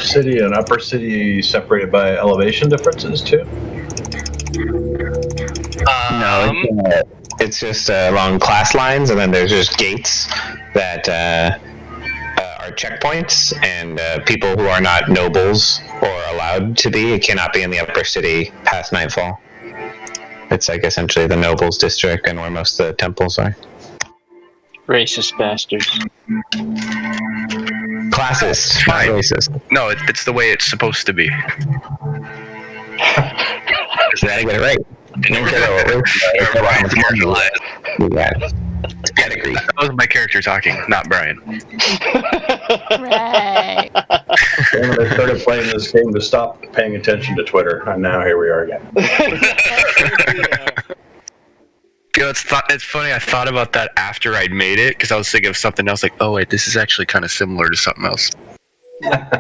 city and upper city separated by elevation differences too? No, it's just along class lines, and then there's just gates that are checkpoints, and people who are not nobles or allowed to be cannot be in the upper city past nightfall. It's like essentially the nobles district and where most of the temples are. Racist bastards. Classist, not racist. No, it's the way it's supposed to be. You gotta get it right. It's pedigree. That was my character talking, not Brian. Right. When I started playing this game to stop paying attention to Twitter, and now here we are again. You know, it's funny, I thought about that after I'd made it, because I was thinking of something else, like, oh wait, this is actually kind of similar to something else.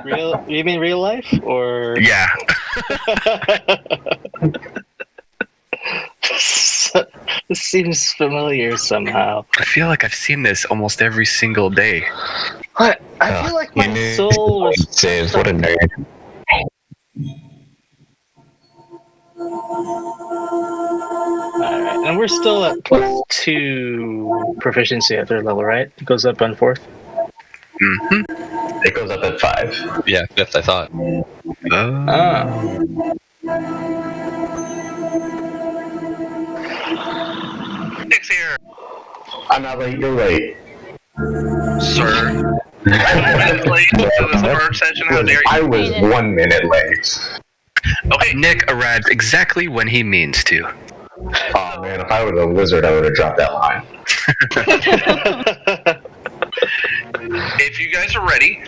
Real? You mean real life, or? Yeah. This seems familiar somehow. I feel like I've seen this almost every single day. What? I feel like my soul was... Saves, what a nerd. Alright, and we're still at +2 proficiency at 3rd level, right? It goes up on 4th? Mm-hmm. It goes up at 5. Yeah, 5th, I thought. Nick's here. I'm not late, you're late. Sir. 2 minutes late to this merge session, how dare you? I was 1 minute late. Okay. Nick arrives exactly when he means to. Oh man, if I was a wizard, I would have dropped that line. If you guys are ready,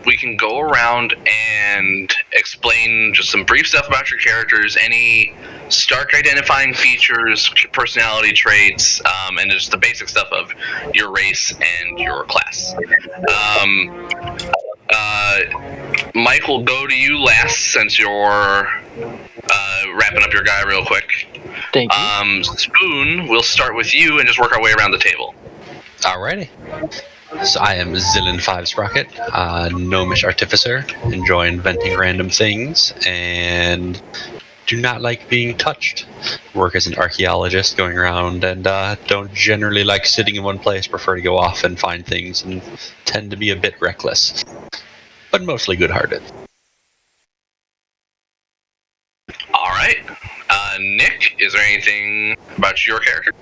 we can go around and explain just some brief stuff about your characters, any stark identifying features, personality traits, and just the basic stuff of your race and your class. Mike, will go to you last since you're wrapping up your guy real quick. Thank you. Spoon, we'll start with you and just work our way around the table. Alrighty. So I am Zillin 5 Sprocket, gnomish artificer, enjoy inventing random things, and do not like being touched. Work as an archaeologist, going around, and don't generally like sitting in one place, prefer to go off and find things, and tend to be a bit reckless, but mostly good-hearted. Alright. Nick, is there anything about your character?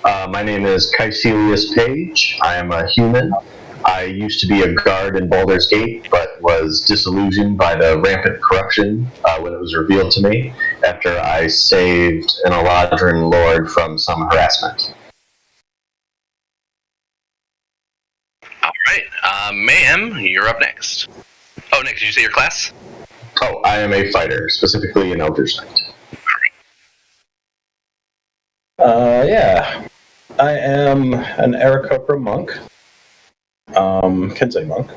My name is Caecilius Page. I am a human. I used to be a guard in Baldur's Gate, but was disillusioned by the rampant corruption when it was revealed to me after I saved an Eladrin lord from some harassment. Alright. Ma'am, you're up next. Oh, Nick, did you say your class? Oh, I am a fighter, specifically an Eldritch Knight. Yeah. I am an Aarakocra monk. Kensei monk.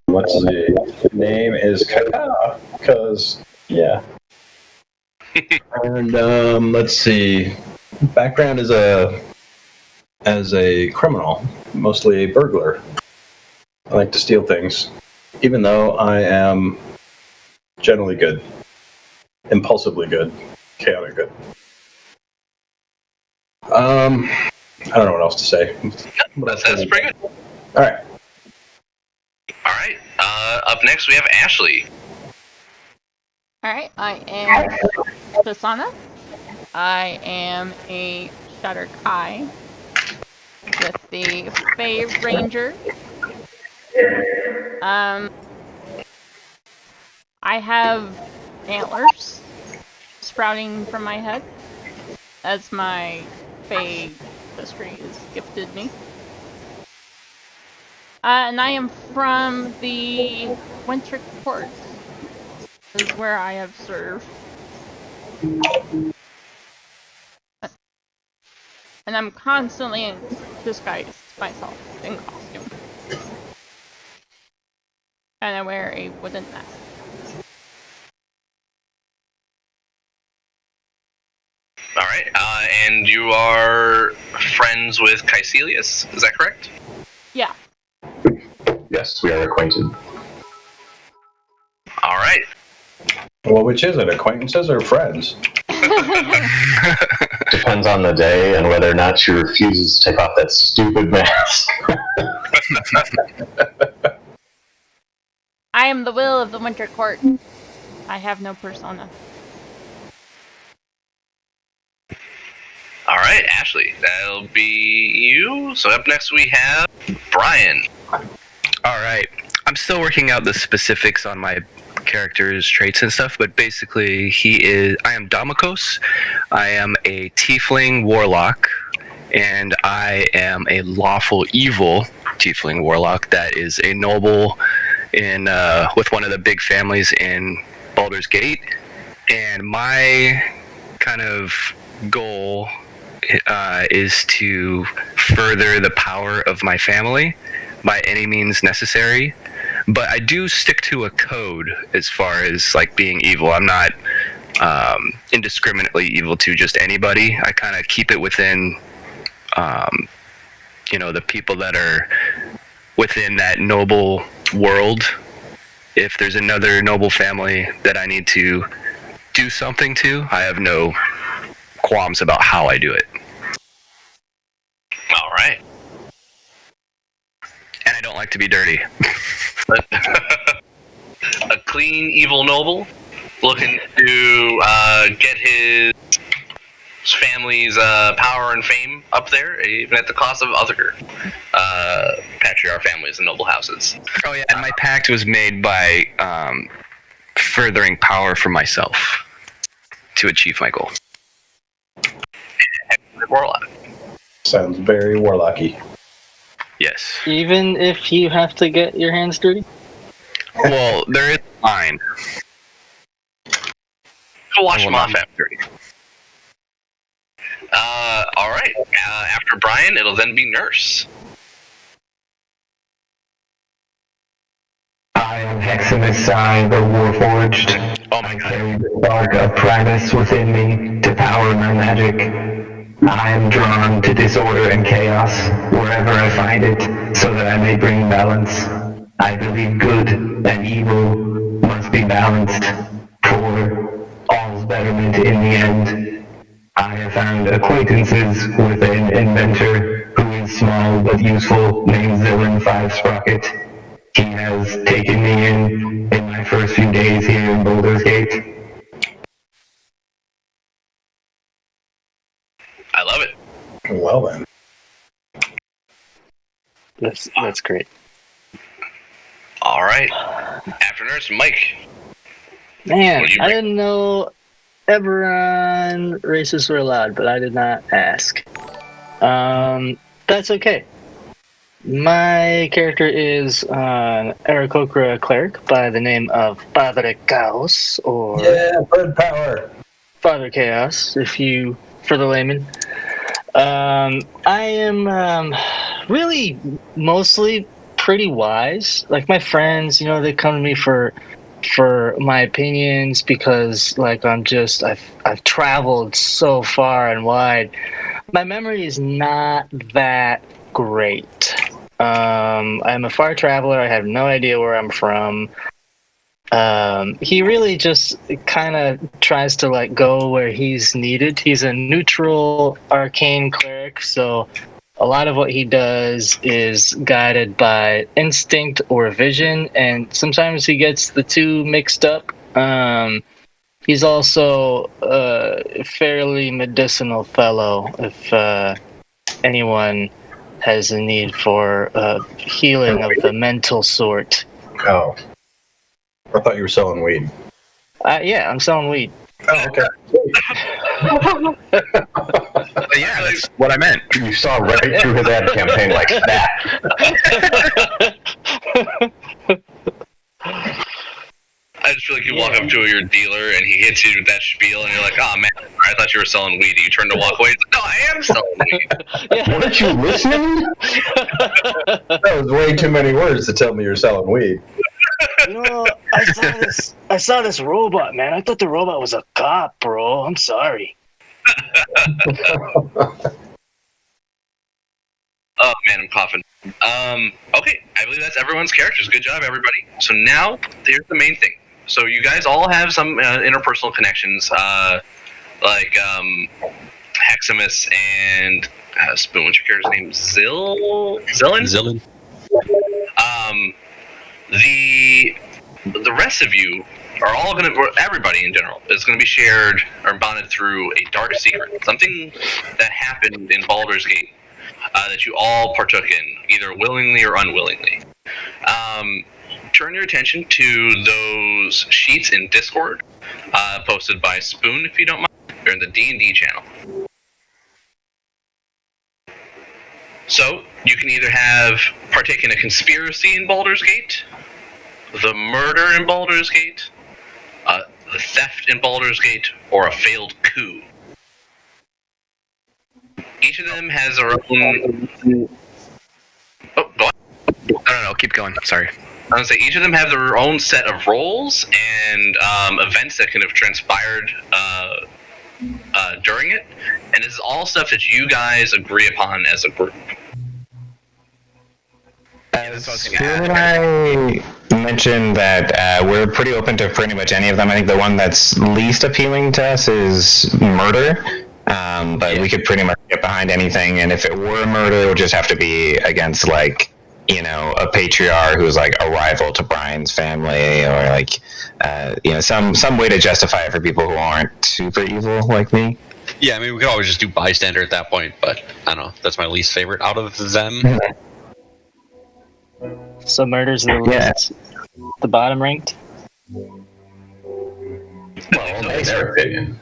Let's see. Name is Kaka, because, yeah. And, let's see. Background is as a criminal, mostly a burglar. I like to steal things, even though I am generally good. Impulsively good. Chaotic good. I don't know what else to say. That's pretty good. Alright. Alright. Up next we have Ashley. Alright, I am Basana. I am a Shattered Kai with the Fey Ranger. I have antlers sprouting from my head as my Fey history is gifted me. And I am from the Winter Court. Is where I have served. And I'm constantly disguised myself in costume. And I wear a wooden mask. Alright. And you are friends with Caecilius, is that correct? Yeah. Yes, we are acquainted. Well, which is it, acquaintances or friends? Depends on the day and whether or not she refuses to take off that stupid mask. I am the will of the Winter Court. I have no persona. All right, Ashley, that'll be you. So up next we have Brian. All right. I'm still working out the specifics on my character's traits and stuff, but basically I am Damokos. I am a tiefling warlock, and I am a lawful evil tiefling warlock that is a noble in with one of the big families in Baldur's Gate. And my kind of goal is to further the power of my family by any means necessary. But I do stick to a code as far as like being evil. I'm not indiscriminately evil to just anybody. I kind of keep it within, the people that are within that noble world. If there's another noble family that I need to do something to, I have no qualms about how I do it. All right. And I don't like to be dirty. A clean, evil noble looking to get his family's power and fame up there, even at the cost of other patriarch families and noble houses. Oh yeah, and my pact was made by furthering power for myself to achieve my goal. Warlock. Sounds very warlocky. Yes. Even if you have to get your hands dirty? Well, there is a line. Go wash them off after. All right. After Brian, it'll then be Nurse. I am Heximus, I the Warforged. Oh my I god. carry the spark of Primus within me to power my magic. I am drawn to disorder and chaos wherever I find it, so that I may bring balance. I believe good and evil must be balanced for all's betterment in the end. I have found acquaintances with an inventor who is small but useful named Zillin 5 Sprocket. He has taken me in my first few days here in Baldur's Gate. I love it. Well then. That's great. All right. After Nurse, Mike. Man, What do you I bring? didn't know Eberron races were allowed, but I did not ask. That's okay. My character is an Aarakocra cleric by the name of Padre Chaos, or Yeah, bird power. Father Chaos, for the layman. I am really mostly pretty wise. Like my friends, they come to me for my opinions because I've traveled so far and wide. My memory is not that great. I'm a far traveler. I have no idea where I'm from. He really just kind of tries to go where he's needed. He's a neutral arcane cleric, so a lot of what he does is guided by instinct or vision, and sometimes he gets the two mixed up. He's also a fairly medicinal fellow if anyone has a need for healing of the mental sort. Oh. I thought you were selling weed. Yeah, I'm selling weed. Oh, okay. Yeah, that's what I meant. You saw right through his ad campaign like that. I just feel like you walk up to your dealer and he hits you with that spiel and you're like, oh man, I thought you were selling weed. You turn to walk away. He's like, no, I am selling weed. Weren't you listening? That was way too many words to tell me you're selling weed. I saw this robot, man. I thought the robot was a cop, bro. I'm sorry. Oh man, I'm coughing. Okay, I believe that's everyone's characters. Good job, everybody. So now, here's the main thing. So you guys all have some interpersonal connections, like Heximus and Spoon. What's your character's name? Zillin? The rest of you are all everybody in general is going to be shared or bonded through a dark secret, something that happened in Baldur's Gate that you all partook in, either willingly or unwillingly. Turn your attention to those sheets in Discord, posted by Spoon, if you don't mind. They're in the D&D channel. So, you can either partake in a conspiracy in Baldur's Gate, the murder in Baldur's Gate, the theft in Baldur's Gate, or a failed coup. Each of them has their own... Oh, go on. No, keep going. Sorry. I was gonna say each of them have their own set of roles and events that can have transpired during it, and this is all stuff that you guys agree upon as a group. Spoon and I mentioned that we're pretty open to pretty much any of them. I think the one that's least appealing to us is murder, but we could pretty much get behind anything. And if it were murder, it would just have to be against like, you know, a patriarch who's like a rival to Brian's family, or like, you know, some way to justify it for people who aren't super evil like me. Yeah, I mean, we could always just do bystander at that point, but I don't know. That's my least favorite out of them. So murder's the least, the bottom ranked. Well, only in their opinion.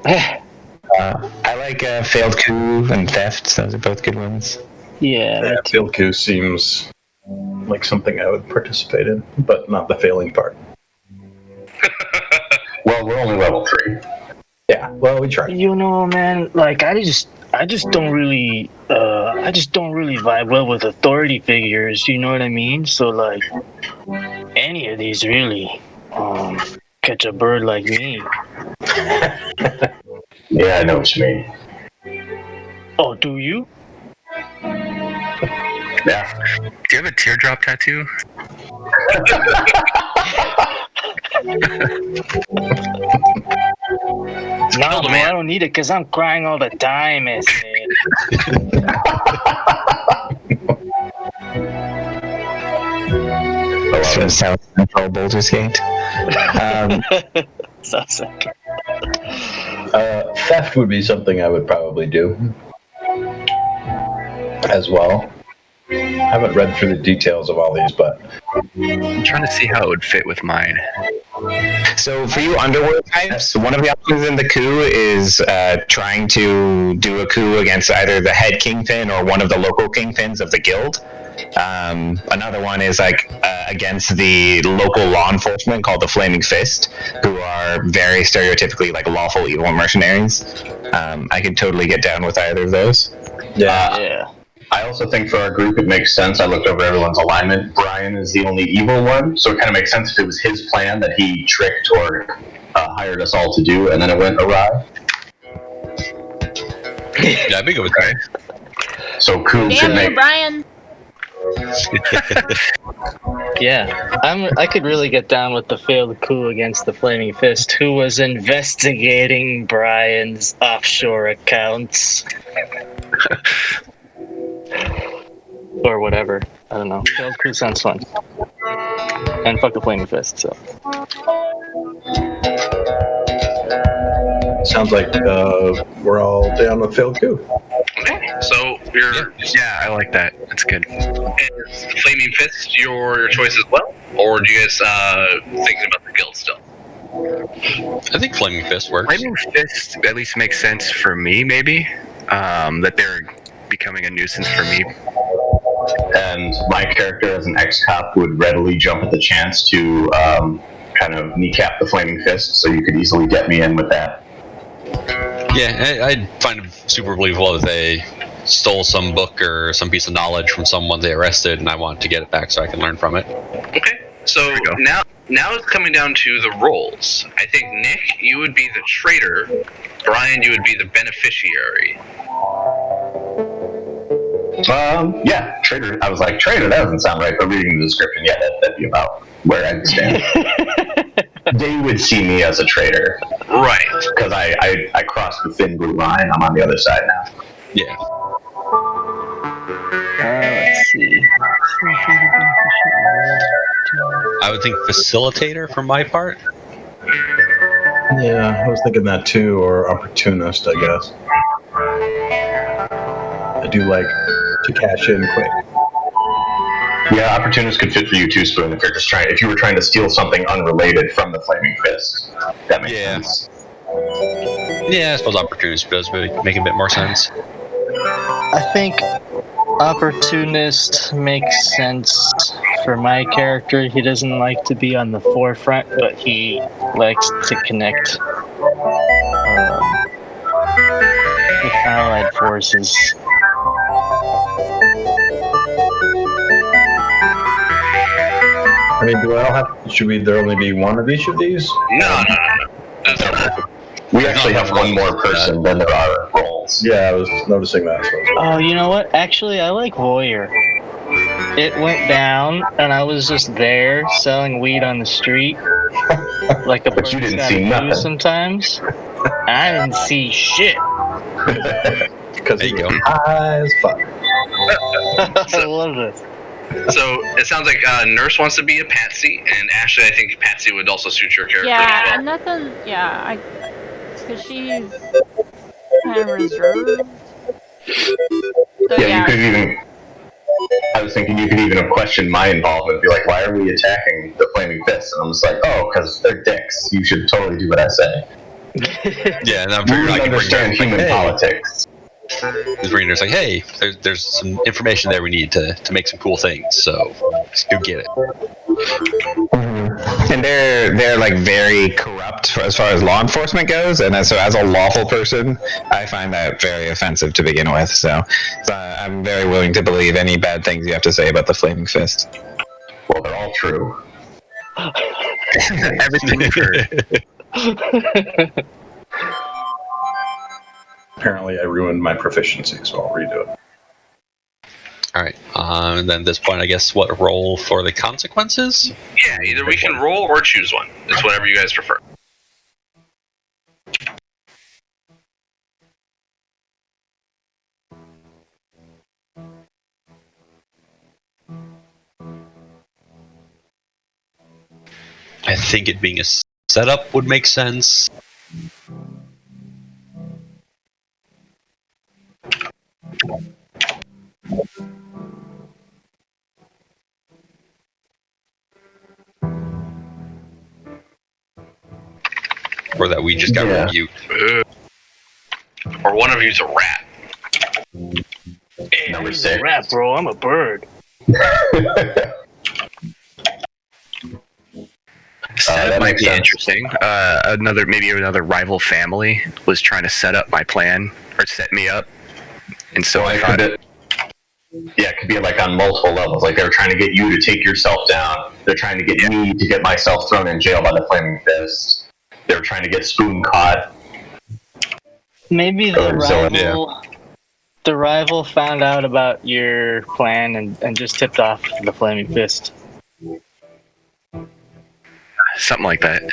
I like failed coup and theft. Those are both good ones. Yeah. Failed coup seems like something I would participate in, but not the failing part. Well, we're only level 3. Yeah, well, we tried. You know, man, like I just don't really vibe well with authority figures, you know what I mean? So like any of these really catch a bird like me. Yeah, I know what you mean. Oh, do you? Yeah. Do you have a teardrop tattoo? No, man, I don't need it because I'm crying all the time, man. From South Central Baldur's Gate. South Central. Theft would be something I would probably do as well. I haven't read through the details of all these, but I'm trying to see how it would fit with mine. So for you underworld types, one of the options in the coup is trying to do a coup against either the head kingpin or one of the local kingpins of the guild. Another one is like against the local law enforcement called the Flaming Fist, who are very stereotypically like lawful evil mercenaries. I could totally get down with either of those. Yeah. I also think for our group it makes sense. I looked over everyone's alignment. Brian is the only evil one, so it kind of makes sense if it was his plan that he tricked or hired us all to do, and then it went awry. Yeah, I think it was okay. So coup should Damn you, make... Brian! Yeah, I could really get down with the failed coup against the Flaming Fist, who was investigating Brian's offshore accounts. Or whatever. I don't know. Failed coup sounds fun. And fuck the Flaming Fist, so. sounds like we're all down with failed coup. Okay, so you're... Yeah, I like that. That's good. Is Flaming Fist your choice as well? Or do you guys thinking about the guild still? I think Flaming Fist works. Flaming Fist at least makes sense for me, maybe. That they're becoming a nuisance for me. And my character as an ex-cop would readily jump at the chance to kind of kneecap the Flaming Fist, so you could easily get me in with that. Yeah, I'd find it super believable that they stole some book or some piece of knowledge from someone they arrested, and I want to get it back so I can learn from it. Okay, so now it's coming down to the roles. I think, Nick, you would be the traitor. Brian, you would be the beneficiary. Yeah, trader. I was like, trader, that doesn't sound right, but reading the description, yeah, that'd be about where I'd stand. They would see me as a traitor. Right. Because I crossed the thin blue line. I'm on the other side now. Yeah. Let's see. I would think facilitator for my part. Yeah, I was thinking that too, or opportunist, I guess. I do like to cash in quick. Yeah, opportunist could fit for you too, Spoon. If you were trying to steal something unrelated from the Flaming Fist, that makes sense. Yeah, I suppose opportunist does make a bit more sense. I think opportunist makes sense for my character. He doesn't like to be on the forefront, but he likes to connect with allied forces. I mean, should there only be one of each of these? No. We actually have one more person than there are roles. Yeah, I was noticing that. So. Oh, you know what? Actually, I like voyeur. It went down, and I was just there selling weed on the street, like a But you didn't person see gotta do nothing. sometimes. I didn't see shit. Because There you go. high as fuck. I love this. So it sounds like Nurse wants to be a Patsy, and Ashley, I think Patsy would also suit your character Yeah, as well. nothing. Yeah, because she's kind of reserved. So Yeah, yeah, you could even. I was thinking you could even have questioned my involvement, be like, "Why are we attacking the Flaming Fist?" And I'm just like, "Oh, because they're dicks. You should totally do what I say." Yeah, and I'm You figuring I don't can bring understand like, human hey, politics. This reader's like, hey, there's some information there we need to make some cool things, so just go get it. And they're like very corrupt as far as law enforcement goes, and so as a lawful person, I find that very offensive to begin with. So I'm very willing to believe any bad things you have to say about the Flaming Fist. Well, they're all true. Everything you've heard. Apparently, I ruined my proficiency, so I'll redo it. All right, and then at this point, I guess, what roll for the consequences? Yeah, either we can roll or choose one. It's whatever you guys prefer. I think it being a setup would make sense. Or that we just got rebuked. Or one of you's a rat. Hey, Number I'm a 6. rat, bro. I'm a bird. Setup that might makes be sense. interesting. Maybe another rival family was trying to set up my plan or set me up, and so I thought it could be like on multiple levels. Like they were trying to get you to take yourself down. They're trying to get me to get myself thrown in jail by the Flaming Fist. They were trying to get Spoon caught. Maybe the Zilla, rival found out about your plan and just tipped off the Flaming Fist. something like that.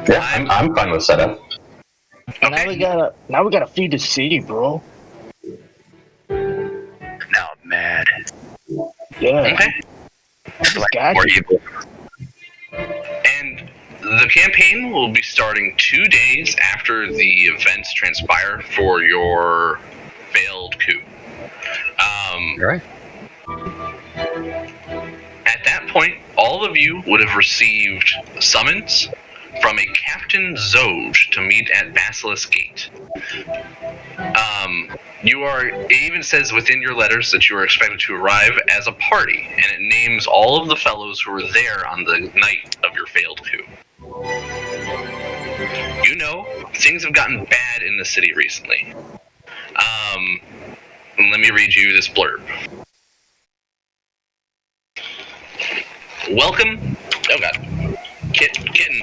Yeah, I'm fine with setup. Now we gotta feed the city, bro. Now I'm mad. Yeah. Okay. Just got More you. evil. And the campaign will be starting 2 days after the events transpire for your failed coup. All right. At that point, all of you would have received summons from a Captain Zoj to meet at Basilisk Gate. It even says within your letters that you are expected to arrive as a party, and it names all of the fellows who were there on the night of your failed coup. You know, things have gotten bad in the city recently. Let me read you this blurb. Welcome. Oh god. Kitten.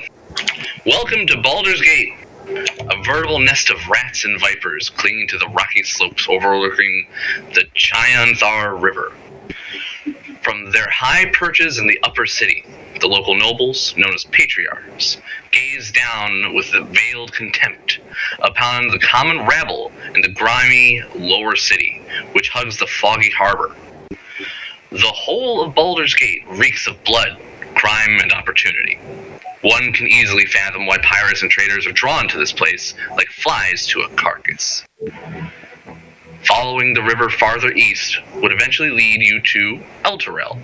Welcome to Baldur's Gate. A veritable nest of rats and vipers clinging to the rocky slopes overlooking the Chionthar River. From their high perches in the upper city, the local nobles, known as patriarchs, gaze down with veiled contempt upon the common rabble in the grimy lower city, which hugs the foggy harbor. The whole of Baldur's Gate reeks of blood, crime, and opportunity. One can easily fathom why pirates and traders are drawn to this place like flies to a carcass. Following the river farther east would eventually lead you to Elturel,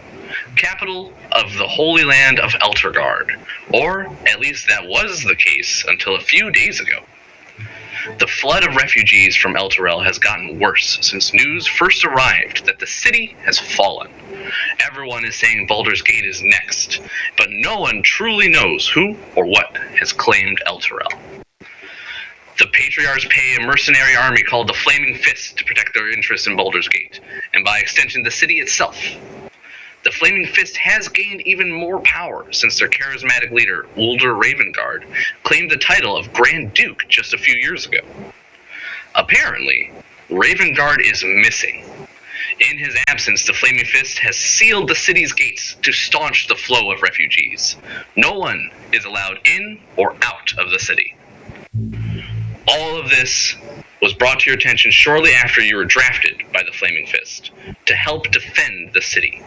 capital of the Holy Land of Elturgard, or at least that was the case until a few days ago. The flood of refugees from Elturel has gotten worse since news first arrived that the city has fallen. Everyone is saying Baldur's Gate is next, but no one truly knows who or what has claimed Elturel. The Patriarchs pay a mercenary army called the Flaming Fist to protect their interests in Baldur's Gate, and by extension the city itself. The Flaming Fist has gained even more power since their charismatic leader, Ulder Ravengard, claimed the title of Grand Duke just a few years ago. Apparently, Ravengard is missing. In his absence, the Flaming Fist has sealed the city's gates to staunch the flow of refugees. No one is allowed in or out of the city. All of this was brought to your attention shortly after you were drafted by the Flaming Fist to help defend the city.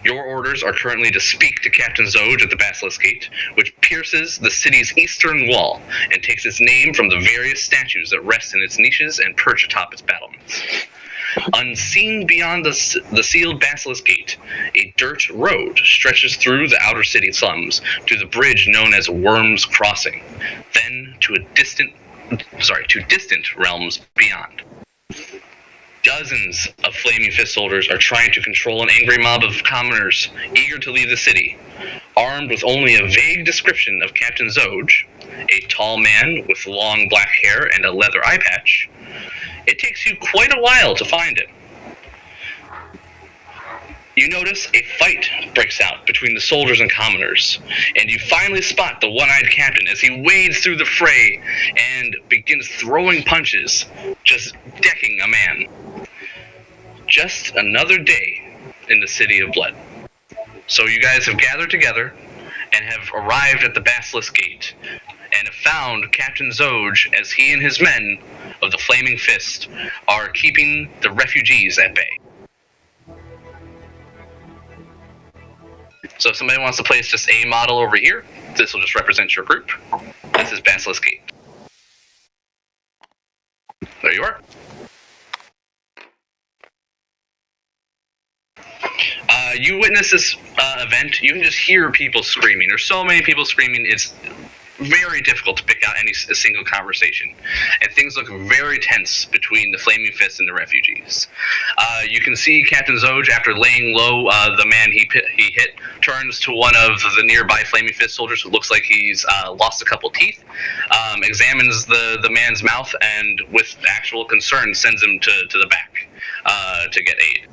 Your orders are currently to speak to Captain Zoj at the Basilisk Gate, which pierces the city's eastern wall and takes its name from the various statues that rest in its niches and perch atop its battlements. Unseen beyond the sealed Basilisk Gate, a dirt road stretches through the outer city slums to the bridge known as Worm's Crossing, then to distant realms beyond. Dozens of Flaming Fist soldiers are trying to control an angry mob of commoners eager to leave the city. Armed with only a vague description of Captain Zoj, a tall man with long black hair and a leather eye patch, it takes you quite a while to find him. You notice a fight breaks out between the soldiers and commoners, and you finally spot the one-eyed captain as he wades through the fray and begins throwing punches, just decking a man. Just another day in the City of Blood. So you guys have gathered together and have arrived at the Basilisk Gate and have found Captain Zoj as he and his men of the Flaming Fist are keeping the refugees at bay. So if somebody wants to place just a model over here, this will just represent your group. This is Basilisk Gate. There you are. You witness this event. You can just hear people screaming. There's so many people screaming, it's very difficult to pick out a single conversation. And things look very tense between the Flaming Fist and the refugees. You can see Captain Zoj, after laying low the man he hit, turns to one of the nearby Flaming Fist soldiers who looks like he's lost a couple teeth, examines the man's mouth, and with actual concern sends him to the back to get aid.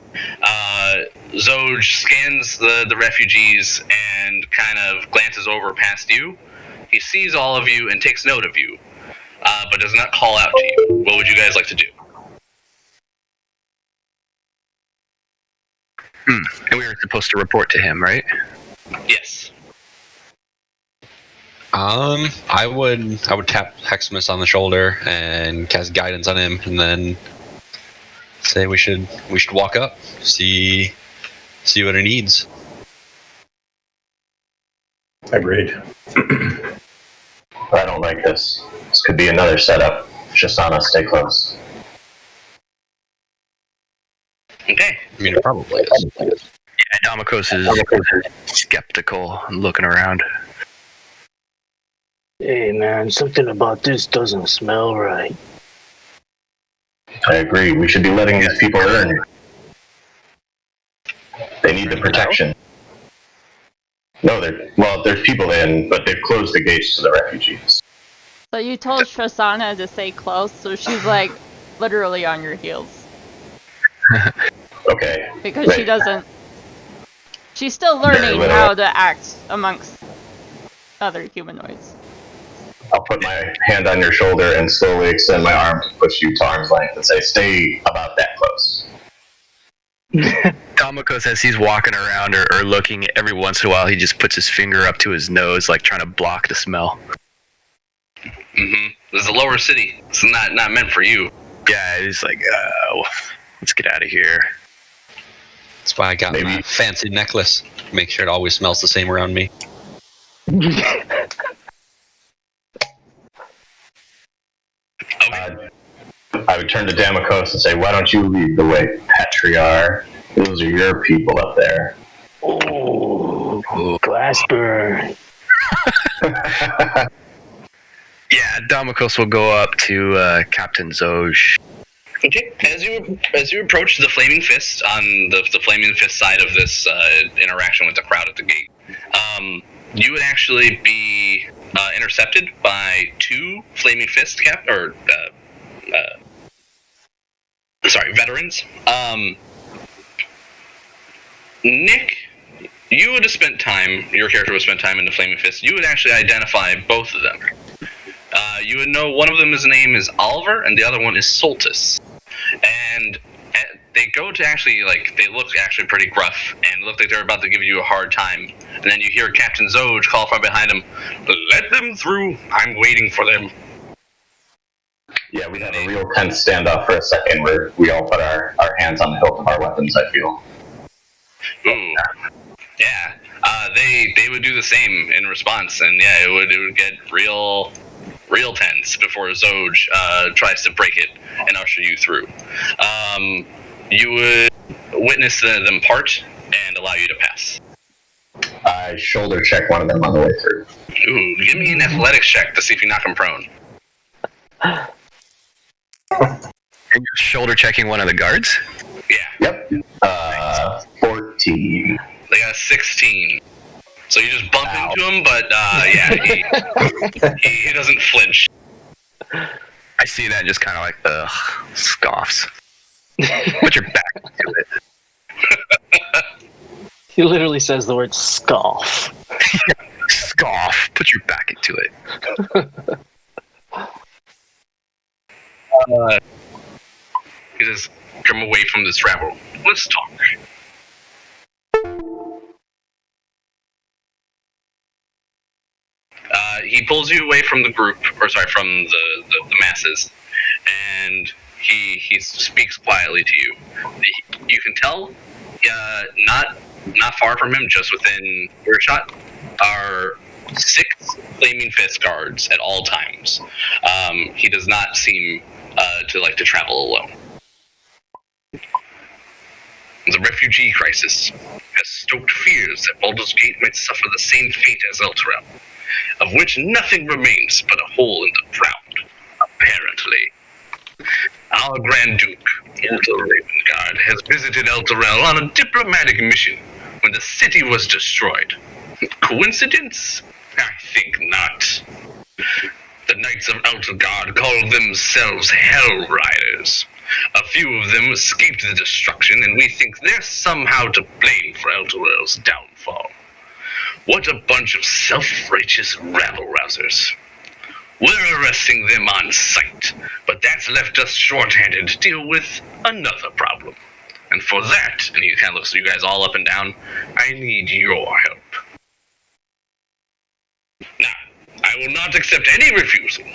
Zoj scans the refugees and kind of glances over past you. He sees all of you and takes note of you, but does not call out to you. What would you guys like to do? And we were supposed to report to him, right? Yes. I would tap Heximus on the shoulder and cast guidance on him, and then say we should walk up, see what he needs. Agreed. I don't like this. This could be another setup. Shasana, stay close. Okay. I mean, it probably is. Yeah, Damokos is skeptical and looking around. Hey man, something about this doesn't smell right. I agree. We should be letting these people in. They need the protection. No, there's people in, but they've closed the gates to the refugees. So you told Shasana to stay close, so she's like literally on your heels. Okay. Because right. she doesn't... She's still learning how to act amongst other humanoids. I'll put my hand on your shoulder and slowly extend my arm to push you to arm's length and say, stay about that close. Damokos, as he's walking around or looking, every once in a while, he just puts his finger up to his nose, like trying to block the smell. Mm-hmm. This is a lower city. It's not meant for you. Yeah, he's like, let's get out of here. That's why I got my fancy necklace. Make sure it always smells the same around me. I would turn to Damokos and say, why don't you lead the way, Patriarch? Those are your people up there. Oh, Glassburn. Yeah, Damokos will go up to Captain Zoj. Okay. As you approach the Flaming Fist on the Flaming Fist side of this interaction with the crowd at the gate, you would actually be intercepted by two Flaming Fist veterans. Nick, your character would spend time in the Flaming Fist. You would actually identify both of them. You would know one of them, his name is Oliver, and the other one is Soltis. And they go to they look actually pretty gruff, and look like they're about to give you a hard time. And then you hear Captain Zoj call from behind him, "Let them through, I'm waiting for them." Yeah, we had a real tense standoff for a second where we all put our hands on the hilt of our weapons, I feel. Ooh. Yeah. They would do the same in response, and yeah, it would get real tense before Zoj tries to break it and usher you through. You would witness them part and allow you to pass. I shoulder check one of them on the way through. Ooh, give me an athletics check to see if you knock him prone. And you're shoulder checking one of the guards? Yeah. Yep. 14. They got a 16. So you just bump into him, but yeah, he doesn't flinch. I see that and just kind of like, scoffs. Put your back to it. He literally says the word scoff. Scoff. Put your back into it. He says, "Come away from this rabble. Let's talk." He pulls you away from the group, from the masses, and he speaks quietly to you. You can tell, not far from him, just within earshot, are 6 Flaming Fist guards at all times. He does not seem to like to travel alone. The refugee crisis has stoked fears that Baldur's Gate might suffer the same fate as Elturel, of which nothing remains but a hole in the ground, apparently. Our Grand Duke, Elder Ravengard, has visited Elturel on a diplomatic mission when the city was destroyed. Coincidence? I think not. The Knights of Elturgard call themselves Hell Riders. A few of them escaped the destruction, and we think they're somehow to blame for Elturel's downfall. What a bunch of self-righteous rabble-rousers. We're arresting them on sight, but that's left us short-handed to deal with another problem. And for that, and he kind of looks at you guys all up and down, I need your help. Now, I will not accept any refusal.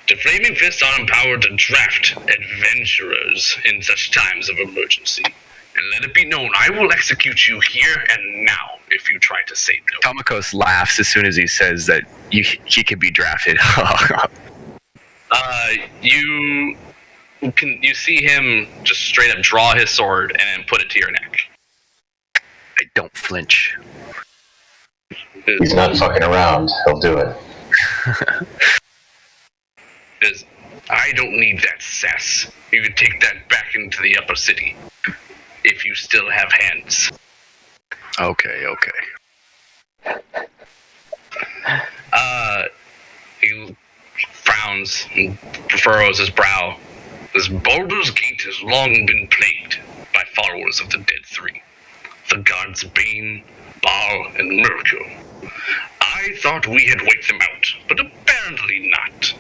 The Flaming Fists are empowered to draft adventurers in such times of emergency. And let it be known, I will execute you here and now if you try to say no. Damokos laughs as soon as he says that he can be drafted. You see him just straight up draw his sword and then put it to your neck. I don't flinch. He's not fucking around. He'll do it. I don't need that sass. You can take that back into the upper city. If you still have hands. Okay. He frowns and furrows his brow. This Baldur's Gate has long been plagued by followers of the Dead Three. The gods Bane, Baal, and Merkur. I thought we had wiped them out, but apparently not.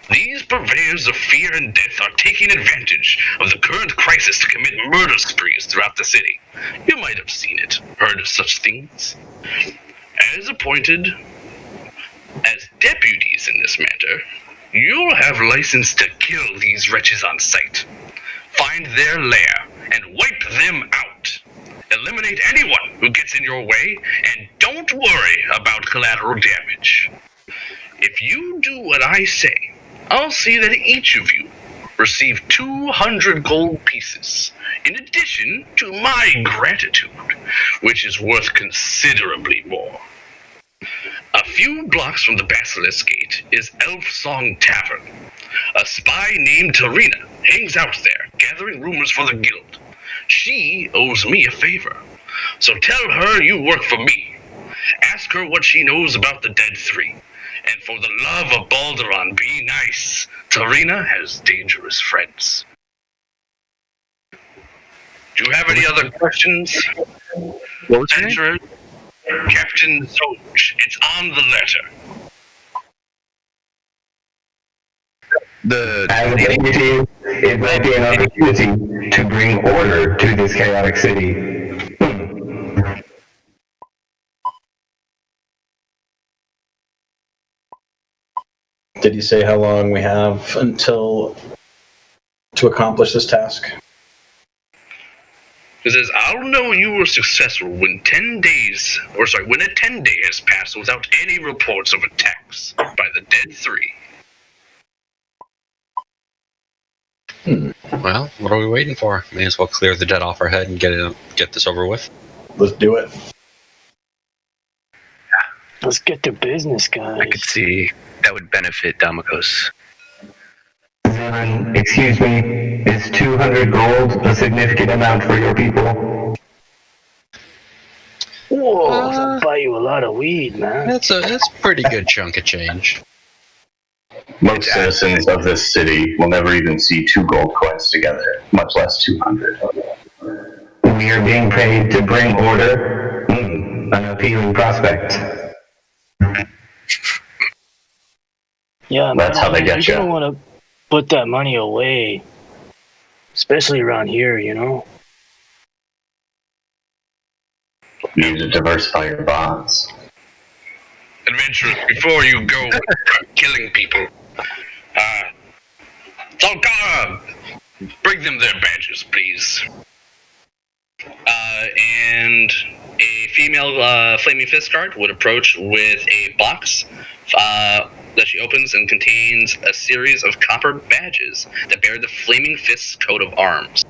These purveyors of fear and death are taking advantage of the current crisis to commit murder sprees throughout the city. You might have seen it, heard of such things. As appointed as deputies in this matter, you'll have license to kill these wretches on sight. Find their lair and wipe them out. Eliminate anyone who gets in your way, and don't worry about collateral damage. If you do what I say, I'll see that each of you receive 200 gold pieces, in addition to my gratitude, which is worth considerably more. A few blocks from the Basilisk Gate is Elf Song Tavern. A spy named Tarina hangs out there, gathering rumors for the guild. She owes me a favor, so tell her you work for me. Ask her what she knows about the Dead Three. And for the love of Balderon, be nice. Tarina has dangerous friends. Do you have any other questions? What was her name? Adventurer? Captain Zoj. It's on the letter. As a deputy, it might be an opportunity to bring order to this chaotic city. Did you say how long we have until to accomplish this task? It says, I'll know you were successful when a 10-day has passed without any reports of attacks by the Dead Three. Well, what are we waiting for? May as well clear the debt off our head and get this over with. Let's do it. Let's get to business, guys. I could see that would benefit Damokos. Zelen, excuse me, is 200 gold a significant amount for your people? Whoa, that'll buy you a lot of weed, man. That's a pretty good chunk of change. Most citizens of this city will never even see 2 gold coins together, much less 200. We are being paid to bring order. An appealing prospect. Yeah, That's how they get you you. don't want to put that money away, especially around here, you know? You need to diversify your bonds. Adventurers, before you go killing people, Zalkara, bring them their badges, please. And a female Flaming Fist guard would approach with a box that she opens and contains a series of copper badges that bear the Flaming Fist's coat of arms.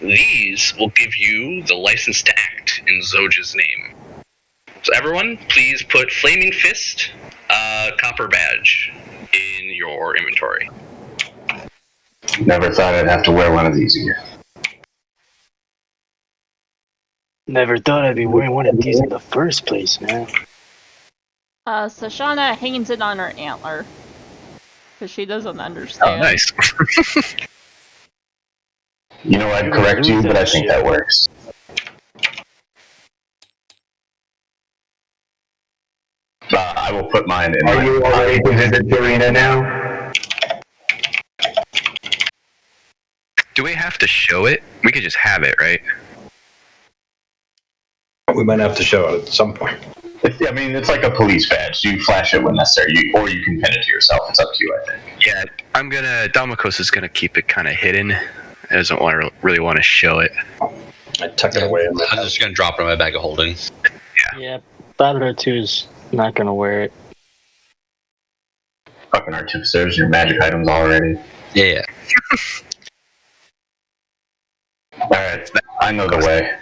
These will give you the license to act in Zoj's name. So everyone, please put Flaming Fist copper badge in your inventory. Never thought I'd have to wear one of these again. Never thought I'd be wearing one of these in the first place, man. Sashana hangs it on her antler. Because she doesn't understand. Oh, nice. You know, I'd correct you, but I think that works. I will put mine in. Are you all ready to visit the arena now? Do we have to show it? We could just have it, right? We might have to show it at some point. I mean, it's like a police badge. You flash it when necessary, or you can pin it to yourself. It's up to you, I think. Yeah, Damokos is gonna keep it kind of hidden. He doesn't really want to show it. I tuck it away in the I'm just gonna drop it in my bag of holding. Yeah, Battler 2's not gonna wear it. Fucking artificers, your magic items already. Yeah. Alright, I know the way.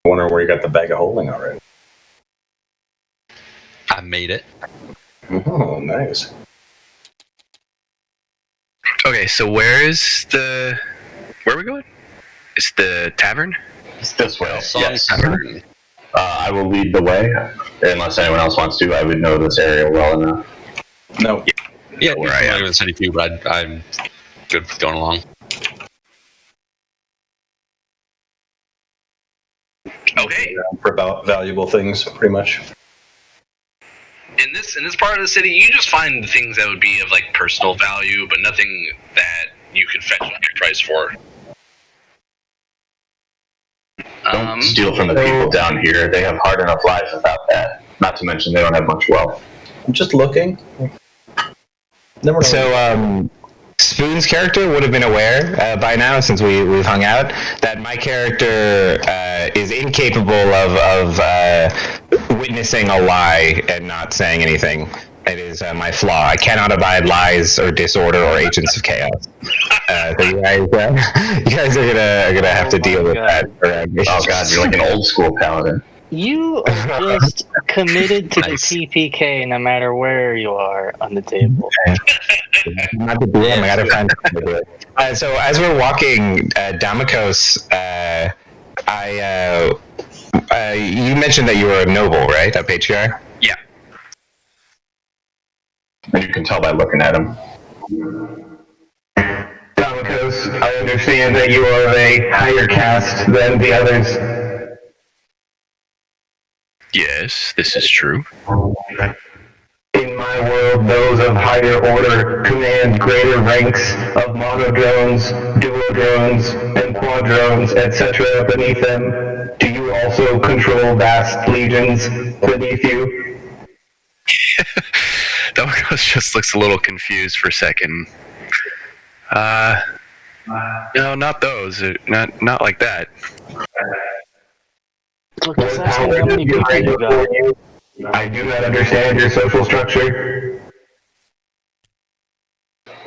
I wonder where you got the bag of holding already. I made it. Oh, nice. Okay, so where are we going? It's the tavern? It's this way. Song Yes. Tavern. I will lead the way. Unless anyone else wants to, I would know this area well enough. No. Yeah, Where I'm I am. familiar with the city too, but I'm good with going along. Okay. For valuable things, pretty much. in this part of the city, you just find things that would be of like personal value, but nothing that you could fetch a high price for. Don't steal from the people down here. They have hard enough lives without that. Not to mention they don't have much wealth. I'm just looking. Never know. So, Spoon's character would have been aware by now, since we've hung out, that my character is incapable of witnessing a lie and not saying anything. It is my flaw. I cannot abide lies or disorder or agents of chaos. So you guys are gonna have to deal with that. Oh god, you're like an old school paladin. You are just committed to Nice. the TPK no matter where you are on the table. Not the DM. I gotta find something to do it. So as we're walking, Damikos, you mentioned that you were a noble, right? A patriarch? Yeah. And you can tell by looking at him. Damikos, I understand that you are of a higher caste than the others. Yes, this is true. In my world, those of higher order command greater ranks of monodrones, duodrones, and quadrones, etc. beneath them. Do you also control vast legions beneath you? Domicos just looks a little confused for a second. No, not those. Not like that. Look, just asking how many people you got. I do not understand your social structure.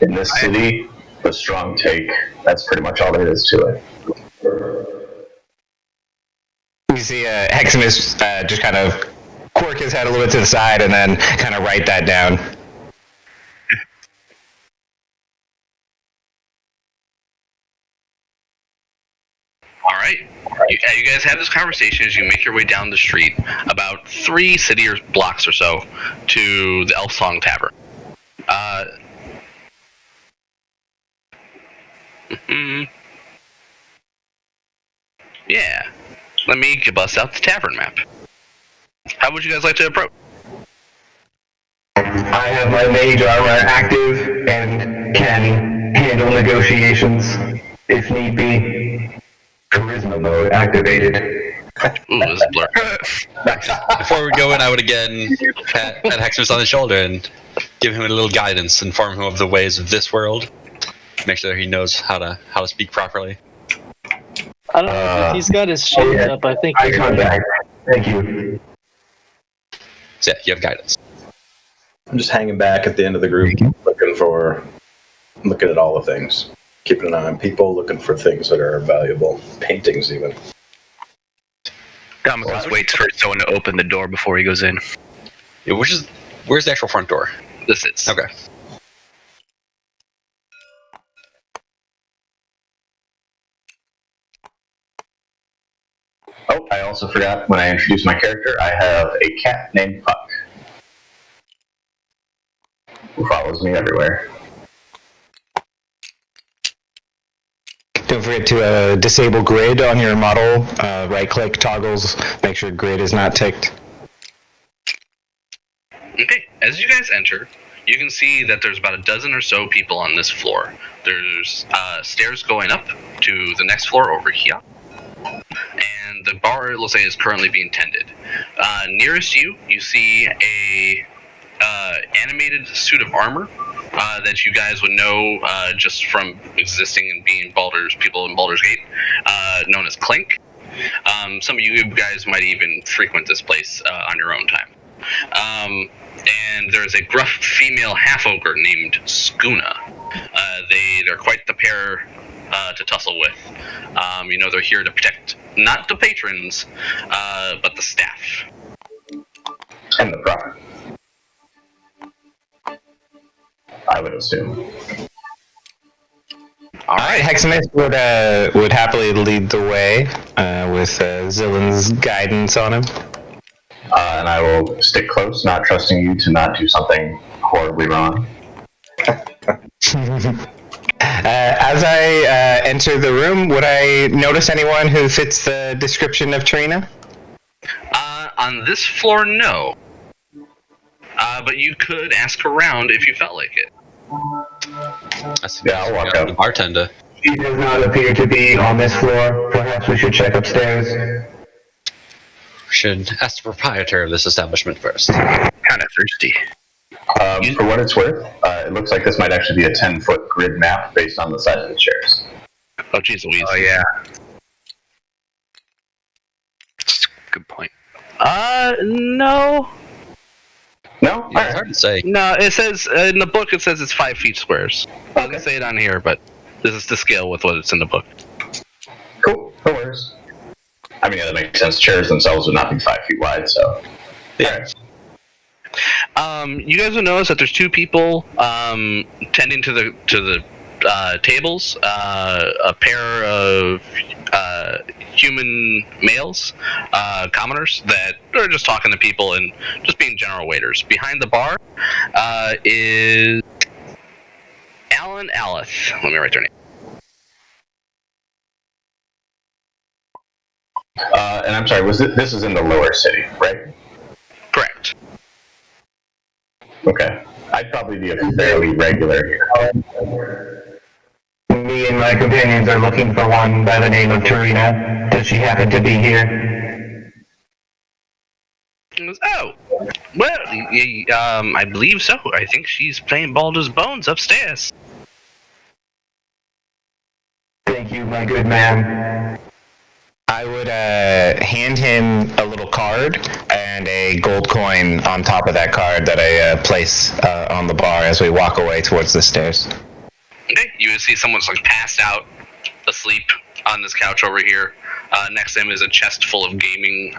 In this city, a strong take. That's pretty much all there is to it. You see Heximus just kind of quirk his head a little bit to the side and then kind of write that down. All right. You guys have this conversation as you make your way down the street, about 3 city or blocks or so, to the Elf Song Tavern. Yeah. Let me bust out the tavern map. How would you guys like to approach? I have my mage armor active and can handle negotiations if need be. Charisma mode activated. Ooh, this is blur. Before we go in, I would again pat Heximus on the shoulder and give him a little guidance, inform him of the ways of this world, make sure he knows how to speak properly. I don't know if he's got his shades up. I think I he's got that. Thank you. So yeah, you have guidance. I'm just hanging back at the end of the group, looking at all the things. Keeping an eye on people, looking for things that are valuable. Paintings, even. Domicos waits for someone to open the door before he goes in. Yeah, where's the actual front door? This is. Okay. Oh, I also forgot when I introduced my character, I have a cat named Puck, who follows me everywhere. Don't forget to disable grid on your model. Right-click toggles, make sure grid is not ticked. Okay, as you guys enter, you can see that there's about a dozen or so people on this floor. There's stairs going up to the next floor over here. And the bar, let's say, is currently being tended. Nearest you, you see a animated suit of armor that you guys would know just from existing and being people in Baldur's Gate, known as Clink. Some of you guys might even frequent this place on your own time. And there's a gruff female half-ogre named Skuna. They're quite the pair to tussle with. They're here to protect not the patrons, but the staff. And the prophet. I would assume. All right, Heximus would happily lead the way with Zillin's guidance on him. And I will stick close, not trusting you to not do something horribly wrong. As I enter the room, would I notice anyone who fits the description of Trina? On this floor, no. but you could ask around if you felt like it. Yeah, I'll walk The up. bartender. She does not appear to be on this floor. Perhaps we should check upstairs. Should ask the proprietor of this establishment first. Kind of thirsty. For what it's worth, it looks like this might actually be a 10-foot grid map based on the size of the chairs. Oh, geez Louise. Oh yeah. Good point. No. No? Yeah, it's hard to say. No, it says, in the book it says it's 5 feet squares. I was going to say it on here, but this is to scale with what's in the book. Cool. No worries. I mean, yeah, that makes sense. Chairs themselves would not be 5 feet wide, so. Yeah. You guys will notice that there's 2 people tending to the tables. A pair of human males, commoners, that are just talking to people and just being general waiters. Behind the bar is Alan Alith. Let me write their name. And I'm sorry, this is in the lower city, right? Correct. Okay. I'd probably be a fairly regular here. Me and my companions are looking for one by the name of Tarina. Does she happen to be here? Oh, well, I believe so. I think she's playing Baldur's Bones upstairs. Thank you, my good man. I would hand him a little card and a gold coin on top of that card that I place on the bar as we walk away towards the stairs. Okay, you would see someone's like passed out, asleep on this couch over here. Next to him is a chest full of gaming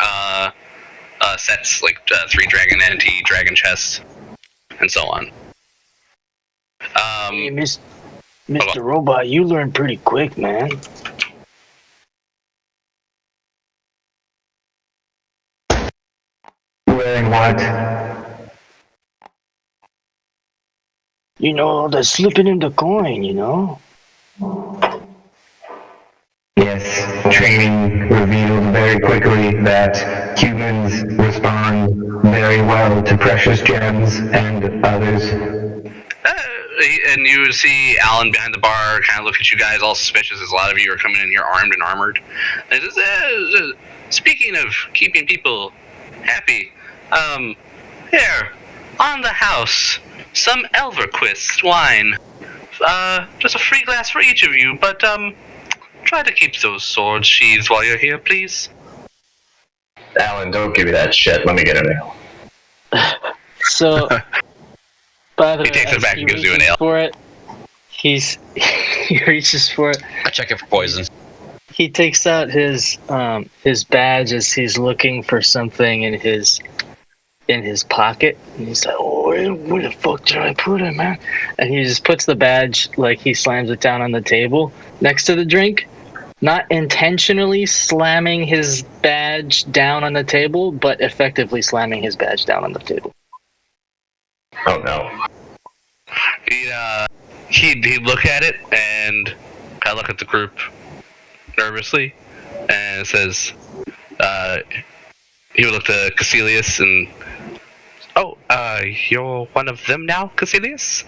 sets, like 3 Dragon Ante, Dragon Chest, and so on. Hey, Mr. Robot, you learn pretty quick, man. Wearing what? You know, the slipping in the coin, you know? Yes, training revealed very quickly that humans respond very well to precious gems and others. And you would see Alan behind the bar kind of look at you guys all suspicious, as a lot of you are coming in here armed and armored. And he says, speaking of keeping people happy, here, on the house, some Elverquist wine. Just a free glass for each of you, but, try to keep those sword sheaths while you're here, please. Alan, don't give me that shit. Let me get an ale. So, by the He way, takes it as back he and gives you an reaches ale. For it, he reaches for it. I check it for poison. He takes out his badge as he's looking for something in his pocket. And he's like, "Oh, where the fuck did I put it, man?" And he just puts the badge, like he slams it down on the table next to the drink, not intentionally slamming his badge down on the table, but effectively slamming his badge down on the table. Oh no. He'd look at it and kind of look at the group nervously, and says, he would look to Caecilius and, "Oh, you're one of them now, Caecilius?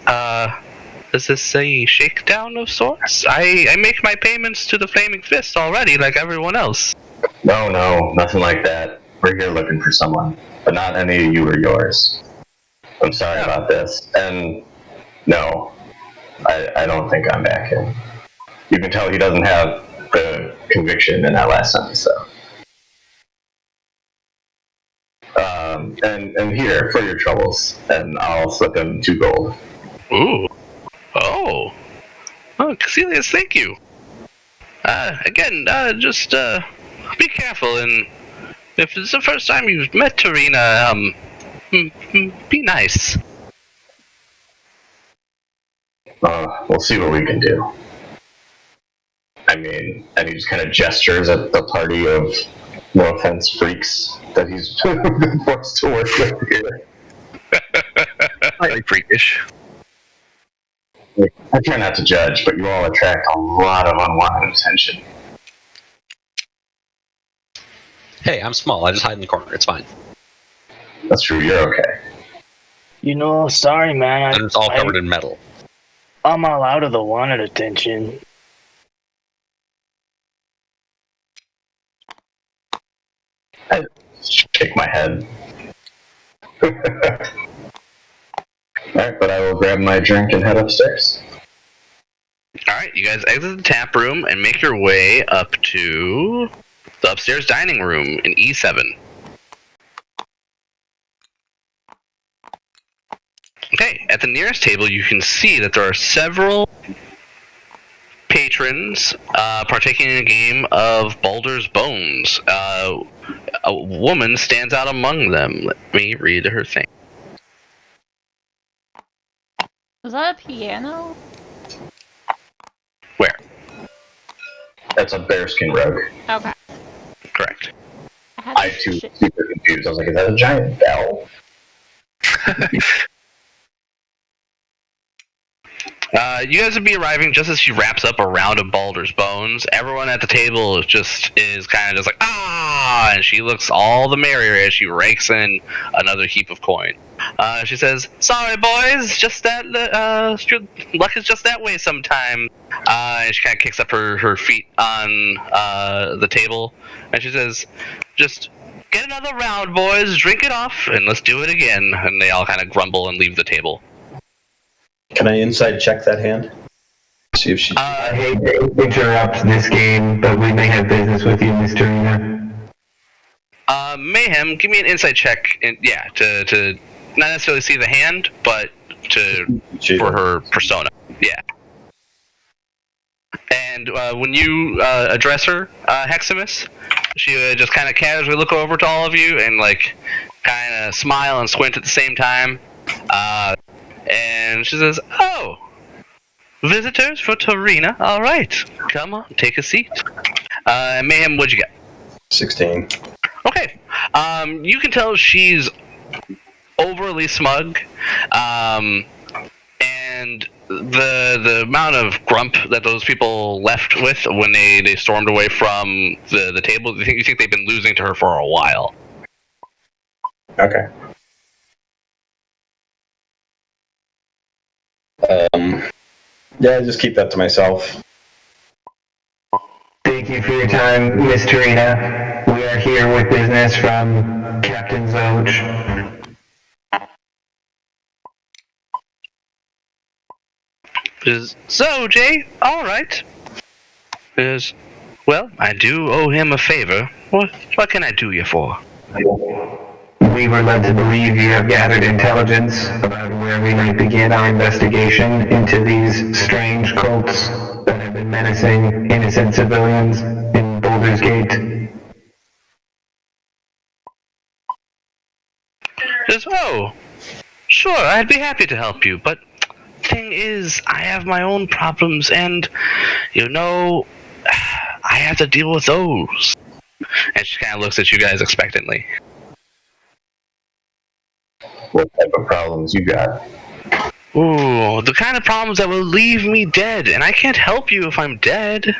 Is this a shakedown of sorts? I make my payments to the Flaming Fist already, like everyone else." No, nothing like that. We're here looking for someone, but not any of you or yours. I'm sorry about this, and no, I don't think I'm back in. You can tell he doesn't have the conviction in that last sentence, though. And here, for your troubles, and I'll slip him 2 gold. Ooh. Oh, Caecilius, thank you. Again, just be careful, and if it's the first time you've met Tarina, be nice. We'll see what we can do. I mean, and he just kind of gestures at the party of, no offense, freaks that he's been forced to work with here. Like freakish. I try not to judge, but you all attract a lot of unwanted attention. Hey, I'm small. I just hide in the corner. It's fine. That's true, you're okay. Sorry, man. And it's all covered in metal. I'm all out of the wanted attention. I shake my head. Alright, but I will grab my drink and head upstairs. Alright, you guys exit the tap room and make your way up to the upstairs dining room in E7. Okay, at the nearest table you can see that there are several patrons partaking in a game of Baldur's Bones. A woman stands out among them. Let me read her thing. Was that a piano? Where? That's a bearskin rug. Okay. Correct. I too was super confused. I was like, is that a giant bell? You guys would be arriving just as she wraps up a round of Baldur's Bones. Everyone at the table is kind of just like, ah! And she looks all the merrier as she rakes in another heap of coin. She says, sorry boys, just that, luck is just that way sometimes. And she kind of kicks up her feet on the table. And she says, just get another round, boys, drink it off, and let's do it again. And they all kind of grumble and leave the table. Can I inside check that hand? See if she. I hate to interrupt this game, but we may have business with you, Mr. Rena. Mayhem, give me an insight check. To not necessarily see the hand, but for her persona. Yeah. And when you address her, Heximus, she would just kind of casually look over to all of you and like kind of smile and squint at the same time. And she says, "Oh, visitors for Torina. All right, come on, take a seat." Mayhem, what'd you get? 16. Okay. You can tell she's overly smug, and the amount of grump that those people left with when they stormed away from the table. You think they've been losing to her for a while. Okay. Yeah, just keep that to myself. Thank you for your time, Miss Tarina. We are here with business from Captain Zoj. So, Jay, all right. Well, I do owe him a favor. What can I do you for? We were led to believe you have gathered intelligence about where we might begin our investigation into these strange cults that have been menacing innocent civilians in Baldur's Gate. Oh, sure, I'd be happy to help you, but thing is, I have my own problems, and, I have to deal with those. And she kind of looks at you guys expectantly. What type of problems you got? Ooh, the kind of problems that will leave me dead, and I can't help you if I'm dead.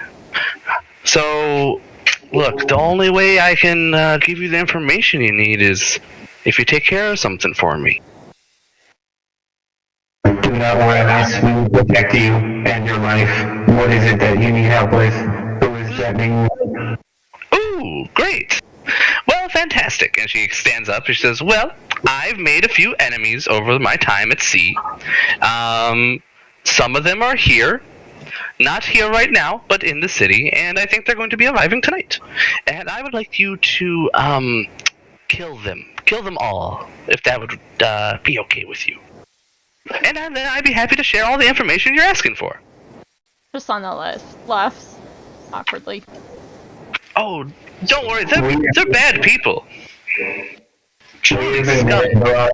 So, look, the only way I can give you the information you need is if you take care of something for me. Do not worry, miss. We will protect you and your life. What is it that you need help with? Who is threatening you? Ooh, great. Well, fantastic. And she stands up and she says, well, I've made a few enemies over my time at sea. Some of them are here. Not here right now, but in the city, and I think they're going to be arriving tonight. And I would like you to, kill them. Kill them all, if that would be okay with you. And then I'd be happy to share all the information you're asking for. Just on the list. Laughs awkwardly. Oh, don't worry, they're bad people. Truly scum.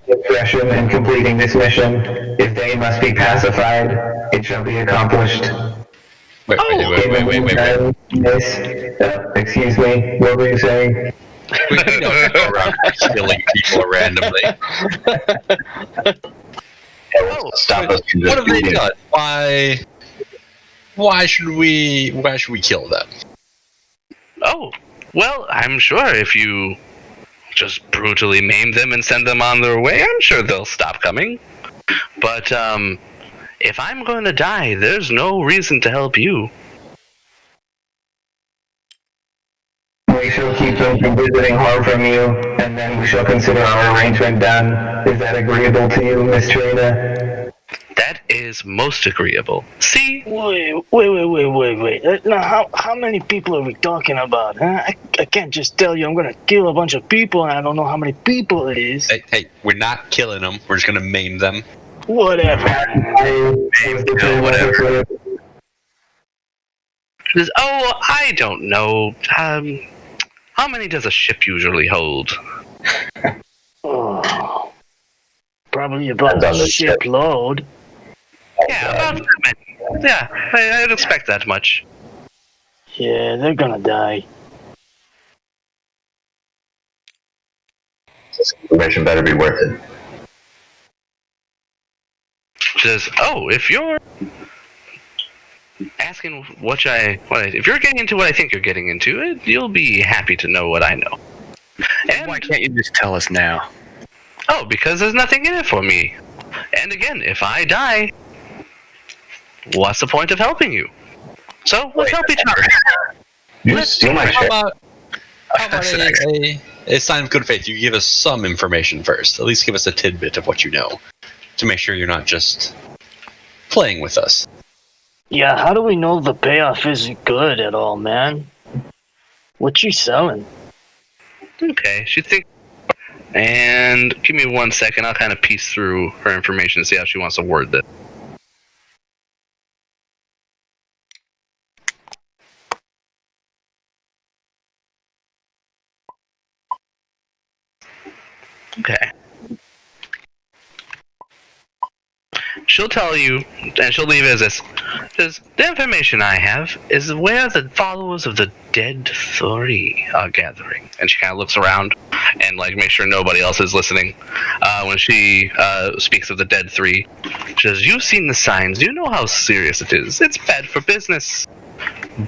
Discretion in completing this mission. If they must be pacified, it shall be accomplished. Wait. Miss, excuse me, what were you saying? We don't go around killing people randomly. Stop us from What just have they being- done? Why should we kill them? Oh, well, I'm sure if you just brutally maim them and send them on their way, I'm sure they'll stop coming. But if I'm going to die, there's no reason to help you. We shall keep them from visiting harm from you, and then we shall consider our arrangement done. Is that agreeable to you, Miss Trina? That is most agreeable. See? Wait. Now, how many people are we talking about? Huh? I can't just tell you I'm gonna kill a bunch of people and I don't know how many people it is. Hey, we're not killing them. We're just gonna maim them. Whatever. Whatever. I don't know. How many does a ship usually hold? Oh, probably about a shipload. Yeah, about that many. Yeah, I'd expect that much. Yeah, they're gonna die. This information better be worth it. Says, if you're asking if you're getting into what I think you're getting into, you'll be happy to know what I know. And why can't you just tell us now? Oh, because there's nothing in it for me. And again, if I die, what's the point of helping you? So let's help each other. You steal my shit. How about a sign of good faith? You give us some information first. At least give us a tidbit of what you know, to make sure you're not just playing with us. Yeah, how do we know the payoff isn't good at all, man? What you selling? Okay, she thinks. And give me 1 second. I'll kind of piece through her information and see how she wants to word this. Okay. She'll tell you, and she'll leave it as this. Says, the information I have is where the followers of the Dead Three are gathering. And she kind of looks around and makes sure nobody else is listening. When she speaks of the Dead Three, she says, you've seen the signs. You know how serious it is. It's bad for business.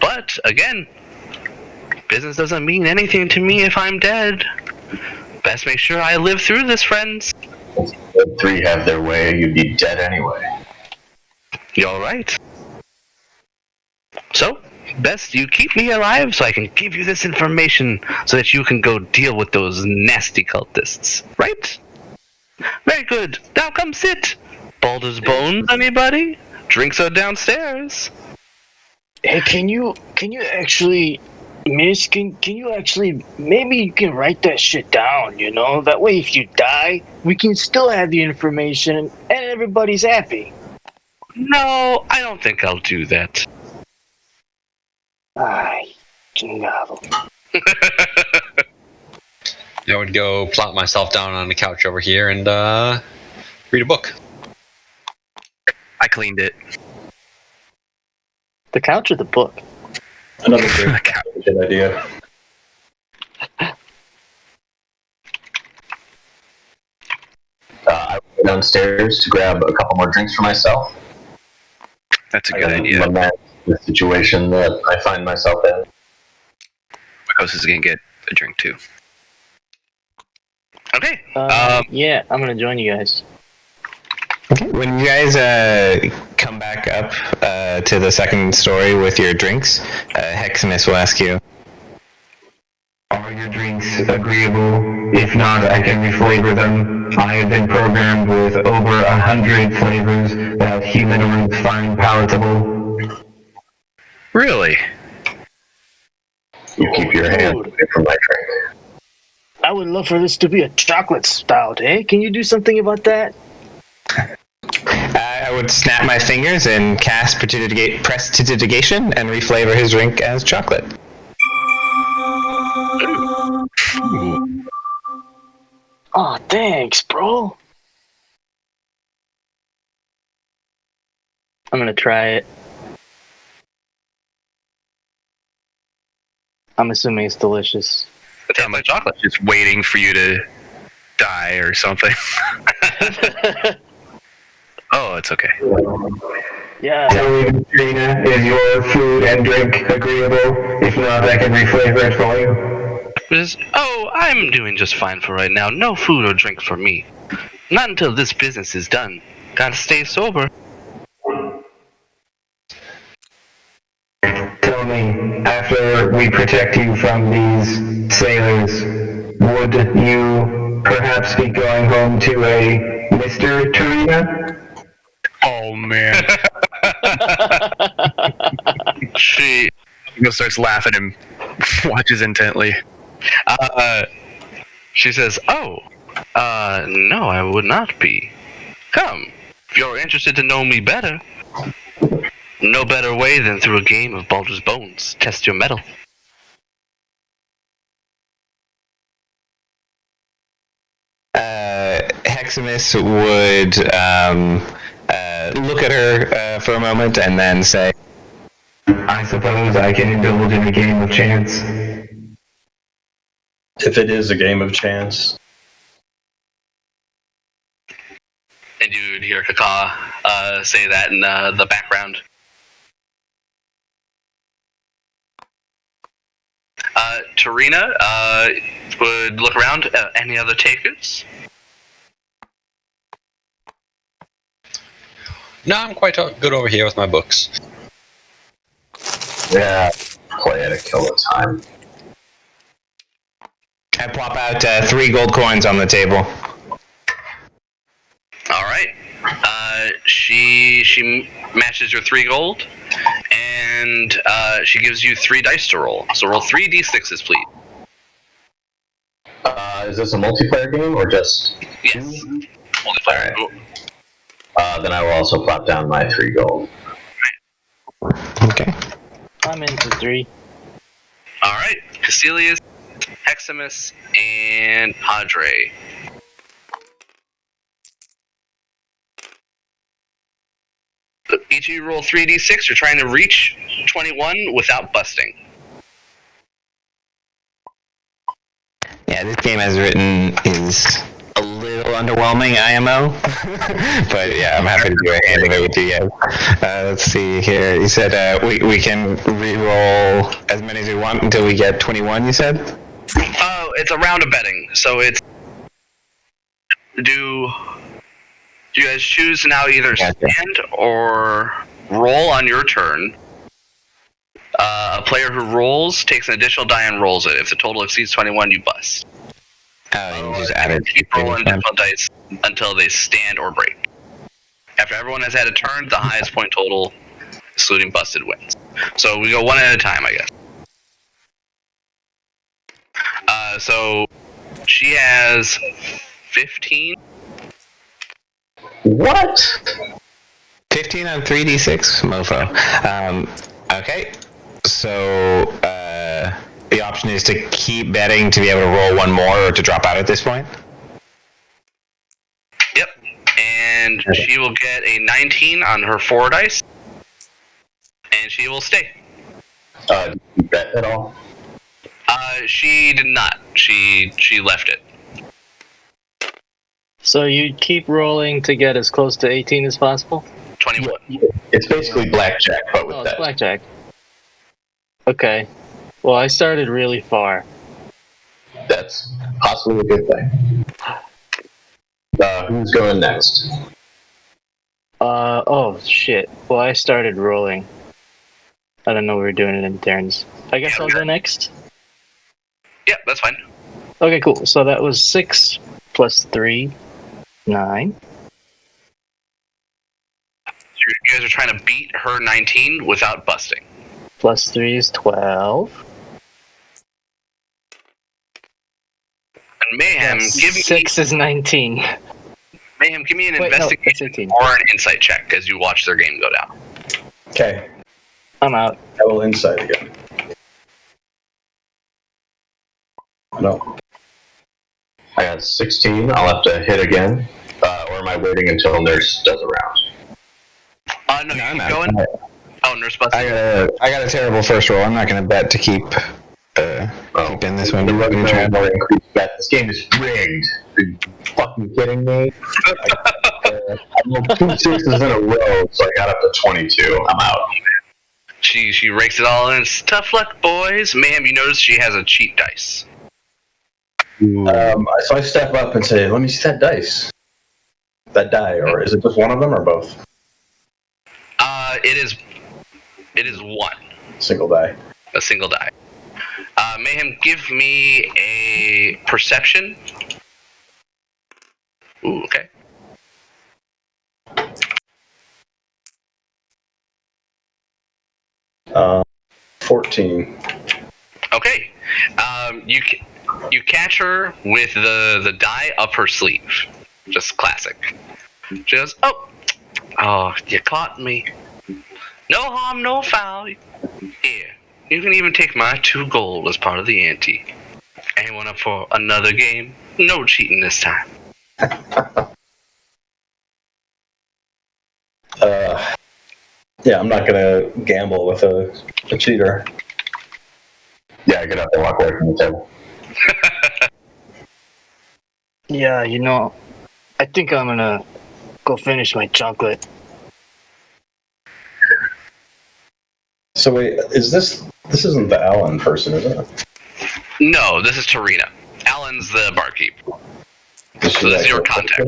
But, again, business doesn't mean anything to me if I'm dead. Best make sure I live through this, friends. If the three have their way, you'd be dead anyway. You're right. So, best you keep me alive so I can give you this information so that you can go deal with those nasty cultists. Right? Very good. Now come sit. Baldur's Bones, anybody? Drinks are downstairs. Hey, can you actually, Miss, can you actually, maybe you can write that shit down, you know? That way if you die, we can still have the information and everybody's happy. No, I don't think I'll do that. Ay, chingado. I would go plop myself down on the couch over here and read a book. I cleaned it. The couch or the book? Another good idea. I went downstairs to grab a couple more drinks for myself. That's a good idea. Lament the situation that I find myself in. Mikos is gonna get a drink too. Okay. Yeah, I'm gonna join you guys. Okay. When you guys come back up to the second story with your drinks, Heximus will ask you, Are your drinks agreeable? If not, I can reflavor them. I have been programmed with over 100 flavors that humanoids find palatable. Really? You keep your hand away from my drink. I would love for this to be a chocolate stout, eh? Can you do something about that? I would snap my fingers and cast prestidigitation and reflavor his drink as chocolate. Oh, thanks, bro. I'm gonna try it. I'm assuming it's delicious. It's how much chocolate. Just waiting for you to die or something. Oh, it's okay. Yeah. Tell me, Trina, is your food and drink agreeable? If not, I can reflavor it for you. Says, "Oh, I'm doing just fine for right now. No food or drink for me. Not until this business is done. Gotta stay sober." Tell me, after we protect you from these sailors, would you perhaps be going home to a Mr. Tarina? Oh man. She He starts laughing and watches intently. She says, "Oh, no, I would not be. Come, if you're interested to know me better, no better way than through a game of Baldur's Bones. Test your mettle." Heximus would look at her for a moment and then say, I suppose I can indulge in a game of chance. If it is a game of chance. And you'd hear Kaka say that in the background. Tarina would look around. Any other takers? No, I'm quite good over here with my books. Yeah, play at a kill the time. I plop out 3 gold coins on the table. All right. She matches your 3 gold, and she gives you 3 dice to roll. So roll 3 d6s, please. Is this a multiplayer game or just? Yes. Multiplayer. Alright. Then I will also plop down my 3 gold. Okay. I'm in for 3. All right. Caecilius, Heximus, and Padre. Each of you roll 3d6. You're trying to reach 21 without busting. Yeah, this game as written is a little underwhelming, IMO. But yeah, I'm happy to do a hand of it with you guys. Let's see here. You said we can re-roll as many as we want until we get 21, you said? Oh, it's a round of betting. So it's... Do you guys choose to now either stand or roll on your turn? A player who rolls takes an additional die and rolls it. If the total exceeds 21, you bust. Oh, you just add it. Keep rolling additional dice until they stand or break. After everyone has had a turn, the highest point total, excluding busted, wins. So we go one at a time, I guess. So she has 15. What? 15 on 3d6? Mofo. Okay. So, the option is to keep betting to be able to roll one more or to drop out at this point? Yep. And she will get a 19 on her 4 dice. And she will stay. Did you bet at all? She did not. She left it. So you keep rolling to get as close to 18 as possible? 21. It's basically blackjack, but with Oh, it's that. blackjack. Okay. Well, I started really far. That's possibly a good thing. Who's going next? Oh, shit. Well, I started rolling. I don't know we were doing it in turns. I guess I'll go next? Yep, that's fine. Okay, cool. So that was 6 plus 3, 9. You guys are trying to beat her 19 without busting. Plus 3 is 12. And Mayhem, give me 6 is 19. Mayhem, give me an Wait, no, investigation it's 18. or an insight check as you watch their game go down. Okay, I'm out. I will insight again. No. I got 16. I'll have to hit again. Or am I waiting until Nurse does a round? No, you I'm keep out. going. Oh, Nurse busting. I got a terrible first roll. I'm not going to bet to keep in this one. The running more increased bet. This game is rigged. Are you fucking kidding me? I rolled 2 6s in a row, so I got up to 22. I'm out. She rakes it all in. It's tough luck, boys. Mayhem, you notice she has a cheat dice. So I step up and say, "Let me see that dice, that die, or is it just one of them or both?" It is one. Single die. A single die. Mayhem, give me a perception. Ooh, okay. Uh, 14. Okay. You catch her with the die up her sleeve. Just classic. She goes, oh, you caught me. No harm, no foul. Here, you can even take my 2 gold as part of the ante. Anyone up for another game? No cheating this time. Yeah, I'm not gonna gamble with a cheater. Yeah, I get up and walk away from the table. Yeah, I think I'm gonna go finish my chocolate. So wait, this isn't the Alan person, is it? No, this is Tarina. Alan's the barkeep. So this is your contact.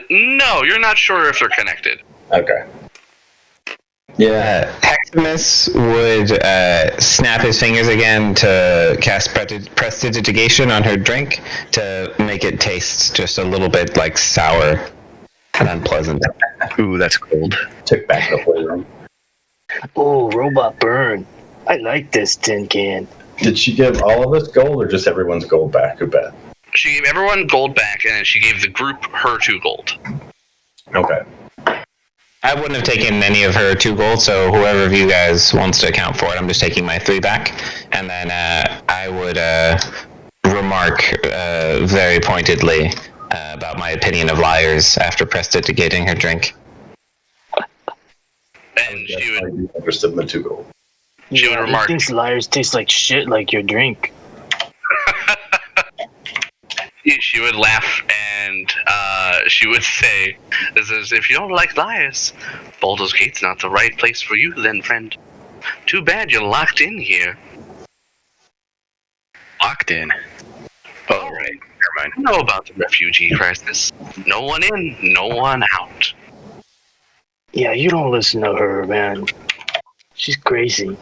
No, you're not sure if they're connected. Okay. Yeah. Heximus would snap his fingers again to cast prestidigitation on her drink to make it taste just a little bit like sour and unpleasant. Ooh, that's cold. Took back the flavor. Oh, robot burn. I like this tin can. Did she give all of us gold or just everyone's gold back? Who bet? She gave everyone gold back, and then she gave the group her 2 gold. Okay. I wouldn't have taken any of her 2 gold, so whoever of you guys wants to account for it, I'm just taking my 3 back. And then I would remark very pointedly about my opinion of liars after prestidigating her drink. And she would be interested in the 2 gold. She would remark. He thinks liars taste like shit, like your drink. She would laugh and she would say, "This is if you don't like liars, Baldur's Gate's not the right place for you, then, friend. Too bad you're locked in here." Locked in. All right. Never mind. You know about the refugee crisis. No one in, no one out. Yeah, you don't listen to her, man. She's crazy.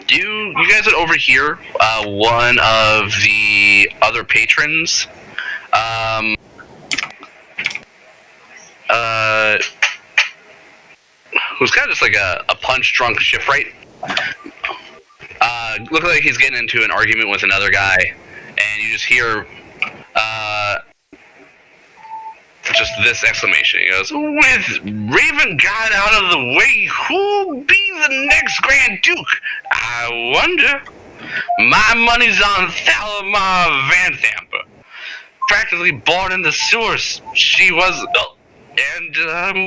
You guys would overhear one of the other patrons who's kind of just like a punch-drunk shipwright. Looks like he's getting into an argument with another guy, and you just hear just this exclamation. He goes, "With Raven God out of the way, who'll be the next Grand Duke? I wonder. My money's on Thalamar Van Thamper. Practically born in the sewers. She was, and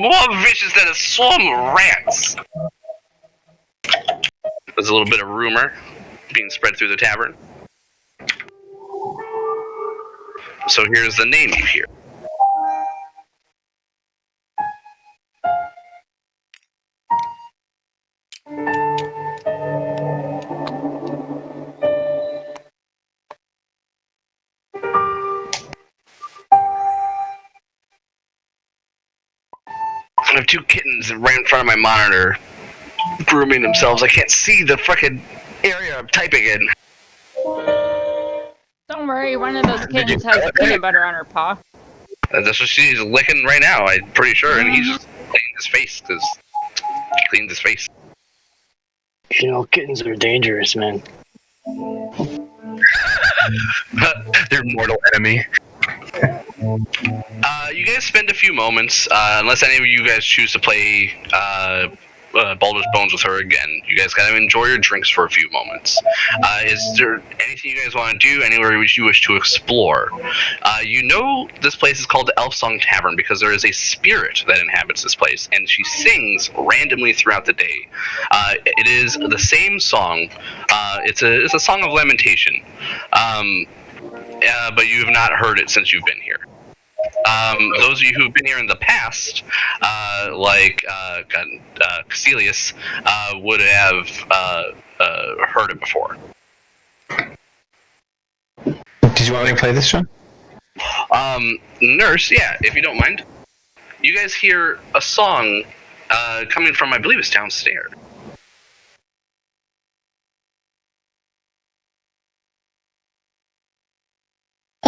more vicious than a swarm of rats." There's a little bit of rumor being spread through the tavern. So here's the name you hear. I have 2 kittens right in front of my monitor, grooming themselves. I can't see the frickin' area I'm typing in. Don't worry, one of those kittens has peanut butter on her paw. That's what she's licking right now, I'm pretty sure, and he's just cleaning his face, because he cleaned his face. Kittens are dangerous, man. Their mortal enemy. You guys spend a few moments, unless any of you guys choose to play Baldur's Bones with her again. You guys kind of enjoy your drinks for a few moments. Is there anything you guys want to do, anywhere which you wish to explore? This place is called the Elf Song Tavern because there is a spirit that inhabits this place, and she sings randomly throughout the day. It is the same song. It's a song of lamentation, but you have not heard it since you've been here. Those of you who've been here in the past, like Caecilius, would have heard it before. Did you want me to play this, Sean? Nurse, yeah, if you don't mind. You guys hear a song coming from, I believe it's downstairs.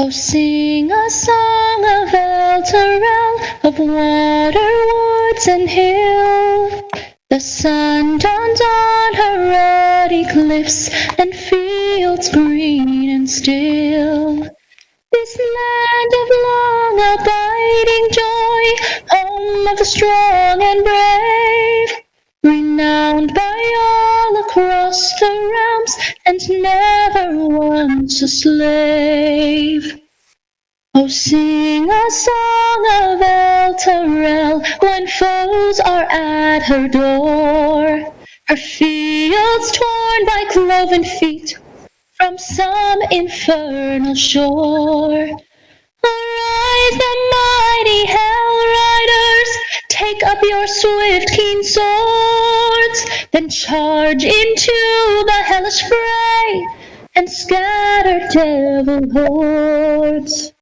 Oh, sing a song of Elturel, of water, woods, and hill. The sun dawns on her ruddy cliffs and fields green and still. This land of long abiding joy, home of the strong and brave, renowned by all across the realms, and never once a slave. Oh, sing a song of Elturel when foes are at her door, her fields torn by cloven feet from some infernal shore. Arise, the mighty Hell Riders, take up your swift, keen swords, then charge into the hellish fray and scatter devil hordes.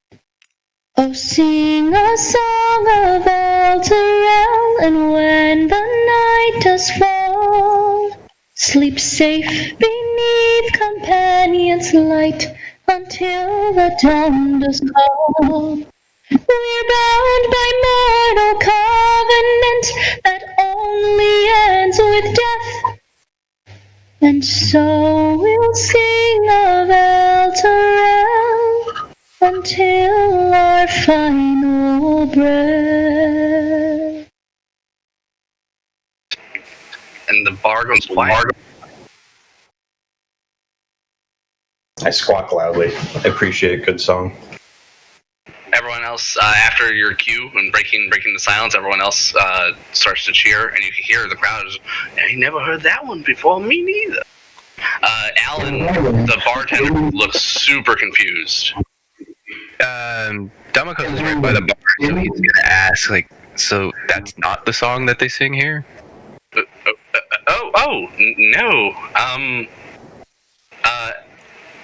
Oh, sing a song of Elturel, and when the night does fall, sleep safe beneath companions' light until the dawn does call. We're bound by mortal covenant that only ends with death, and so we'll sing of Elturel until our final breath. And the bar goes quiet. I squawk loudly. I appreciate a good song. Everyone else, after your cue and breaking the silence, everyone else starts to cheer, and you can hear the crowd is, I never heard that one before, me neither. Alan, the bartender, looks super confused. Damokos is right by the bar, so he's gonna ask, like, so that's not the song that they sing here? No.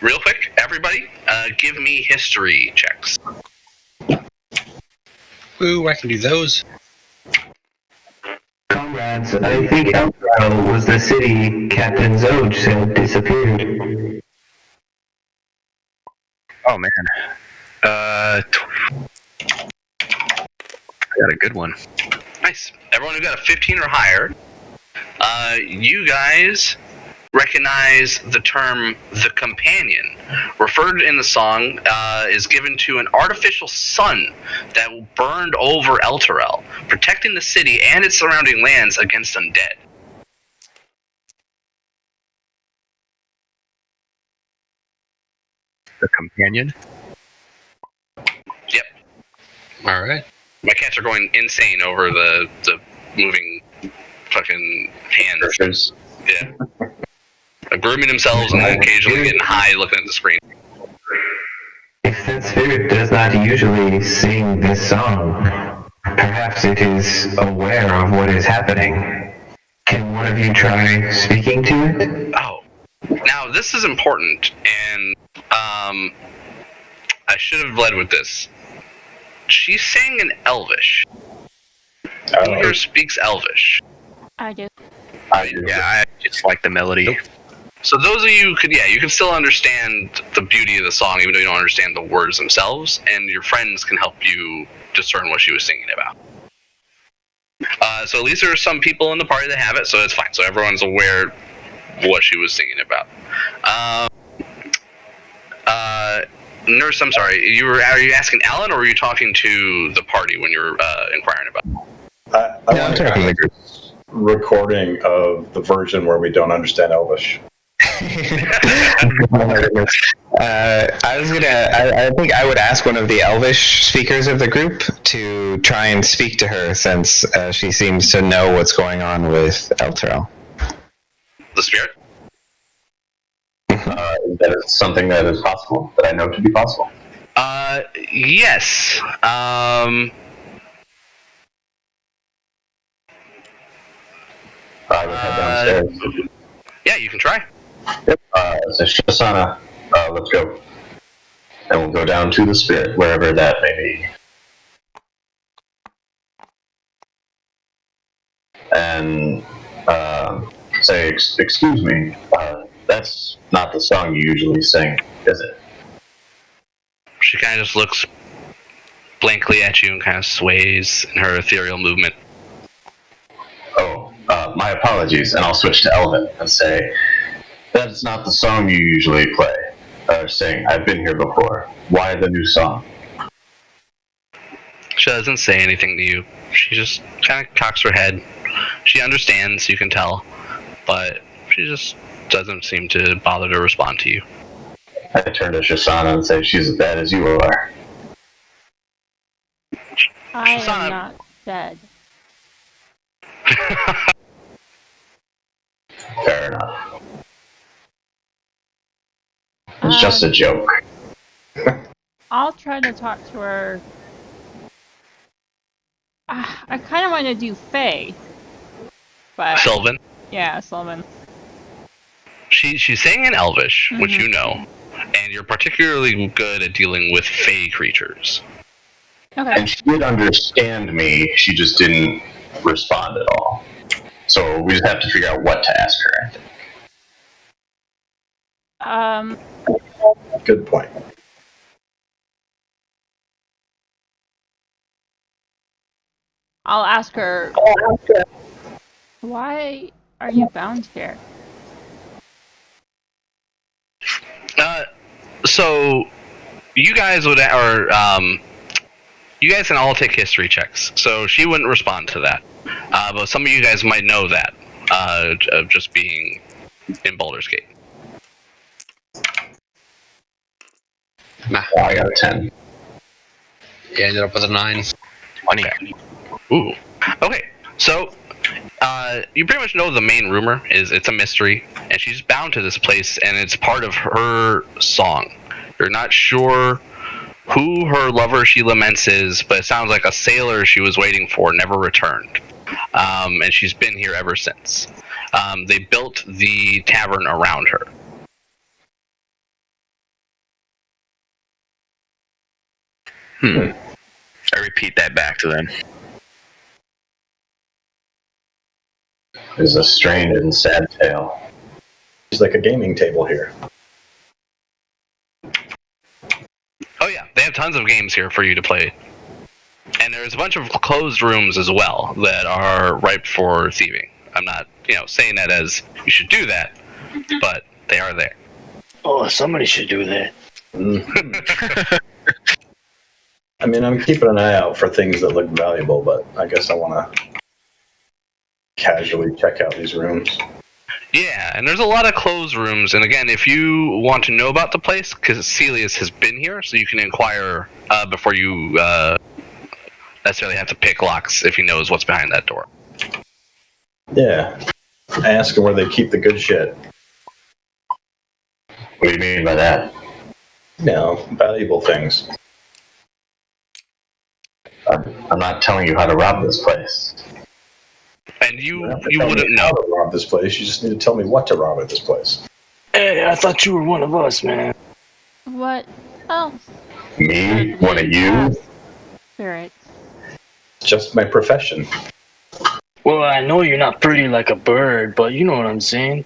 Real quick, everybody, give me history checks. Ooh, I can do those. Comrades, I think Elturel was the city Captain Zoj said disappeared. Oh man. I got a good one. Nice. Everyone who got a 15 or higher, you guys recognize the term the companion. Referred in the song is given to an artificial sun that burned over Elturel, protecting the city and its surrounding lands against undead. The companion? Yep. All right. My cats are going insane over the moving fucking hands. Yeah. Grooming themselves and then occasionally getting high looking at the screen. If that spirit does not usually sing this song, perhaps it is aware of what is happening. Can one of you try speaking to it? Oh. Now, this is important, and I should have led with this. She sang in Elvish. Who here speaks Elvish? I do. I just like the melody. So those of you you can still understand the beauty of the song, even though you don't understand the words themselves, and your friends can help you discern what she was singing about. So at least there are some people in the party that have it, so that's fine. So everyone's aware what she was singing about. Nurse, I'm sorry. Are you asking Alan, or are you talking to the party when you're inquiring about it? I want to make a recording of the version where we don't understand Elvish. I think I would ask one of the Elvish speakers of the group to try and speak to her, since she seems to know what's going on with Elturel. The spirit? That is something that is possible, that I know to be possible. Yes. I would head downstairs. Yeah, you can try. Yep. So Shasana, let's go. And we'll go down to the spirit, wherever that may be. And say, excuse me, that's not the song you usually sing, is it? She kind of just looks blankly at you and kind of sways in her ethereal movement. Oh, my apologies. And I'll switch to Elven and say, that's not the song you usually play or sing. I've been here before. Why the new song? She doesn't say anything to you. She just kind of cocks her head. She understands, you can tell, but she just doesn't seem to bother to respond to you. I turn to Shasana and say, she's as bad as you are. I Shasana. am not dead. Fair enough. It's just a joke. I'll try to talk to her. I kind of want to do Faye. But Sylvan. yeah, Sylvan. She's saying in Elvish, which you know, and you're particularly good at dealing with fey creatures. Okay. And she did understand me, she just didn't respond at all. So we just have to figure out what to ask her. Good point. I'll ask her. Why are you bound here? So you guys would, you guys can all take history checks. So she wouldn't respond to that. But some of you guys might know that, of just being in Baldur's Gate. Nah. Oh, I got a 10. Yeah, ended up with a 9. 20. Ooh. Okay, so you pretty much know the main rumor is it's a mystery, and she's bound to this place, and it's part of her song. You're not sure who her lover she laments is, but it sounds like a sailor she was waiting for never returned. And she's been here ever since. They built the tavern around her. I repeat that back to them. It's a strange and sad tale. It's like a gaming table here. Oh yeah, they have tons of games here for you to play. And there's a bunch of closed rooms as well that are ripe for thieving. I'm not, saying that as you should do that, but they are there. Oh, somebody should do that. I mean, I'm keeping an eye out for things that look valuable, but I guess I want to casually check out these rooms. Yeah, and there's a lot of closed rooms. And again, if you want to know about the place, because Celius has been here, so you can inquire before you necessarily have to pick locks if he knows what's behind that door. Yeah. I ask them where they keep the good shit. What do you mean by that? Valuable things. I'm not telling you how to rob this place. And you Tell wouldn't me know. how to rob this place. You just need to tell me what to rob at this place. Hey, I thought you were one of us, man. What else? Me? One of you? Spirits. It's just my profession. Well, I know you're not pretty like a bird, but you know what I'm saying.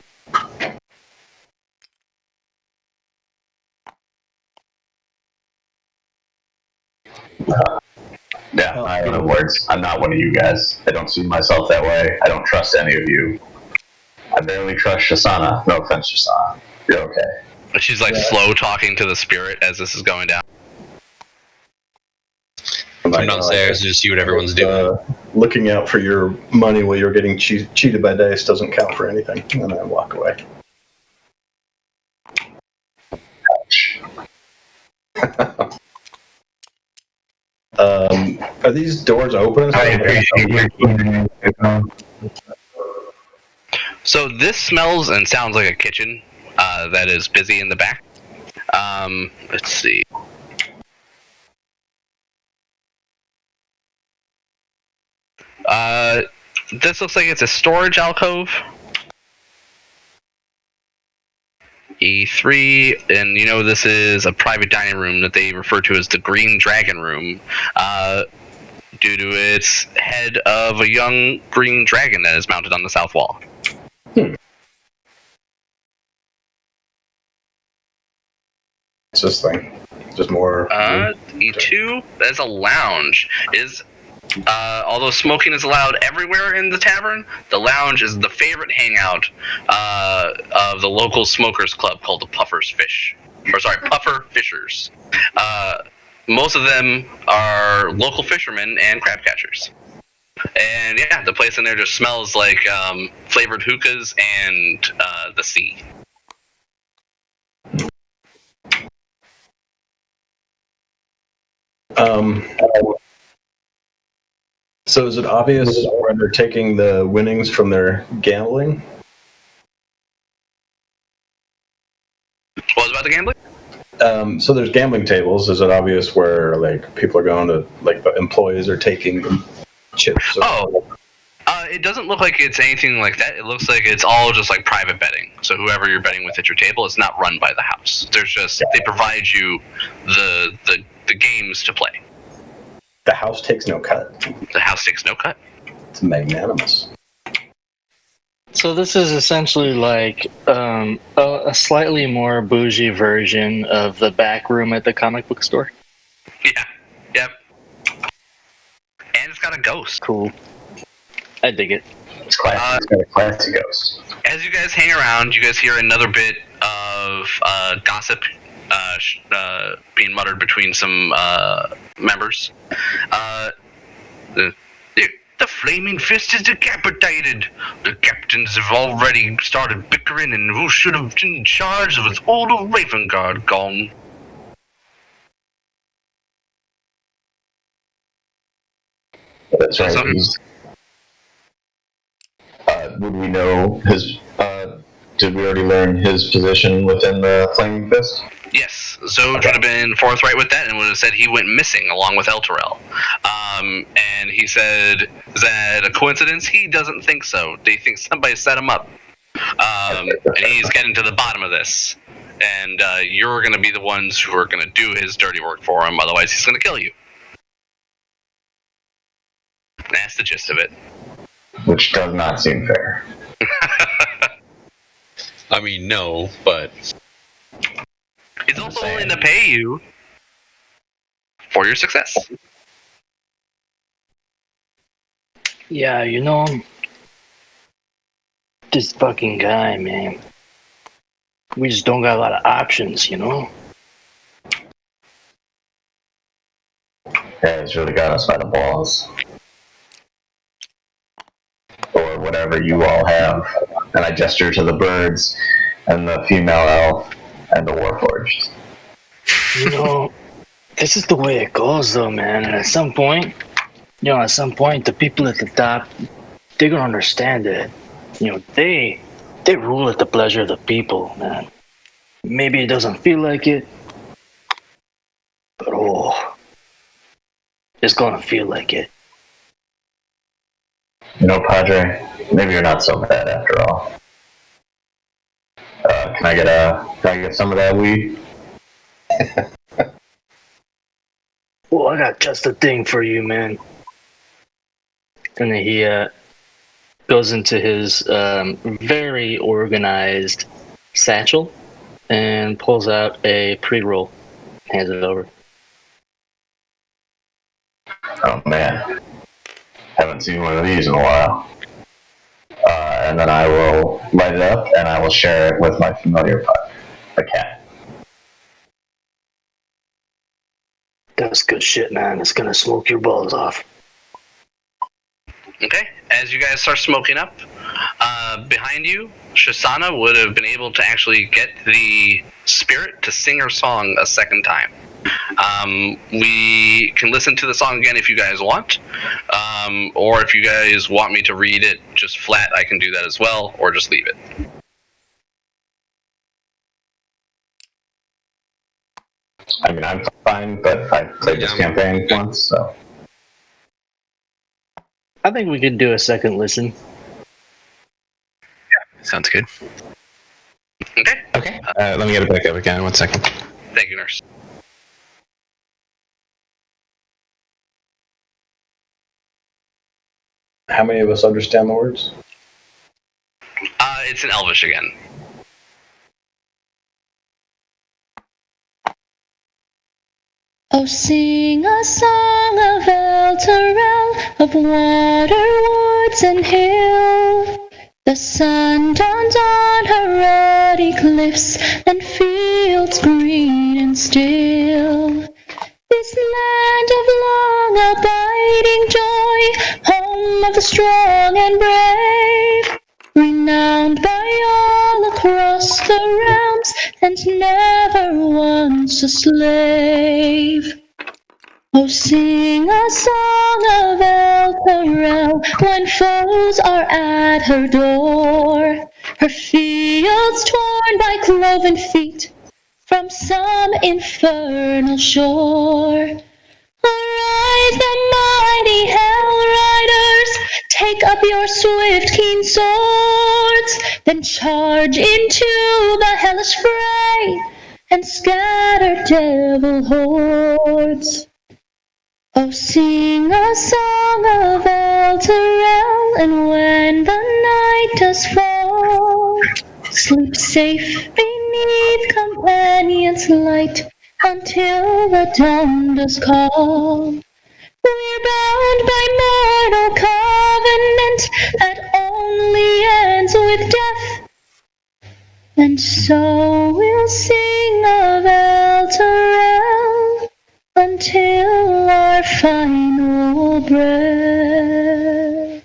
Yeah, I don't know words. I'm not one of you guys. I don't see myself that way. I don't trust any of you. I barely trust Shasana. No offense, Shasana. You're okay. She's like slow talking to the spirit as this is going down. Come downstairs and just see what everyone's doing. Looking out for your money while you're getting cheated by dice doesn't count for anything. And I walk away. Ouch. Are these doors open? I appreciate your keeping it. So this smells and sounds like a kitchen that is busy in the back. Let's see. This looks like it's a storage alcove. E3, and you know this is a private dining room that they refer to as the Green Dragon Room, due to its head of a young green dragon that is mounted on the south wall. What's this thing? Just more. E2, that's a lounge. Although smoking is allowed everywhere in the tavern, the lounge is the favorite hangout of the local smokers club called the Puffer Fishers. Most of them are local fishermen and crab catchers. And yeah, the place in there just smells like flavored hookahs and the sea. So is it obvious when they're taking the winnings from their gambling? What was about the gambling? So there's gambling tables. Is it obvious where like people are going to, like the employees are taking chips? It doesn't look like it's anything like that. It looks like it's all just like private betting. So whoever you're betting with at your table, it's not run by the house. There's just they provide you the games to play. The house takes no cut. The house takes no cut. It's magnanimous. So this is essentially like a slightly more bougie version of the back room at the comic book store. Yeah. Yep. And it's got a ghost. Cool. I dig it. It's classy. It's got a classy ghost. As you guys hang around, you guys hear another bit of gossip being muttered between some members. The Flaming Fist is decapitated. The captains have already started bickering, and who should have been in charge with all the Raven Guard gone? That's right. Would we know his? Did we already learn his position within the Flaming Fist? Yes, Zoj would have been forthright with that and would have said he went missing along with Elturel. And he said, is that a coincidence? He doesn't think so. They think somebody set him up. And he's getting to the bottom of this. And you're going to be the ones who are going to do his dirty work for him, otherwise he's going to kill you. That's the gist of it. Which does not seem fair. I mean, no, but he's also willing to pay you for your success. Yeah, you know, this fucking guy, man. We just don't got a lot of options, you know? Yeah, he's really got us by the balls. Or whatever you all have. And I gesture to the birds, and the female elf, and the warforged. You know, this is the way it goes, though, man. And at some point, the people at the top, they're gonna understand it. You know, they rule at the pleasure of the people, man. Maybe it doesn't feel like it, but it's gonna feel like it. You know, Padre, maybe you're not so bad after all. Can I get some of that weed? Well, I got just the thing for you, man. And then he goes into his very organized satchel and pulls out a pre-roll, hands it over. Oh man, haven't seen one of these in a while. And then I will light it up and I will share it with my familiar pup, the cat. That's good shit, man. It's gonna smoke your balls off. Okay, as you guys start smoking up, behind you, Shisana would have been able to actually get the spirit to sing her song a second time. We can listen to the song again if you guys want, or if you guys want me to read it just flat, I can do that as well, or just leave it. I mean, I'm fine, but I played this campaign once, so. I think we could do a second listen. Sounds good. Okay. Okay. Let me get it back up again. 1 second. Thank you, nurse. How many of us understand the words? It's in Elvish again. Oh, sing a song of Elturel, of water, woods, and hill. The sun dawns on her ruddy cliffs and fields green and still. This land of long abiding joy, home of the strong and brave, renowned by all across the realms, and never once a slave. Oh, sing a song of Elturel when foes are at her door, her fields torn by cloven feet from some infernal shore. Arise, the mighty Hell Riders, take up your swift, keen swords, then charge into the hellish fray and scatter devil hordes. Oh, sing a song of Elturel, and when the night does fall, sleep safe beneath companions' light until the dawn does call. We're bound by mortal covenant that only ends with death, and so we'll sing of Elturel until our final breath.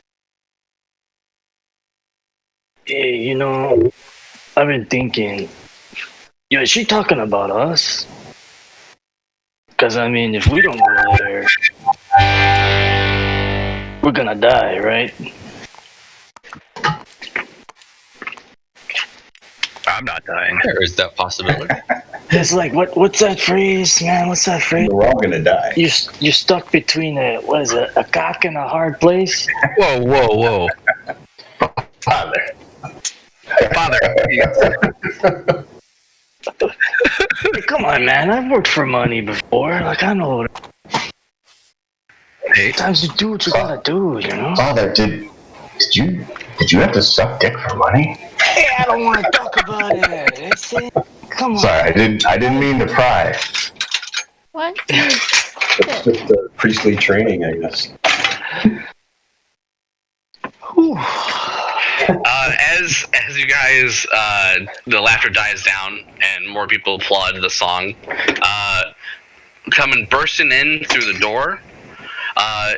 Hey, you know, I've been thinking, is she talking about us? Because, I mean, if we don't go there, we're gonna die, right? I'm not dying. There is that possibility. It's like, what's that phrase, man? What's that phrase? We're all gonna die. You're stuck between a cock and a hard place? Whoa. Father. Father. Hey, come on, man. I've worked for money before. Like, I know. Hey, Sometimes you do what you gotta do, you know? Father, did you have to suck dick for money? Hey, I don't want to talk about it. It's it. Come on. Sorry, I didn't mean to pry. What? It's just the priestly training, I guess. As you guys, the laughter dies down and more people applaud the song. Coming bursting in through the door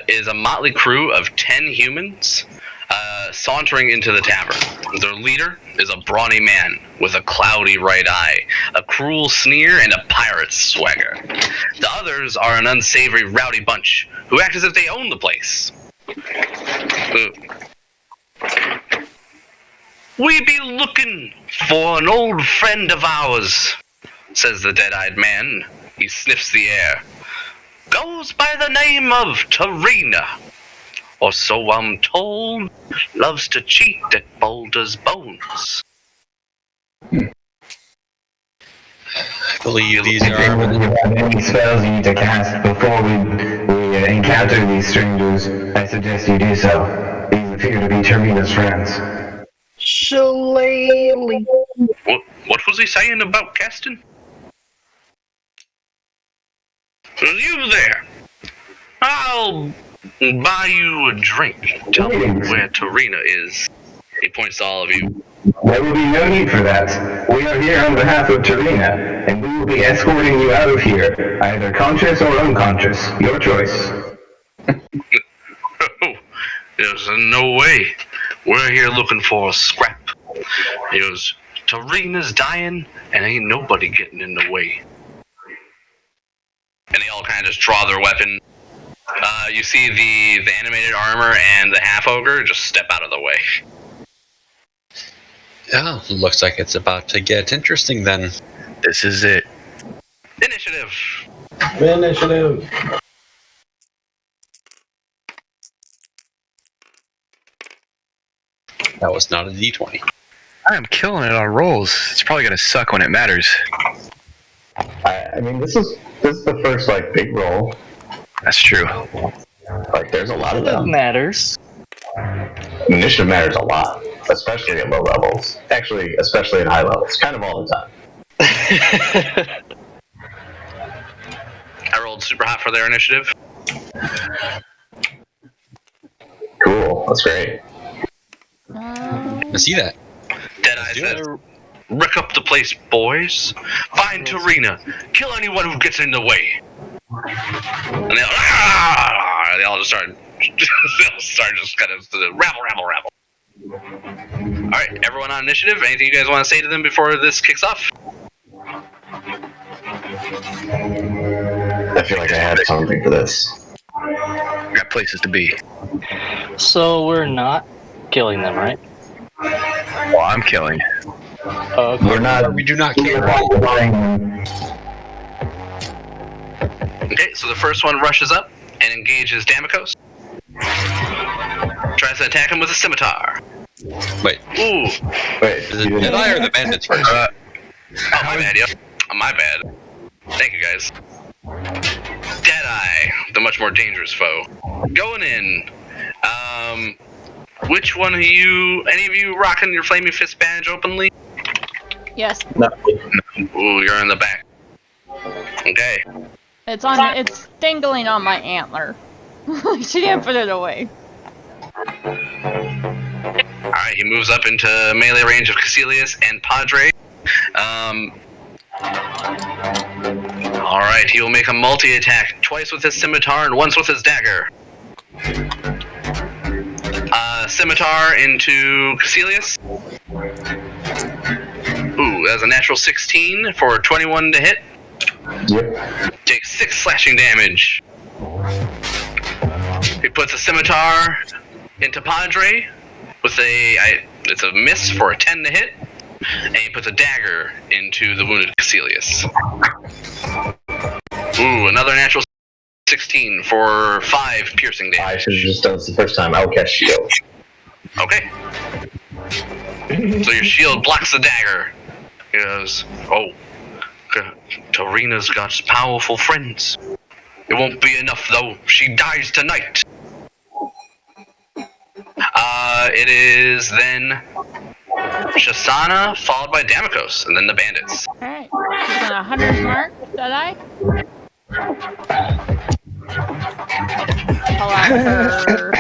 is a motley crew of 10 humans sauntering into the tavern. Their leader is a brawny man with a cloudy right eye, a cruel sneer, and a pirate's swagger. The others are an unsavory, rowdy bunch who act as if they own the place. We be looking for an old friend of ours, says the dead-eyed man. He sniffs the air. Goes by the name of Tarina, or so I'm told. Loves to cheat at Baldur's Bones. I believe these If you are. have any spells you need to cast before we encounter these strangers, I suggest you do so. These appear to be Tarina's friends. Shillelagh. What was he saying about casting? You there. I'll buy you a drink. Tell me where Tarina is. He points to all of you. There will be no need for that. We are here on behalf of Tarina, and we will be escorting you out of here, either conscious or unconscious. Your choice. Oh, there's no way. We're here looking for a scrap. He goes, Tarina's dying, and ain't nobody getting in the way. And they all kind of just draw their weapon. You see the animated armor and the half-ogre just step out of the way. Yeah, looks like it's about to get interesting then. this is it. Initiative! Initiative. That was not a D20. I am killing it on rolls. It's probably gonna suck when it matters. I mean, this is the first like big roll. That's true. Like, there's a lot of It them. matters. Initiative matters a lot, especially at low levels. Actually, especially at high levels. Kind of all the time. I rolled super hot for their initiative. Cool. That's great. I see that. Deadeye says, "Wreck up the place, boys. Find Tarina. Kill anyone who gets in the way." And they all just start just kind of rabble. All right, everyone on initiative. Anything you guys want to say to them before this kicks off? I feel like I had something for this. Got places to be. So we're not killing them, right? Well, I'm killing. We're not. We do not kill. Okay, so the first one rushes up and engages Damikos. Tries to attack him with a scimitar. Wait, Ooh. Wait. is it Deadeye or the bandits first? Oh, my bad, yo. Oh, my bad. Thank you, guys. Deadeye, the much more dangerous foe. Going in. Which one of you, any of you rocking your Flaming Fist badge openly? Yes, No. Ooh, you're in the back. Okay. it's dangling on my antler. She didn't put it away. Alright, he moves up into melee range of Caecilius and Padre. Alright, he will make a multi-attack, twice with his scimitar and once with his dagger. Scimitar into Caecilius. Ooh, that's a natural 16 for 21 to hit. Yep. Takes 6 slashing damage. He puts a scimitar into Padre with it's a miss for a 10 to hit. And he puts a dagger into the wounded Caecilius. Ooh, another natural 16 for 5 piercing I damage. should have just done this the first time. I'll cast shield. Okay. So your shield blocks the dagger. He goes, "Oh, Tarina's got powerful friends. It won't be enough, though. She dies tonight." It is then Shasana, followed by Damikos, and then the bandits. Alright, she's on a 100's mark, Deadeye. Pull out her...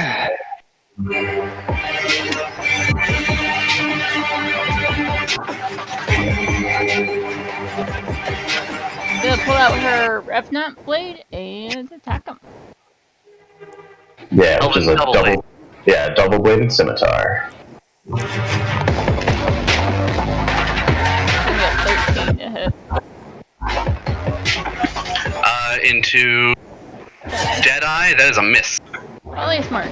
Gonna pull out her Revenant Blade and attack him. Yeah, which is a Double blade. double-bladed scimitar. I got 13 to hit. Into Deadeye, that is a miss. Really smart.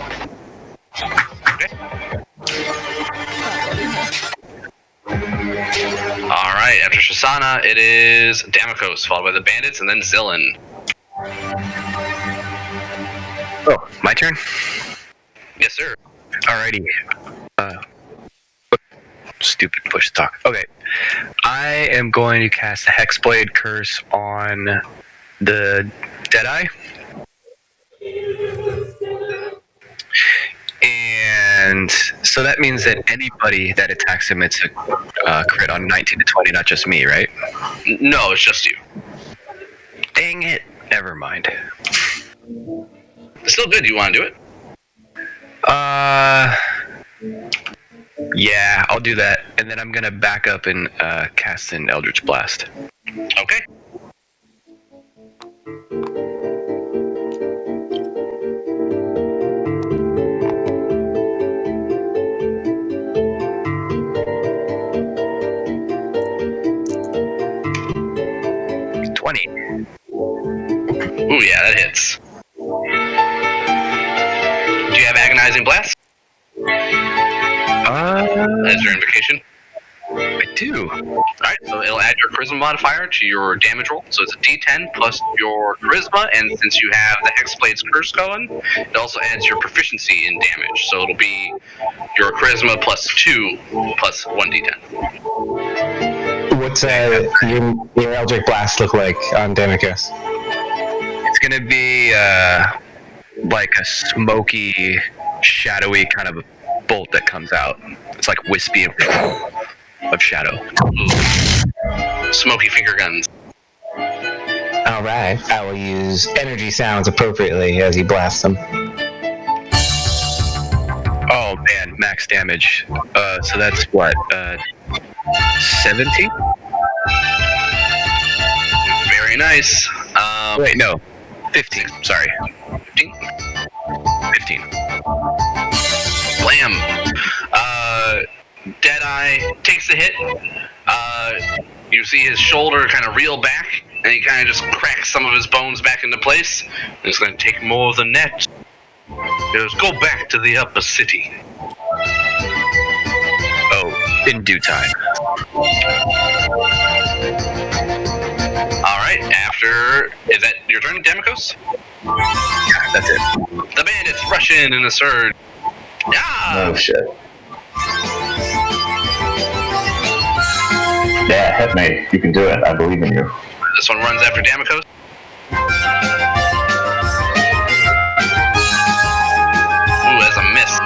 Okay. Alright, after Shasana, it is Damikos, followed by the bandits, and then Zillin. Oh, my turn? Yes, sir. Alrighty. Stupid push talk. Okay. I am going to cast the Hexblade Curse on the Deadeye. And so that means that anybody that attacks him, it's a crit on 19 to 20, not just me, right? No, it's just you. Dang it. Never mind. It's still good. You want to do it? Yeah, I'll do that. And then I'm going to back up and cast an Eldritch Blast. Okay. Ooh, yeah, that hits. Do you have Agonizing Blast? As your invocation? I do. Alright, so it'll add your charisma modifier to your damage roll. So it's a d10 plus your charisma, and since you have the Hexblade's Curse going, it also adds your proficiency in damage. So it'll be your charisma plus 2 plus 1d10. What's your Eldritch Blast look like on Damocus? It's gonna be like a smoky, shadowy kind of bolt that comes out. It's like wispy of shadow. Ooh. Smoky finger guns. All right, I will use energy sounds appropriately as you blast them. Oh man, max damage. So that's what? 17? Very nice. Wait, no. 15. Sorry. 15? 15. Blam. Deadeye takes the hit. You see his shoulder kind of reel back, and he kind of just cracks some of his bones back into place. And it's going to take more than that. He goes, go back to the upper city. Oh, in due time. Alright, is that your turn, Damocos? Yeah, that's it. The bandits rush in a surge. Ah! Oh shit. Yeah, hit me. You can do it. I believe in you. This one runs after Damocos. Ooh, that's a miss.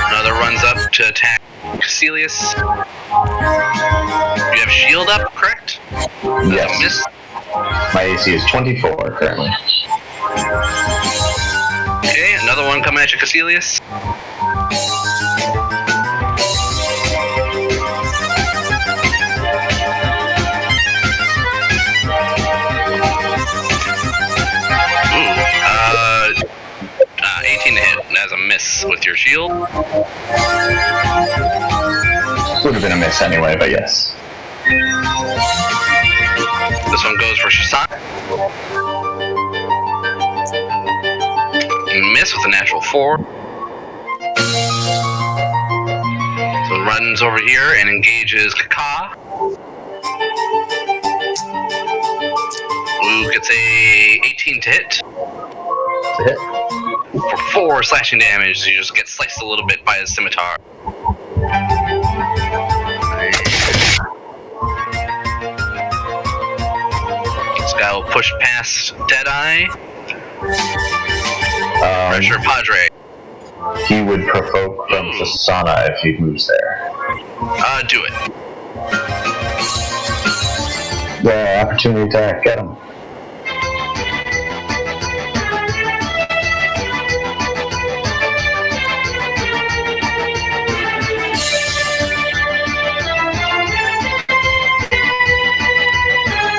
Another runs up to attack Caecilius. You have shield up, correct? That's Yes. a miss. My AC is 24 currently. Okay, another one coming at you, Caecilius. Ooh, 18 to hit. That's a miss with your shield. Would have been a miss anyway, but yes. This one goes for Shisana. Miss with a natural 4. So runs over here and engages Kaka. Ooh, gets a 18 to hit. To hit. For 4 slashing damage, you just get sliced a little bit by his scimitar. This guy will push past Deadeye. Pressure Padre. He would provoke from Shisana if he moves there. Do it. Yeah, opportunity attack. Get him.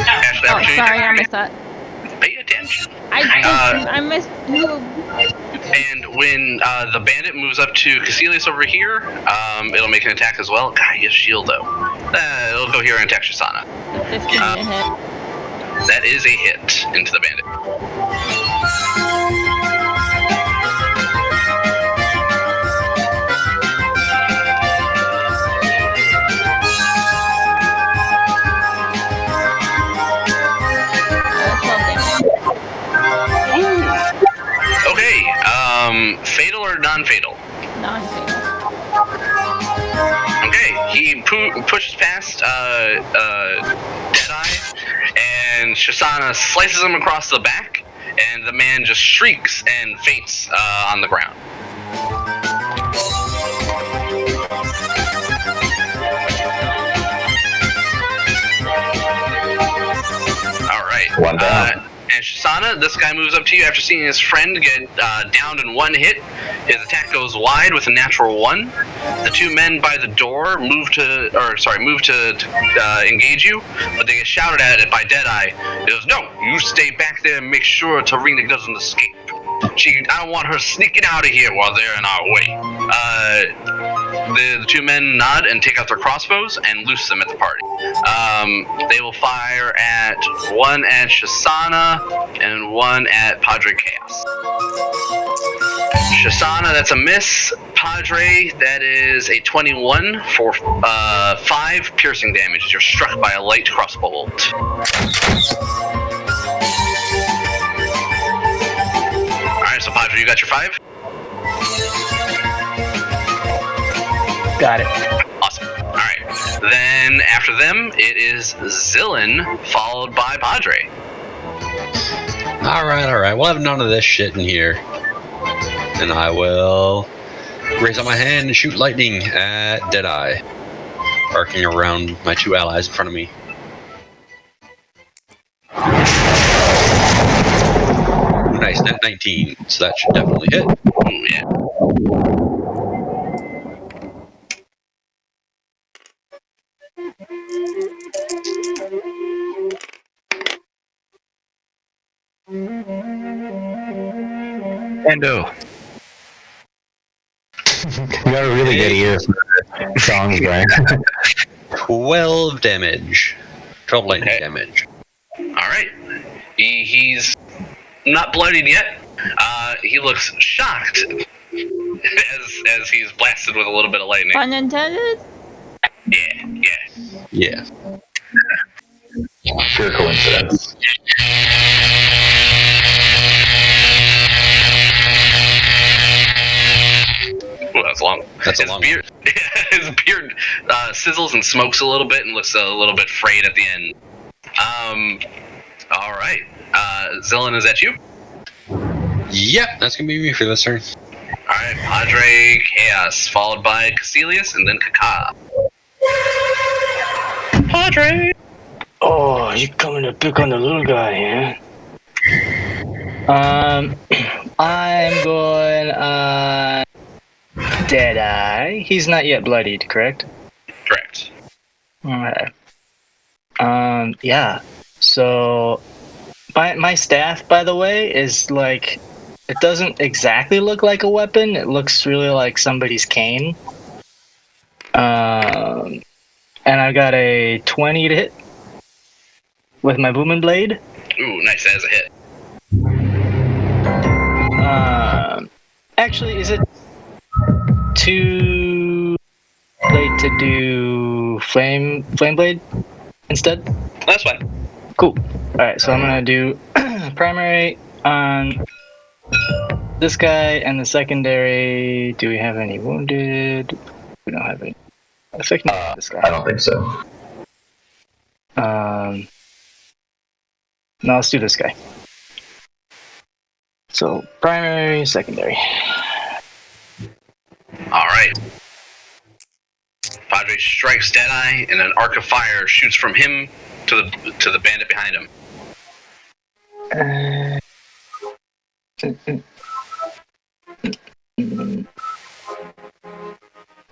Ashley, Oh, opportunity sorry, I attack. missed that. Pay attention. I missed. And when the bandit moves up to Caecilius over here, it'll make an attack as well. God, he has shield though. It'll go here and attack Shisana. 15 to hit. That is a hit into the bandit. Okay, fatal or non-fatal? Non-fatal. Okay, he pushes past Deadeye, and Shisana slices him across the back, and the man just shrieks and faints on the ground. All right. One down. And Shisana, this guy moves up to you after seeing his friend get downed in one hit. His attack goes wide with a natural 1. The two men by the door move to engage you, but they get shouted at it by Deadeye. He goes, "No, you stay back there and make sure Tarina doesn't escape." I don't want her sneaking out of here while they're in our way. The two men nod and take out their crossbows and loose them at the party. They will fire one at Shisana and one at Padre Chaos. Shisana, that's a miss. Padre, that is a 21 for 5 piercing damage as you're struck by a light crossbow bolt. Alright, so Padre, you got your 5? Got it. Awesome. Alright. Then after them, it is Zillin, followed by Padre. Alright. We'll have none of this shit in here. And I will raise up my hand and shoot lightning at Deadeye, arcing around my 2 allies in front of me. Ooh, nice, net 19, so that should definitely hit. Ooh, yeah. Endo. You got a really good ear for songs, Brian. 12 damage. 12 lightning damage. Alright. He's not bloodied yet. He looks shocked as he's blasted with a little bit of lightning. Pun intended? Yeah. Pure coincidence. Ooh, that's long. That's a long beard, his beard sizzles and smokes a little bit and looks a little bit frayed at the end. Alright. Zillin, is that you? Yep, that's gonna be me for this turn. Alright, Padre Chaos, followed by Caecilius and then Kaka. Padre! Oh, you coming to pick on the little guy, huh? I'm going on Deadeye. He's not yet bloodied, correct? Correct. Alright. Yeah. So my staff, by the way, is like, it doesn't exactly look like a weapon. It looks really like somebody's cane. And I got a 20 to hit with my booming blade. Ooh, nice, that is a hit. Actually, is it too late to do flame blade instead? That's fine. Cool. Alright, so I'm gonna do primary on this guy and the secondary. Do we have any wounded? We don't have any. Secondary on this guy. I don't think so. No, let's do this guy. So primary, secondary. Alright. Padre strikes Deadeye, and an arc of fire shoots from him to the bandit behind him.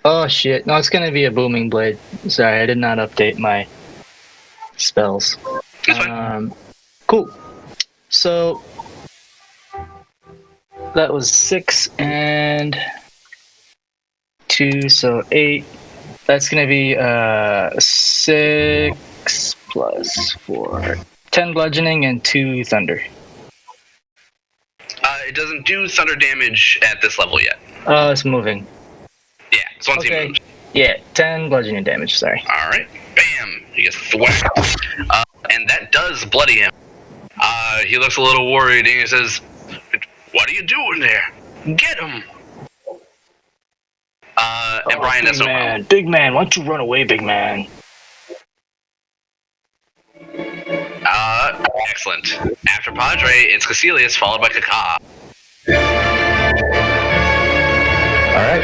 Oh shit. No, it's gonna be a booming blade. Sorry, I did not update my spells. That's fine. Cool. So that was 6 and 2, so 8. That's gonna be 6 plus 4. 10 bludgeoning and 2 thunder. It doesn't do thunder damage at this level yet. Oh, it's moving. Yeah, so once he Okay. moves. Yeah, 10 bludgeoning damage, sorry. Alright. Bam! He gets thwacked. And that does bloody him. He looks a little worried and he says, "What are you doing there? Get him!" And Brian, that's no problem. Big man, why don't you run away, big man? Excellent. After Padre, it's Caecilius, followed by Kaka. Alright,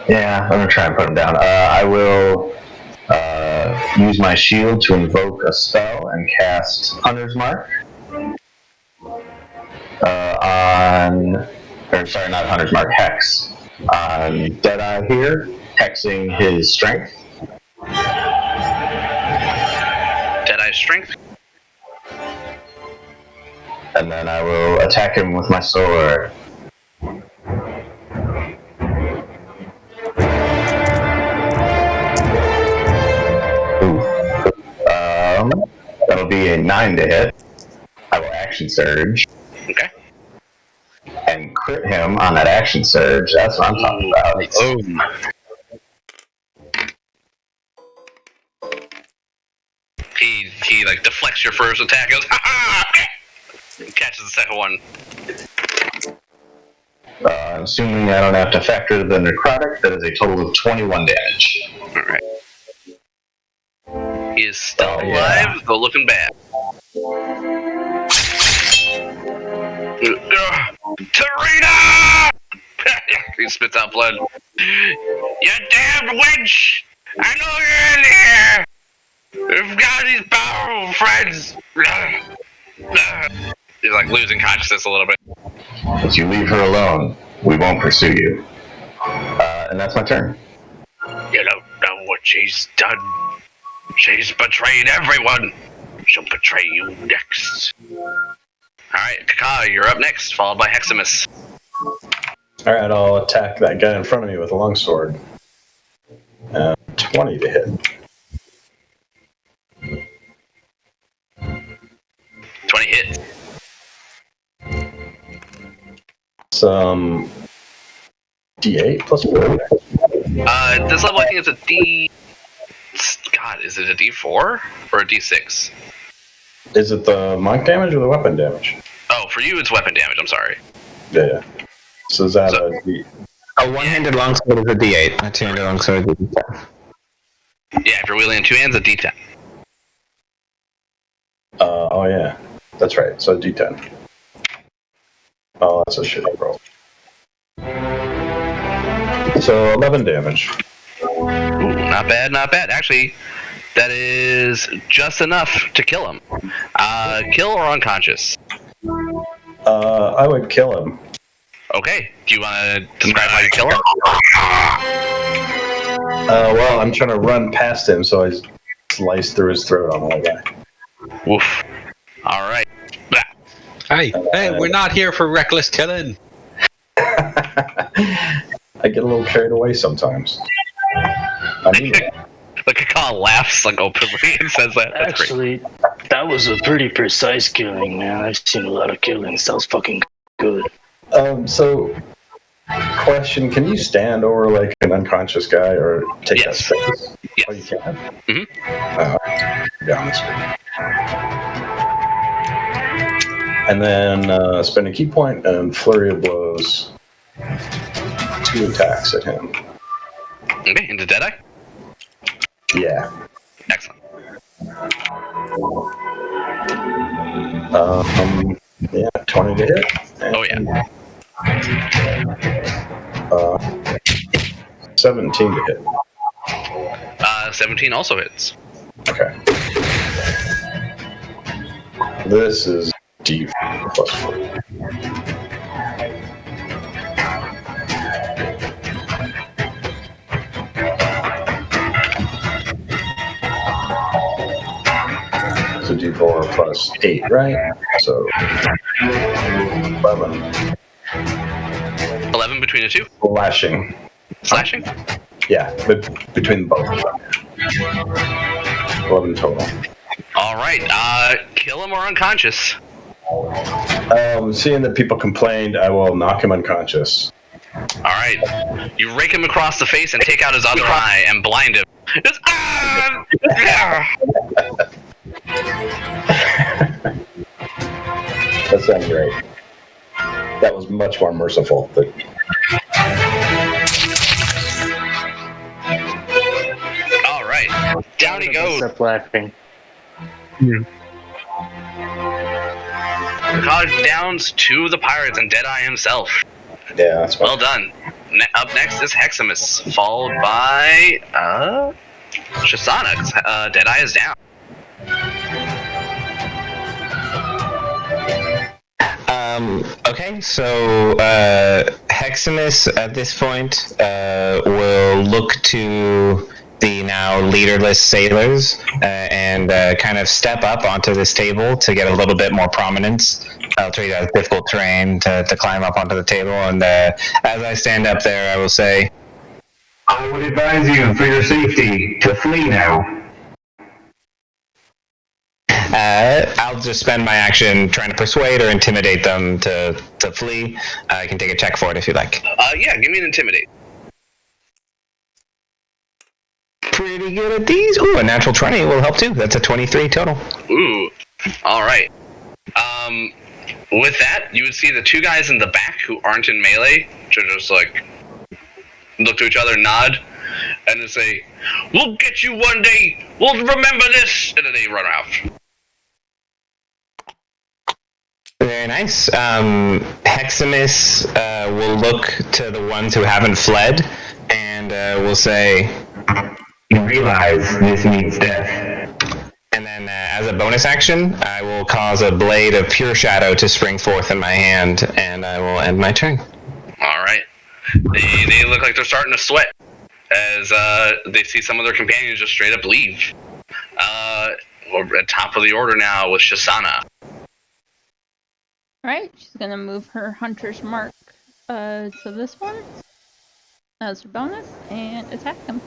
yeah, I'm gonna try and put him down. I will use my shield to invoke a spell and cast Hunter's Mark not Hunter's Mark, Hex on Deadeye here, hexing his strength. strength. And then I will attack him with my sword. That'll be a 9 to hit. I will action surge. Okay. And crit him on that action surge. That's what I'm talking about. Boom. He like deflects your first attack. Goes ha ha. Catches the second one. Assuming I don't have to factor the necrotic, that is a total of 21 damage. All right. He is still alive, though looking bad. Tarina! He spits out blood. You damned witch! I know you're in here! We've got these powerful friends! He's like losing consciousness a little bit. If you leave her alone, we won't pursue you. And that's my turn. You don't know what she's done. She's betrayed everyone. She'll betray you next. Alright, Kaka, you're up next, followed by Heximus. Alright, I'll attack that guy in front of me with a longsword. 20 to hit. 20 hits. Some D8 plus 4. At this level, I think it's a D... God, is it a D4 or a D6? Is it the monk damage or the weapon damage? Oh, for you, it's weapon damage. I'm sorry. Yeah. So is that a D? A one-handed longsword is a D8. A two-handed longsword is a D10. Yeah, if you're wielding in two hands, a D10. Oh yeah, that's right. So D10. Oh, that's a shitty roll. So 11 damage. Ooh, not bad, not bad. Actually, that is just enough to kill him. Kill or unconscious? I would kill him. Okay. Do you want to describe how you kill him? Well, I'm trying to run past him, so I slice through his throat on the way back. Woof. All right. Hey, we're not here for reckless killing. I get a little carried away sometimes. I mean it. The Kaka laughs like openly and says that. That's Actually, that was a pretty precise killing, man. I've seen a lot of killings. That was fucking good. So, question, can you stand over like an unconscious guy or take that space? Yes. Oh, you can? Mm-hmm. Down the screen. And then spend a key point and flurry of blows. 2 attacks at him. Okay, into Deadeye? Yeah. Excellent. Yeah, 20 to hit. Oh, yeah. 17 to hit. 17 also hits. Okay. This is D plus 4. So D4 plus 8, right? So 11. 11 between the two? Slashing. Slashing? Yeah, but between both of them. 11 total. All right. Kill him or unconscious. Seeing that people complained, I will knock him unconscious. All right. You rake him across the face and take out his other eye and blind him. Just, That sounds great. That was much more merciful. But... All right. Down he goes. Stop laughing. College downs to the pirates and Deadeye himself. Yeah, that's fine. Well done. Up next is Heximus, followed by Shisana, because Deadeye is down. Okay, so Heximus at this point will look to the now leaderless sailors and kind of step up onto this table to get a little bit more prominence. I'll treat it as difficult terrain to climb up onto the table, and as I stand up there, I will say, I would advise you, for your safety, to flee now. I'll just spend my action trying to persuade or intimidate them to flee. I can take a check for it if you like. Yeah, give me an intimidate. Pretty good at these. Ooh, a natural 20 will help too. That's a 23 total. Ooh, all right. With that, you would see the two guys in the back who aren't in melee to just like look to each other, nod, and then say, "We'll get you one day. We'll remember this," and then they run out. Very nice. Heximus will look to the ones who haven't fled and will say, You realize this means death. and then as a bonus action, I will cause a blade of pure shadow to spring forth in my hand, and I will end my turn. All right. They look like they're starting to sweat as they see some of their companions just straight up leave. We're at top of the order now with Shisana. Alright, she's gonna move her hunter's mark to this one as her bonus and attack him.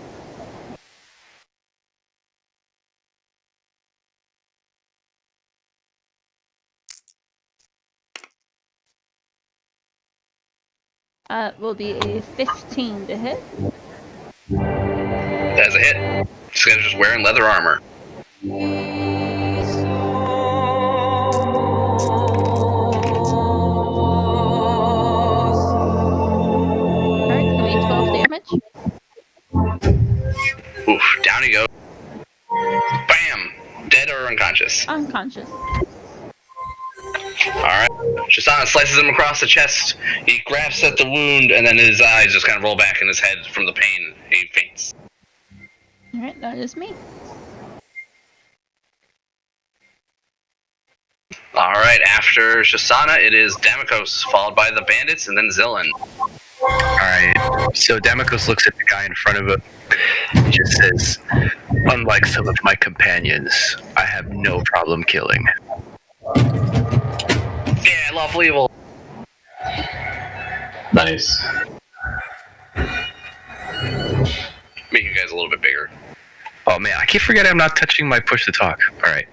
Will be a 15 to hit. That's a hit. This guy's just wearing leather armor. Alright, it's gonna be 12 damage. Oof, down he goes. Bam! Dead or unconscious? Unconscious. Alright. Shisana slices him across the chest. He grasps at the wound, and then his eyes just kind of roll back in his head from the pain. He faints. Alright, that is me. Alright, after Shisana, it is Damokos, followed by the bandits, and then Zillan. Alright, so Damokos looks at the guy in front of him and just says, "Unlike some of my companions, I have no problem killing." Yeah, lawful evil. Nice. Make you guys a little bit bigger. Oh man, I keep forgetting I'm not touching my push to talk. Alright.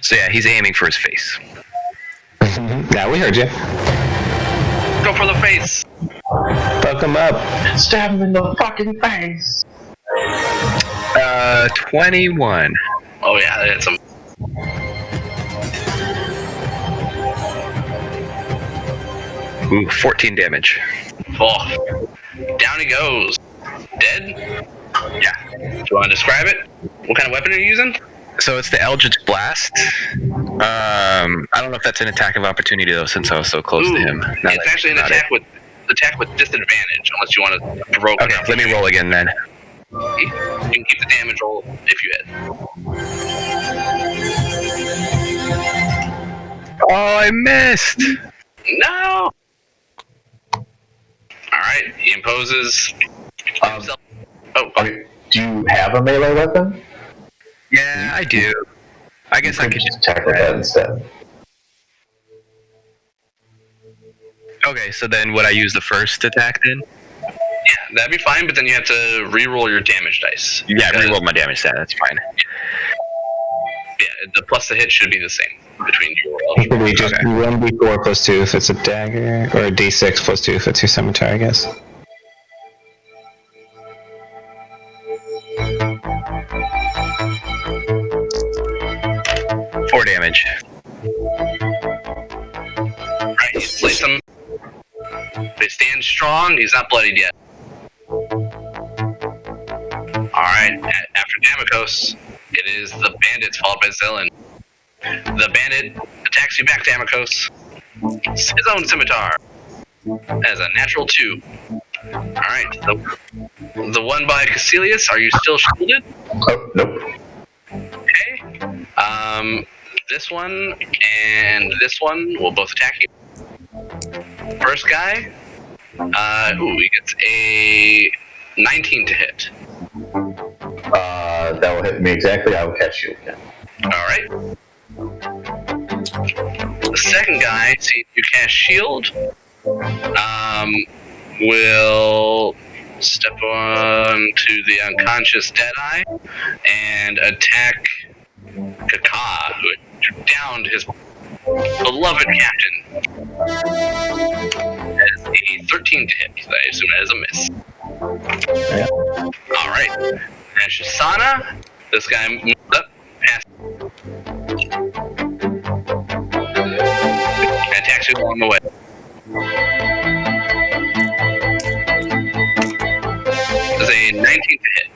So yeah, he's aiming for his face. Yeah, we heard you. Go for the face! Fuck him up. Stab him in the fucking face. 21. Oh yeah, that hits him. Ooh, 14 damage. Oh. Down he goes. Dead? Yeah. Do you want to describe it? What kind of weapon are you using? So it's the Eldritch Blast. I don't know if that's an attack of opportunity though, since I was so close to him. It's actually an attack with disadvantage, unless you want to provoke. Okay, let me roll again then. You can keep the damage roll if you hit. Oh, I missed. No. All right, he imposes himself. Okay. Do you have a melee weapon? Yeah, I do. I guess I could just attack with that instead. Okay, so then would I use the first attack then? Yeah, that'd be fine, but then you have to re-roll your damage dice. Yeah, reroll my damage stat. That's fine. Yeah, the plus the hit should be the same between you It should be just 1d4 plus 2 if it's a dagger, or a d6 plus 2 if it's your scimitar, I guess. Four damage. Right, you slice him. They stand strong. He's not bloodied yet. Alright, after Damokos, it is the bandits followed by Zillan. The bandit attacks you back, Damokos. His own scimitar. As a natural 2. Alright, the one by Caecilius, are you still shielded? Oh, nope. Okay. This one and this one will both attack you. First guy He gets a 19 to hit. That will hit me exactly. I will catch you again. Alright. The second guy, seeing you cast shield, will step on to the unconscious Deadeye and attack Kaka, who had downed his beloved captain. That is a 13 to hit, so I assume that is a miss. Yeah. Alright. And Shisana, this guy moves up past and attacks you along the way. That's a 19 to hit.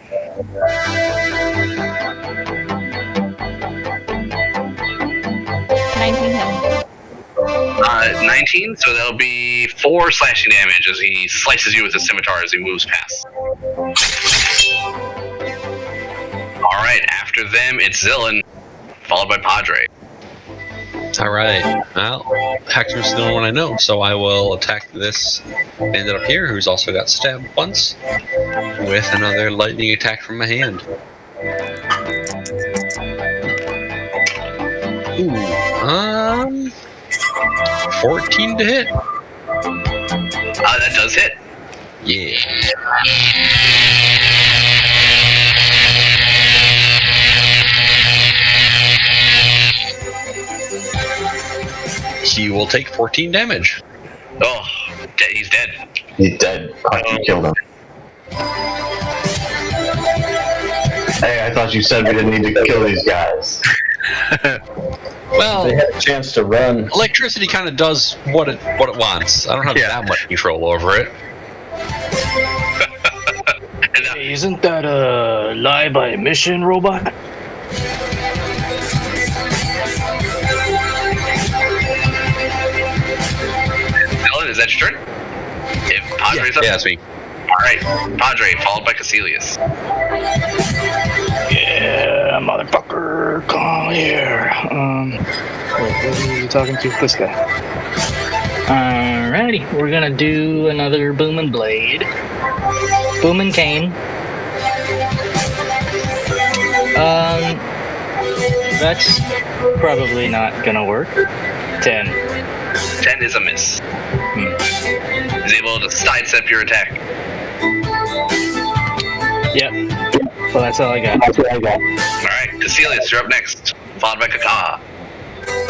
19, so that'll be 4 slashing damage as he slices you with his scimitar as he moves past. Alright, after them, it's Zillin, followed by Padre. Alright, well, Hector's the only one I know, so I will attack this bandit up here, who's also got stabbed once, with another lightning attack from my hand. Ooh, 14 to hit. That does hit. Yeah. He will take 14 damage. Oh, he's dead. He's dead. You killed him. Hey, I thought you said we didn't need to kill these guys. Well, They had a chance to run. electricity kind of does what it wants. I don't have that much control over it. Hey, isn't that a lie by omission, robot? Dylan, is that your turn? If Padre's up? Yeah, that's me. Alright, Padre, followed by Caecilius. Yeah, motherfucker, come here. Wait, who are you talking to? This guy. Alrighty, we're gonna do another Boomin' Blade. Boomin' Cane. That's probably not gonna work. 10. 10 is a miss. He's able to sidestep your attack. Yep. Well, that's all I got. Alright, Caecilius, you're up next. Followed by Kaka.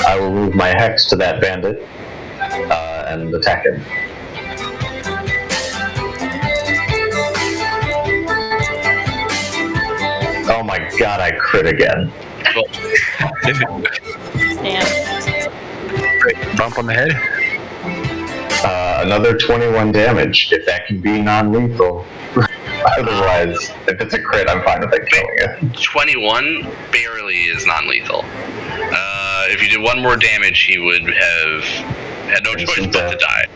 I will move my hex to that bandit and attack him. Oh my god, I crit again. Damn. Bump on the head. Another 21 damage, if that can be non-lethal. Otherwise, if it's a crit, I'm fine with it killing it. 21 barely is non-lethal. If you did one more damage, he would have had no choice but to die.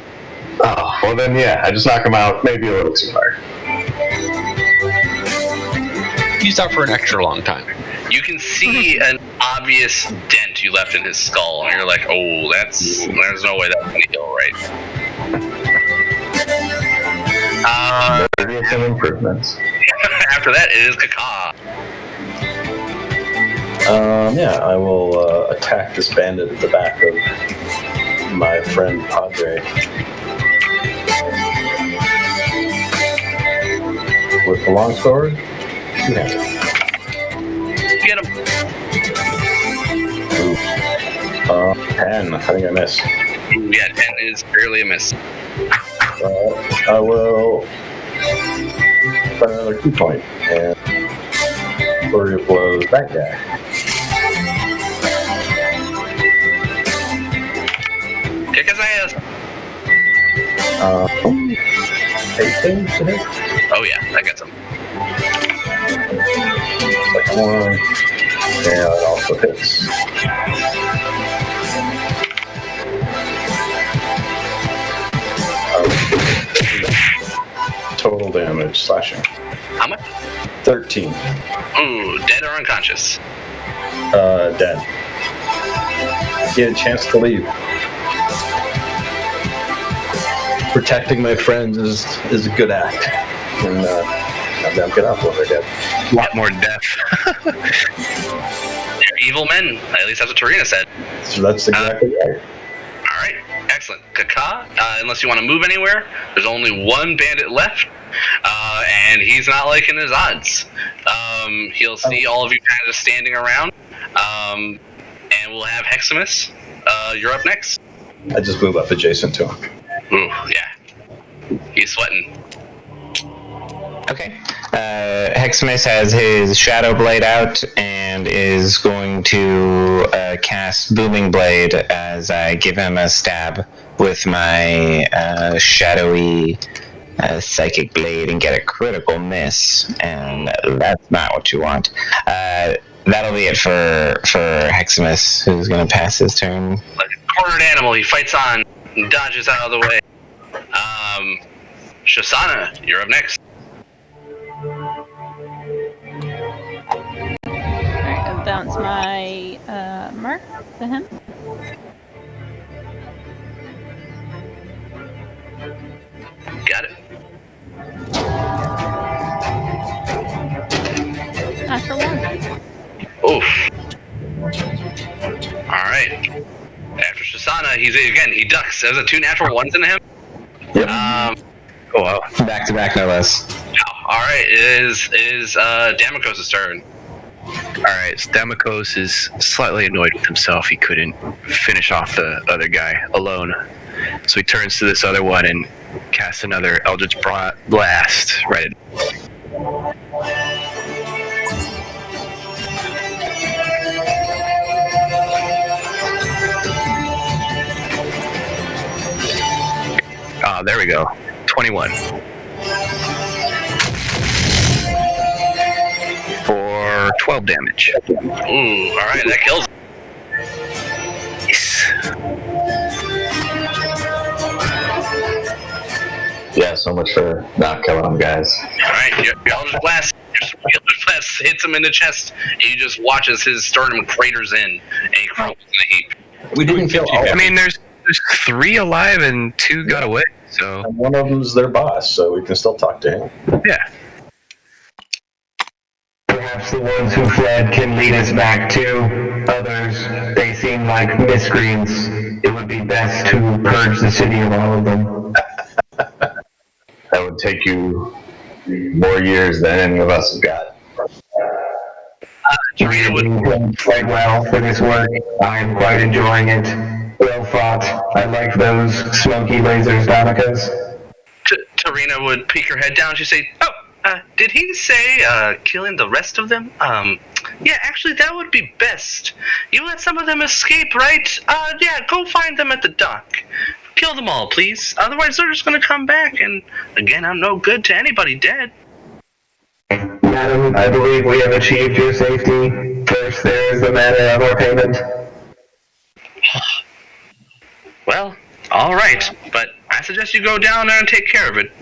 Oh, well then yeah, I just knock him out maybe a little too hard. He's out for an extra long time. You can see an obvious dent you left in his skull, and you're like, oh, there's no way that's gonna heal right. There are some improvements. After that, it is Kaka. Yeah, I will attack this bandit at the back of my friend Padre. With the longsword, two-handed. Get him. 10. I think I missed. Yeah, 10 is barely a miss. I will put another key point and flurry of blows that guy. Kick his ass. 18 to hit. Oh yeah, I got some. Second one. Yeah, it also hits. Total damage, slashing. How much? 13. Ooh, dead or unconscious? Dead. He had a chance to leave. protecting my friends is a good act. And goddamn, get out when they're dead. A lot more death. They're evil men. At least that's what Tarina said. So that's exactly right. All right, excellent. Kaka, unless you want to move anywhere, there's only one bandit left, and he's not liking his odds. He'll see all of you kind of standing around, and we'll have Heximus. You're up next. I just move up adjacent to him. Ooh, yeah. He's sweating. Okay. Heximus has his Shadow Blade out and is going to cast Booming Blade as I give him a stab with my shadowy Psychic Blade and get a critical miss. And that's not what you want. That'll be it for Heximus, who's going to pass his turn. Like a cornered animal, he fights on and dodges out of the way. Shasana, you're up next. Alright, I'll bounce my mark to him. Got it. Natural one. Oof. Alright. After Shasana, he ducks. There's a 2 natural ones in him. Yep. Oh wow. Back to back, no less. Alright, it is Damokos' turn. Alright, so Damokos is slightly annoyed with himself. He couldn't finish off the other guy alone. So he turns to this other one and casts another Eldritch Blast right at there we go. 21. For 12 damage. Ooh, alright, that kills him. Yes. Yeah, so much for not killing them, guys. Alright, your Eldritch Blast hits him in the chest, and you just watch as his sternum craters in, and he crumbles in a heap. We didn't kill all. I mean, there's 3 alive and 2 got away, so... And one of them's their boss, so we can still talk to him. Yeah. Perhaps the ones who fled can lead us back to others. They seem like miscreants. It would be best to purge the city of all of them. That would take you more years than any of us have got. Tarina would... Quite well for this work. I am quite enjoying it. Well fought. I like those smoky lasers, Damokos. Tarina would peek her head down, and she'd say, did he say, killing the rest of them? Yeah, actually, that would be best. You let some of them escape, right? Yeah, go find them at the dock. Kill them all, please. Otherwise, they're just gonna come back, and again, I'm no good to anybody dead. Madam, I believe we have achieved your safety. First, there is the matter of our payment. Well, alright, but I suggest you go down there and take care of it.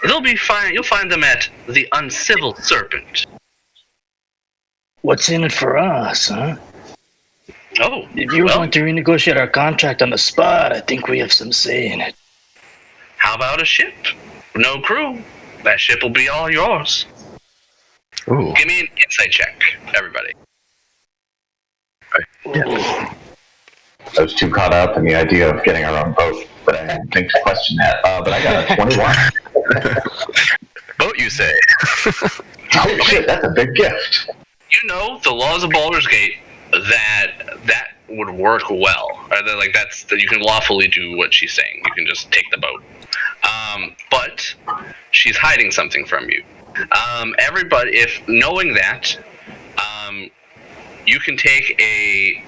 They'll be fine. You'll find them at the Uncivil Serpent. What's in it for us, huh? Oh, If you want to renegotiate our contract on the spot, I think we have some say in it. how about a ship? No crew. That ship will be all yours. Ooh. Give me an insight check, everybody. I was too caught up in the idea of getting our own boat, but I didn't think to question that. But I got a 21. Boat, you say? Oh shit, that's a big gift. You know the laws of Baldur's Gate that would work well. Or that you can lawfully do what she's saying. You can just take the boat. But she's hiding something from you. Everybody, if knowing that, you can take a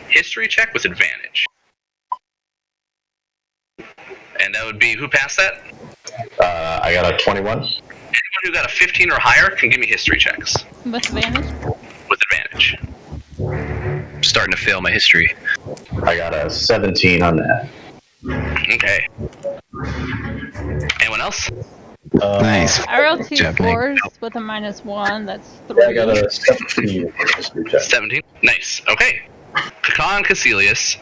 history check with advantage. And that would be, who passed that? I got a 21. Anyone who got a 15 or higher can give me history checks. With advantage? With advantage. I'm starting to fail my history. I got a 17 on that. Okay. Anyone else? Nice. I rolled 2 job, Nick. 4s with a -1. That's 3. Yeah, I got a 17 history check. 17. Nice. Okay. Pecan Caecilius,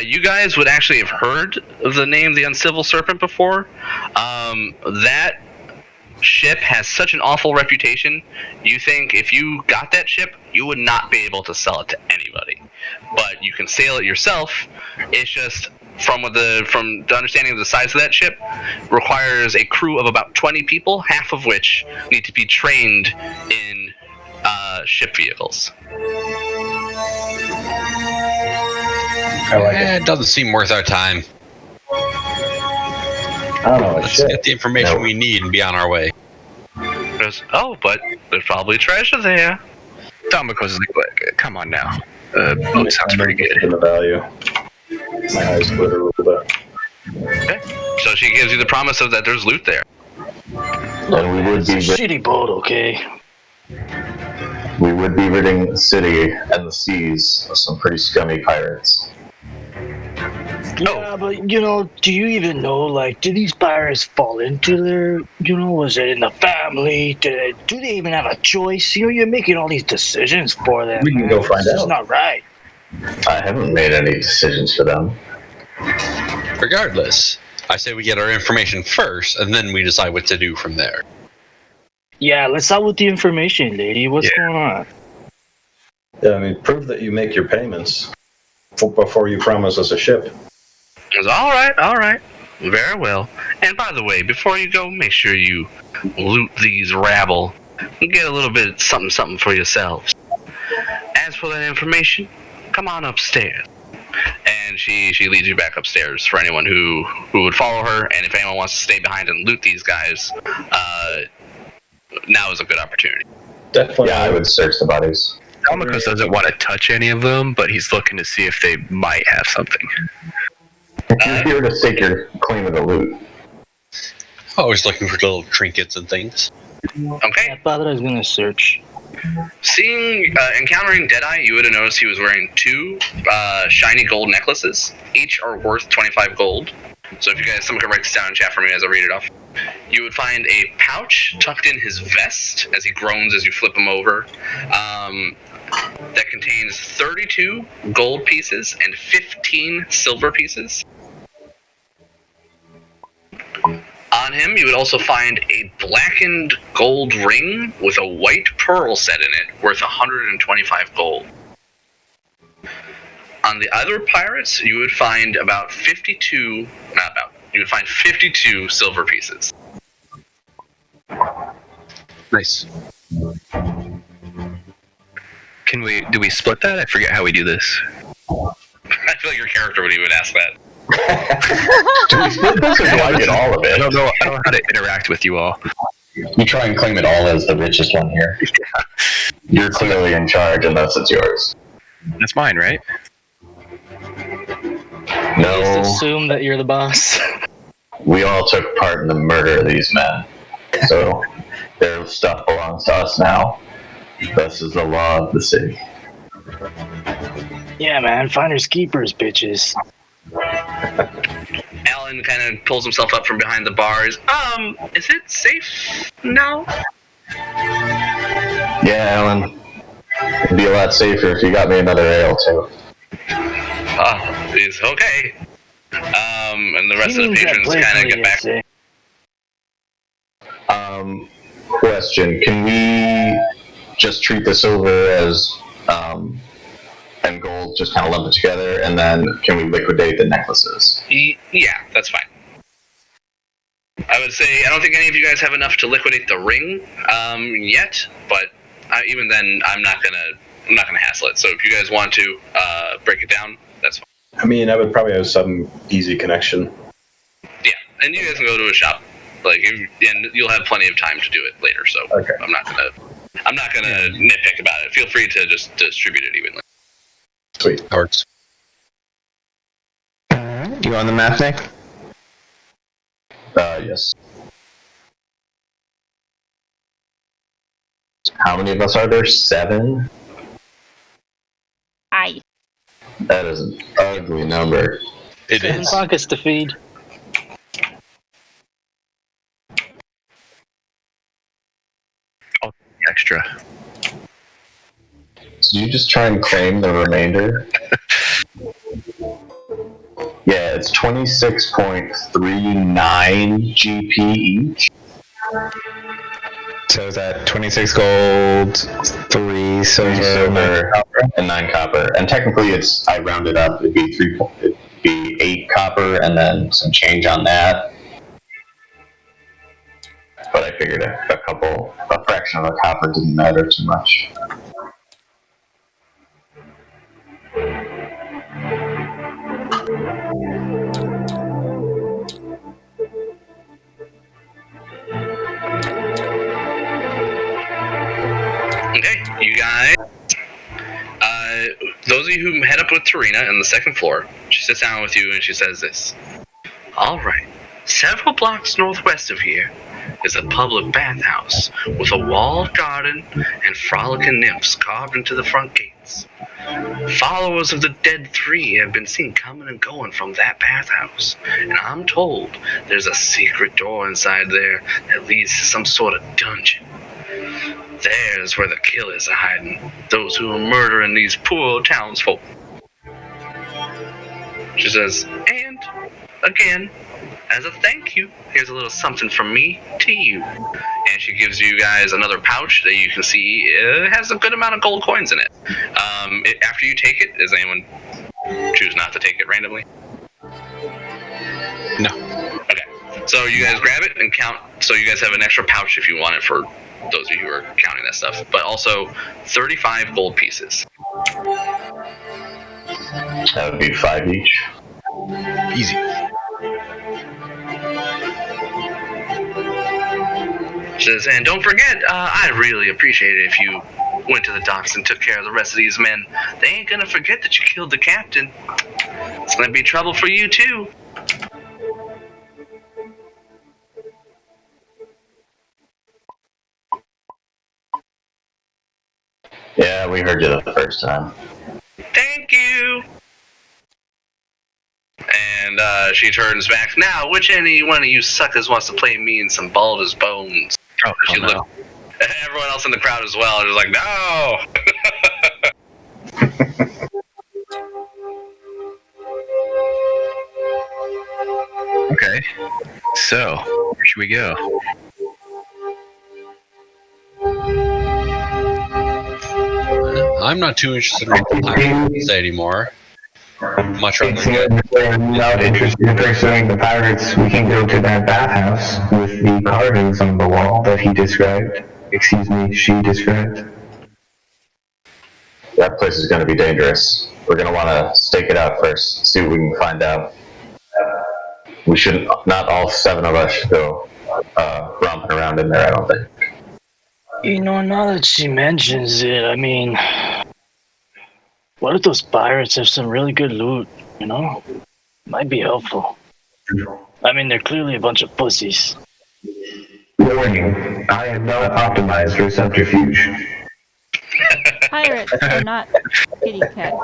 you guys would actually have heard of the name the Uncivil Serpent before. That ship has such an awful reputation. You think if you got that ship, you would not be able to sell it to anybody. But you can sail it yourself. It's just from the understanding of the size of that ship, requires a crew of about 20 people, half of which need to be trained in ship vehicles. I like it. It doesn't seem worth our time. I don't know. Let's get the information we need and be on our way. But there's probably treasure there. Domiko's like, come on now. Boat sounds pretty good. The value. My eyes glitter a little bit. Okay. So she gives you the promise of that there's loot there. And we would be Shitty boat, okay? we would be ridding the city and the seas of some pretty scummy pirates. Yeah, but do you even know? Like, did these pirates fall into their? Was it in the family? Do they even have a choice? You're making all these decisions for them. We can go find It's out. not right. I haven't made any decisions for them. Regardless, I say we get our information first, and then we decide what to do from there. Yeah, let's start with the information, lady. What's going on? Yeah, I mean, prove that you make your payments before you promise us a ship. It's all right. Very well. And by the way, before you go, make sure you loot these rabble and get a little bit something for yourselves. As for that information, come on upstairs. And she leads you back upstairs for anyone who would follow her, and if anyone wants to stay behind and loot these guys, now is a good opportunity. Definitely. Yeah, I would search the bodies. Domikos doesn't want to touch any of them, but he's looking to see if they might have something. If you're here to stake your claim of the loot. Always looking for little trinkets and things. Okay. I thought I was gonna search. Encountering Deadeye, you would have noticed he was wearing 2 shiny gold necklaces. Each are worth 25 gold. So if you guys, someone can write this down in chat for me as I read it off. You would find a pouch tucked in his vest as he groans as you flip him over. That contains 32 gold pieces and 15 silver pieces. On him, you would also find a blackened gold ring with a white pearl set in it, worth 125 gold. On the other pirates, you would find 52 silver pieces. Nice. Do we split that? I forget how we do this. I feel like your character would even ask that. Do we split this or do I get all of I it? don't know how to interact with you all. You try and claim it all as the richest one here. You're clearly in charge unless it's yours. That's mine, right? No, Just assume that you're the boss. we all took part in the murder of these men. So their stuff belongs to us now. This is the law of the city. Yeah, man. Finders keepers, bitches. Alan kind of pulls himself up from behind the bars. Is it safe now? Yeah, Alan. It'd be a lot safer if you got me another ale, too. It's okay. And the rest of the patrons kind of get back. Question. Can we just treat this over as, and gold, just kind of lump it together, and then can we liquidate the necklaces? Yeah, that's fine. I would say, I don't think any of you guys have enough to liquidate the ring, yet, but even then, I'm not gonna hassle it. So if you guys want to, break it down, that's fine. I mean, I would probably have some easy connection. Yeah, and you guys can go to a shop, and you'll have plenty of time to do it later. So Okay. I'm not gonna nitpick about it. Feel free to just distribute it evenly. Sweet. That works. Alright, you on the map, Nick? Yes. How many of us are there? 7? Aye. That is an ugly number. It 7 is. pockets to feed. Extra. So you just try and claim the remainder? Yeah, it's 26.39 GP each. So is that 26 gold, 3 silver, and 9 copper. And technically, I rounded up. It'd be 8 copper, and then some change on that. But I figured a fraction of a copper didn't matter too much. Okay, you guys. Those of you who head up with Tarina on the second floor, she sits down with you and she says this. All right. Several blocks northwest of here is a public bathhouse with a walled garden and frolicking nymphs carved into the front gates. Followers of the Dead Three have been seen coming and going from that bathhouse, and I'm told there's a secret door inside there that leads to some sort of dungeon. There's where the killers are hiding, those who are murdering these poor townsfolk. She says, and, again, as a thank you, here's a little something from me to you. And she gives you guys another pouch that you can see has a good amount of gold coins in it. After you take it, does anyone choose not to take it randomly? No. Okay. So you guys grab it and count. So you guys have an extra pouch if you want it for those of you who are counting that stuff. But also 35 gold pieces. That would be 5 each. Easy. She says, and don't forget, I'd really appreciate it if you went to the docks and took care of the rest of these men. They ain't gonna forget that you killed the captain. It's gonna be trouble for you too. Yeah, we heard you the first time. Thank you. And she turns back. Now, which any one of you suckers wants to play me in some Baldur's Bones? Oh, She looked. Everyone else in the crowd as well is like, no. Okay. So, where should we go? I'm not too interested in what the pirates say anymore. Much rather It seems we're not interested in pursuing the pirates. We can go to that bathhouse with the carvings on the wall that he described. Excuse me, she described. That place is going to be dangerous. We're going to want to stake it out first, see what we can find out. We shouldn't, not all 7 of us should go romping around in there, I don't think. You know, now that she mentions it, I mean, what if those pirates have some really good loot, you know? Might be helpful. I mean, they're clearly a bunch of pussies. Warning, I am not optimized for subterfuge. Pirates are not kitty cats.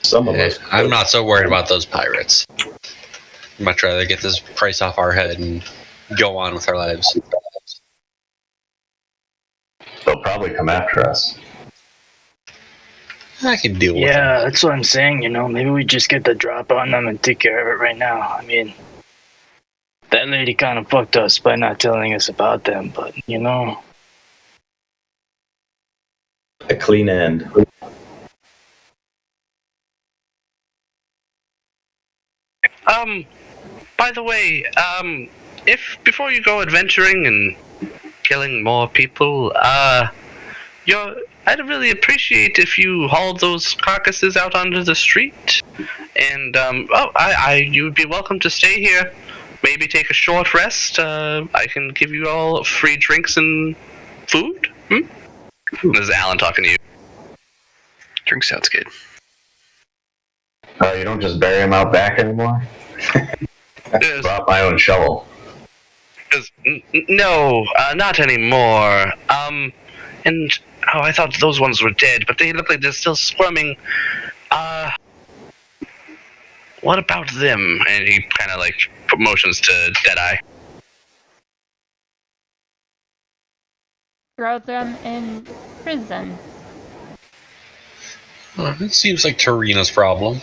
Some of us. I'm not so worried about those pirates. Much rather get this price off our head and go on with our lives. They'll probably come after us. I can deal with Yeah, that's what I'm saying, you know? Maybe we just get the drop on them and take care of it right now. I mean, that lady kind of fucked us by not telling us about them, but, you know... A clean end. By the way, if before you go adventuring and killing more people, I'd really appreciate if you hauled those carcasses out onto the street. And you would be welcome to stay here. Maybe take a short rest. I can give you all free drinks and food. This is Alan talking to you. Drink sounds good. You don't just bury them out back anymore? Yes. Brought my own shovel. No, not anymore. And I thought those ones were dead, but they look like they're still squirming. What about them? And he kind of like motions to Deadeye. Throw them in prison. Well, it seems like Tarina's problem.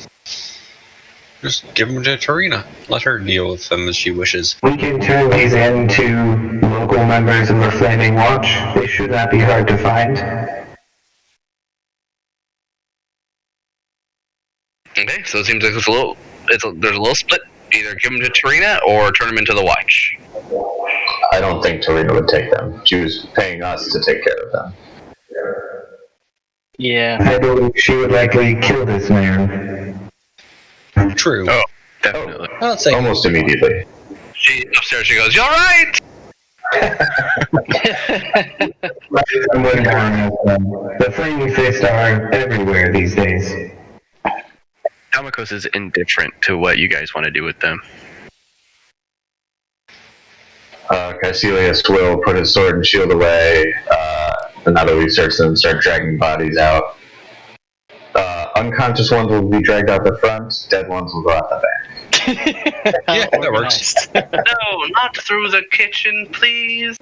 Just give them to Tarina. Let her deal with them as she wishes. We can turn these into local members of the Flaming Watch. They should not be hard to find. Okay, so it seems like there's a little split. Either give them to Tarina or turn them into the Watch. I don't think Torino would take them. She was paying us to take care of them. Yeah. I believe she would likely kill this man. True. Oh, definitely. I'll say Almost immediately. She upstairs. She goes, "You all right?" The Flaming Fist are everywhere these days. Damakos is indifferent to what you guys want to do with them. Caecilius will put his sword and shield away, and now that we search them, start dragging bodies out. Unconscious ones will be dragged out the front, dead ones will go out the back. Yeah, that works. No, not through the kitchen, please.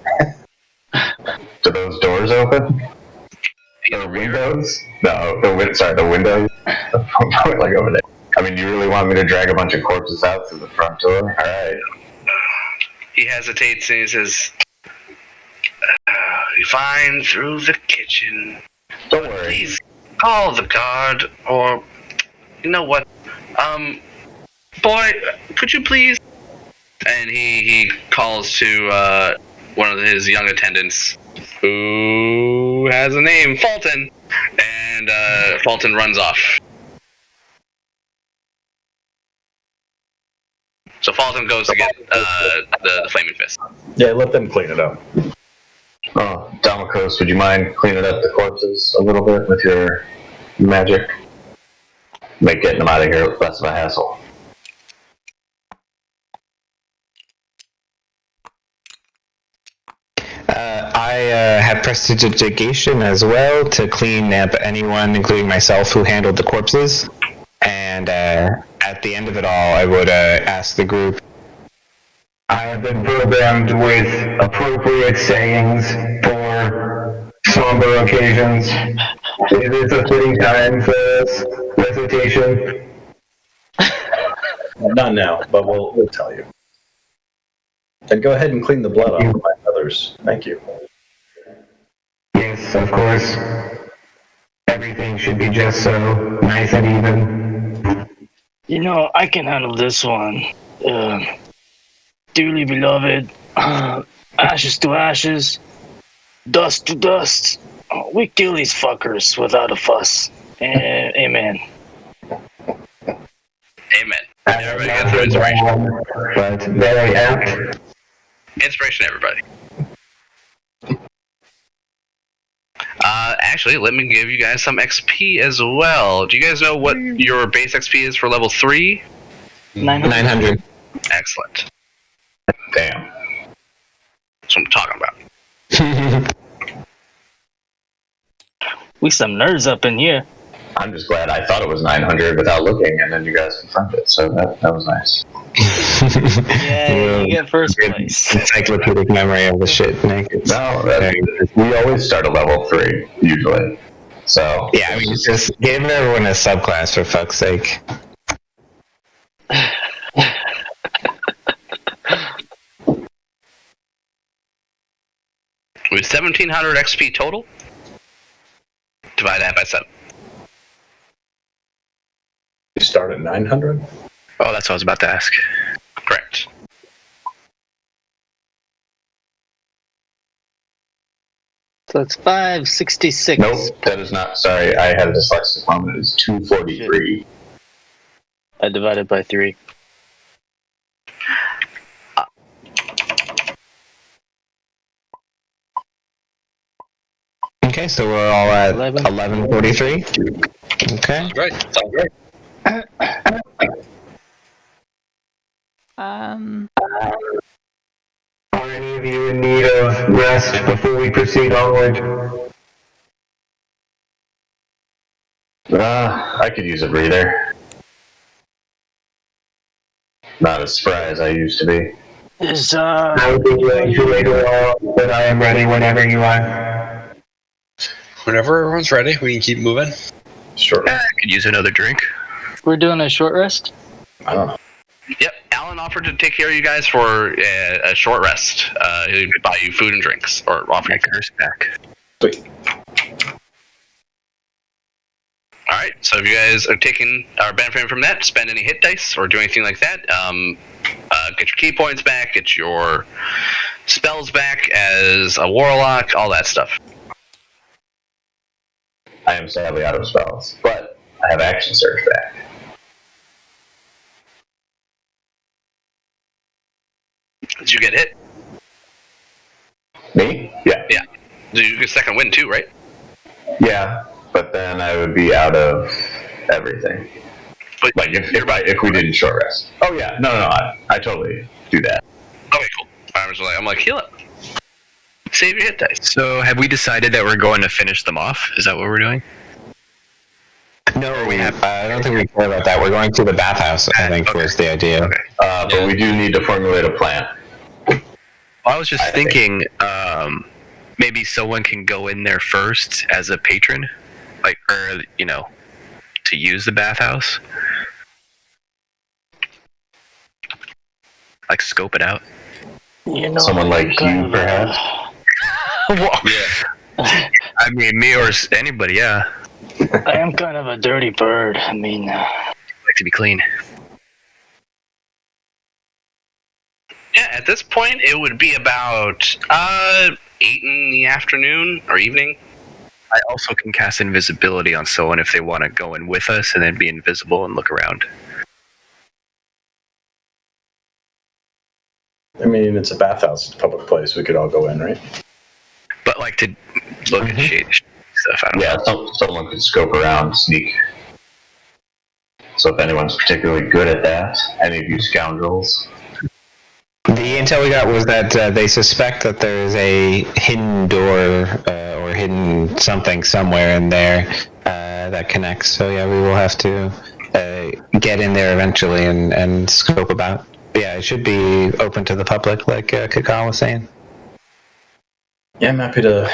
Do those doors open? The windows? No, the windows. Like over there. I mean, you really want me to drag a bunch of corpses out through the front door? Alright. He hesitates and he says, "Fine, through the kitchen. Don't worry. Please call the guard, or you know what? Boy, could you please?" And he calls to one of his young attendants, who has a name, Fulton, and Fulton runs off. So Fulton goes to get the Flaming Fist. Yeah, let them clean it up. Oh, Damakos, would you mind cleaning up the corpses a little bit with your magic? Make getting them out of here less of a hassle. I have prestidigitation as well to clean up anyone, including myself, who handled the corpses. And at the end of it all, I would ask the group. I have been programmed with appropriate sayings for somber occasions. It is a fitting time for this recitation. Not now, but we'll tell you. And go ahead and clean the blood off my others. Thank you. Yes, of course. Everything should be just so nice and even. You know, I can handle this one. Dearly beloved, ashes to ashes, dust to dust. We kill these fuckers without a fuss. Amen. Amen. Everybody gets their inspiration. But very apt. Inspiration, everybody. Actually, let me give you guys some XP as well. Do you guys know what your base XP is for level 3? 900. Excellent. Damn. That's what I'm talking about. We some nerds up in here. I'm just glad I thought it was 900 without looking, and then you guys confirmed it, so that was nice. Yeah, you get first place. Encyclopedic memory of the shit, Nick. No, we always start at level 3, usually. So. Yeah, I mean, just give everyone a subclass, for fuck's sake. With 1,700 XP total, divide that by 7. You start at 900? Oh, that's what I was about to ask. Correct. So it's 566. Nope, that is not. Sorry, I had a dyslexic moment. It's 243. I divided by 3. Okay, so we're all at 1143. Okay. Right. Sounds great. Are any of you in need of rest before we proceed onward? I could use a breather. Not as spry as I used to be. Is, I would be willing to wait a while, but I am ready whenever you are. Whenever everyone's ready, we can keep moving. Sure. I could use another drink. We're doing a short rest. I don't know. Yep, Alan offered to take care of you guys for a short rest. He'd buy you food and drinks, or offer you Curse back. Sweet. All right, so if you guys are benefiting from that, spend any hit dice or do anything like that, get your key points back, get your spells back as a warlock, all that stuff. I am sadly out of spells, but I have action surge back. Did you get hit? Me? Yeah. Yeah. Did you get second wind too, right? Yeah, but then I would be out of everything. But Like if we didn't short rest. Oh yeah, no, I totally do that. Okay, cool. I'm like, heal it. Save your hit dice. So have we decided that we're going to finish them off? Is that what we're doing? No, I don't think we care about that. We're going to the bathhouse, I think, was the idea. Okay. But we do need to formulate a plan. Well, I was just thinking, maybe someone can go in there first as a patron, or to use the bathhouse, scope it out. Someone like you, perhaps. Well, Yeah. I mean, me or anybody, yeah. I am kind of a dirty bird. I mean, I like to be clean. Yeah, at this point, it would be about 8 in the afternoon or evening. I also can cast invisibility on someone if they want to go in with us and then be invisible and look around. I mean, it's a bathhouse, it's a public place. We could all go in, right? But to look at shade stuff, I don't know. Yeah, someone could scope around, sneak. So if anyone's particularly good at that, any of you scoundrels. The intel we got was that they suspect that there is a hidden door or hidden something somewhere in there that connects. So yeah, we will have to get in there eventually and scope about. But yeah, it should be open to the public, like Kakal was saying. Yeah, I'm happy to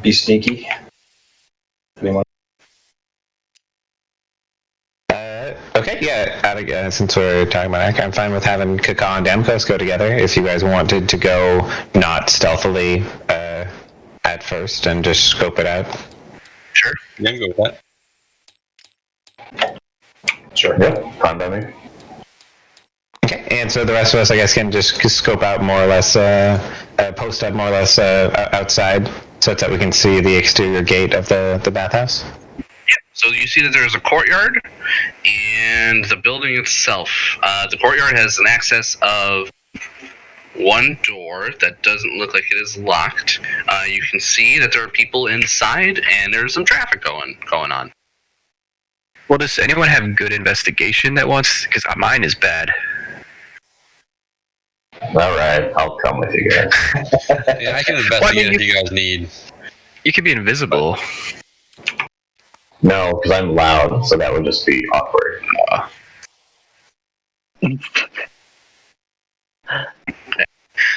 be sneaky. Anyone? Okay, yeah, since we're talking about that, I'm fine with having Kakal and Damkos go together if you guys wanted to go not stealthily at first and just scope it out. Sure. Yeah, go with that. Sure. Yep, fine by me. Okay, and so the rest of us, I guess, can just scope out more or less, post up more or less outside so that we can see the exterior gate of the bathhouse. So you see that there's a courtyard and the building itself. The courtyard has an access of one door that doesn't look like it is locked. You can see that there are people inside and there's some traffic going on. Well, does anyone have good investigation that wants? Because mine is bad. All right, I'll come with you guys. Yeah, I can investigate if you guys need. You could be invisible. No, because I'm loud, so that would just be awkward.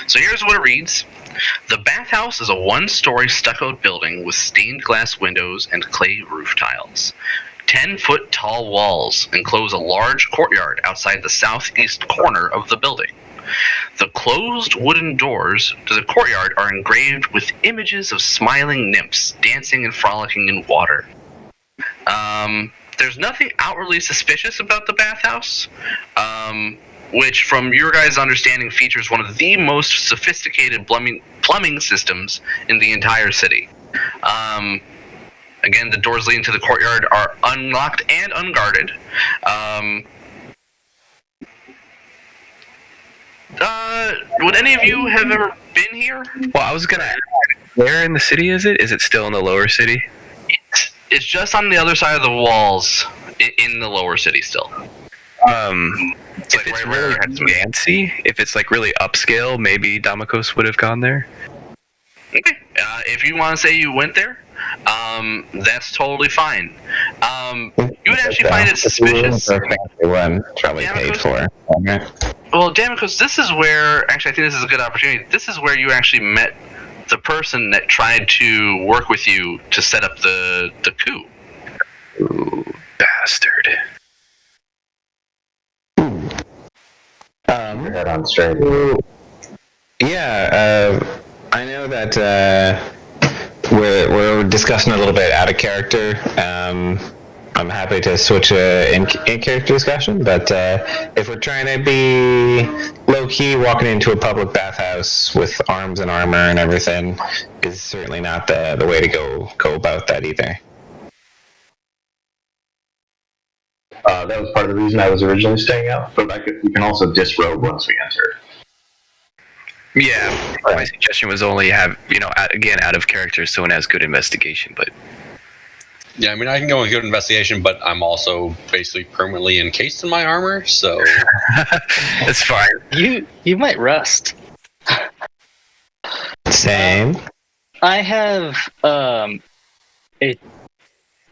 So here's what it reads. The bathhouse is a one-story stuccoed building with stained glass windows and clay roof tiles. 10-foot tall walls enclose a large courtyard outside the southeast corner of the building. The closed wooden doors to the courtyard are engraved with images of smiling nymphs dancing and frolicking in water. There's nothing outwardly suspicious about the bathhouse, which, from your guys' understanding, features one of the most sophisticated plumbing systems in the entire city. Again, the doors leading to the courtyard are unlocked and unguarded. Would any of you have ever been here? Well, I was gonna ask, where in the city is it? Is it still in the lower city? It's just on the other side of the walls in the lower city still. If it's really fancy, if it's really upscale, maybe Damakos would have gone there. Okay. If you want to say you went there, that's totally fine. You would actually find it suspicious. One probably paid for. Well, Damocles, this is where, actually I think this is a good opportunity. This is where you actually met the person that tried to work with you to set up the coup. bastard. Head on straight. Yeah, I know that we're discussing a little bit out of character. I'm happy to switch in character discussion, but if we're trying to be low key, walking into a public bathhouse with arms and armor and everything is certainly not the way to go about that either. That was part of the reason I was originally staying out, but we can also disrobe once we enter. Yeah, my suggestion was only have, again, out of character, so one has good investigation, but... Yeah, I mean, I can go with good investigation, but I'm also basically permanently encased in my armor, so... It's fine. You might rust. Same. I have a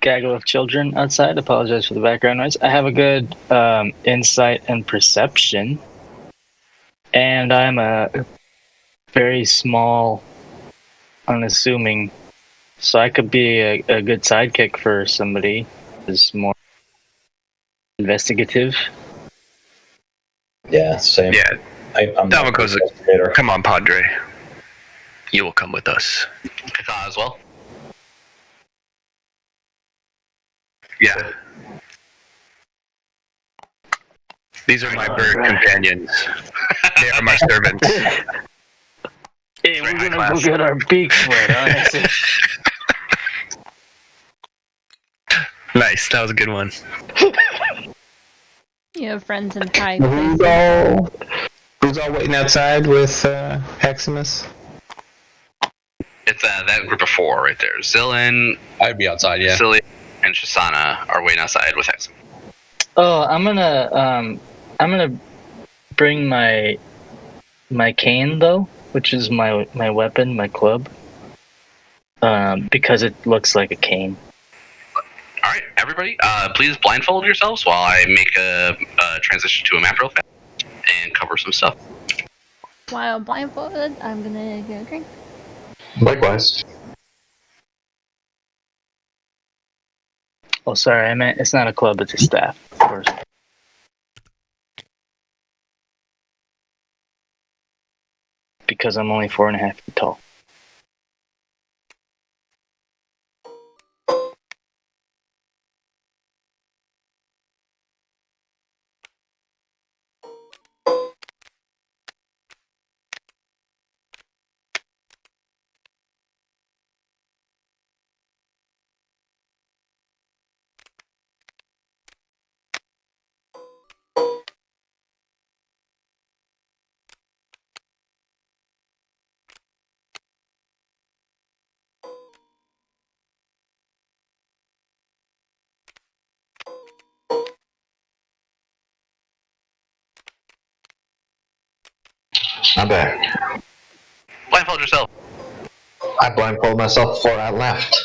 gaggle of children outside. Apologize for the background noise. I have a good insight and perception, and I'm a very small, unassuming, so I could be a good sidekick for somebody who's more investigative. Yeah, same. Yeah, I'm not Damocos, an investigator. come on, Padre. You will come with us. Kaka as well. Yeah. These are my bird companions. They are my servants. Hey, Very we're high gonna class. go get our beaks wet, honestly. Nice, that was a good one. You have friends in high Who's all waiting outside with Heximus? It's that group of four right there. Zillin, I'd be outside, yeah. Cillian, and Shisana are waiting outside with Hexam. Oh, I'm gonna bring my cane though, which is my weapon, my club, because it looks like a cane. All right, everybody, please blindfold yourselves while I make a transition to a map real fast and cover some stuff. While blindfolded, I'm gonna get a drink. Likewise. Oh, sorry, I meant it's not a club; it's a staff, of course. Because I'm only 4.5 feet tall. I'm back. Blindfold yourself. I blindfolded myself before I left.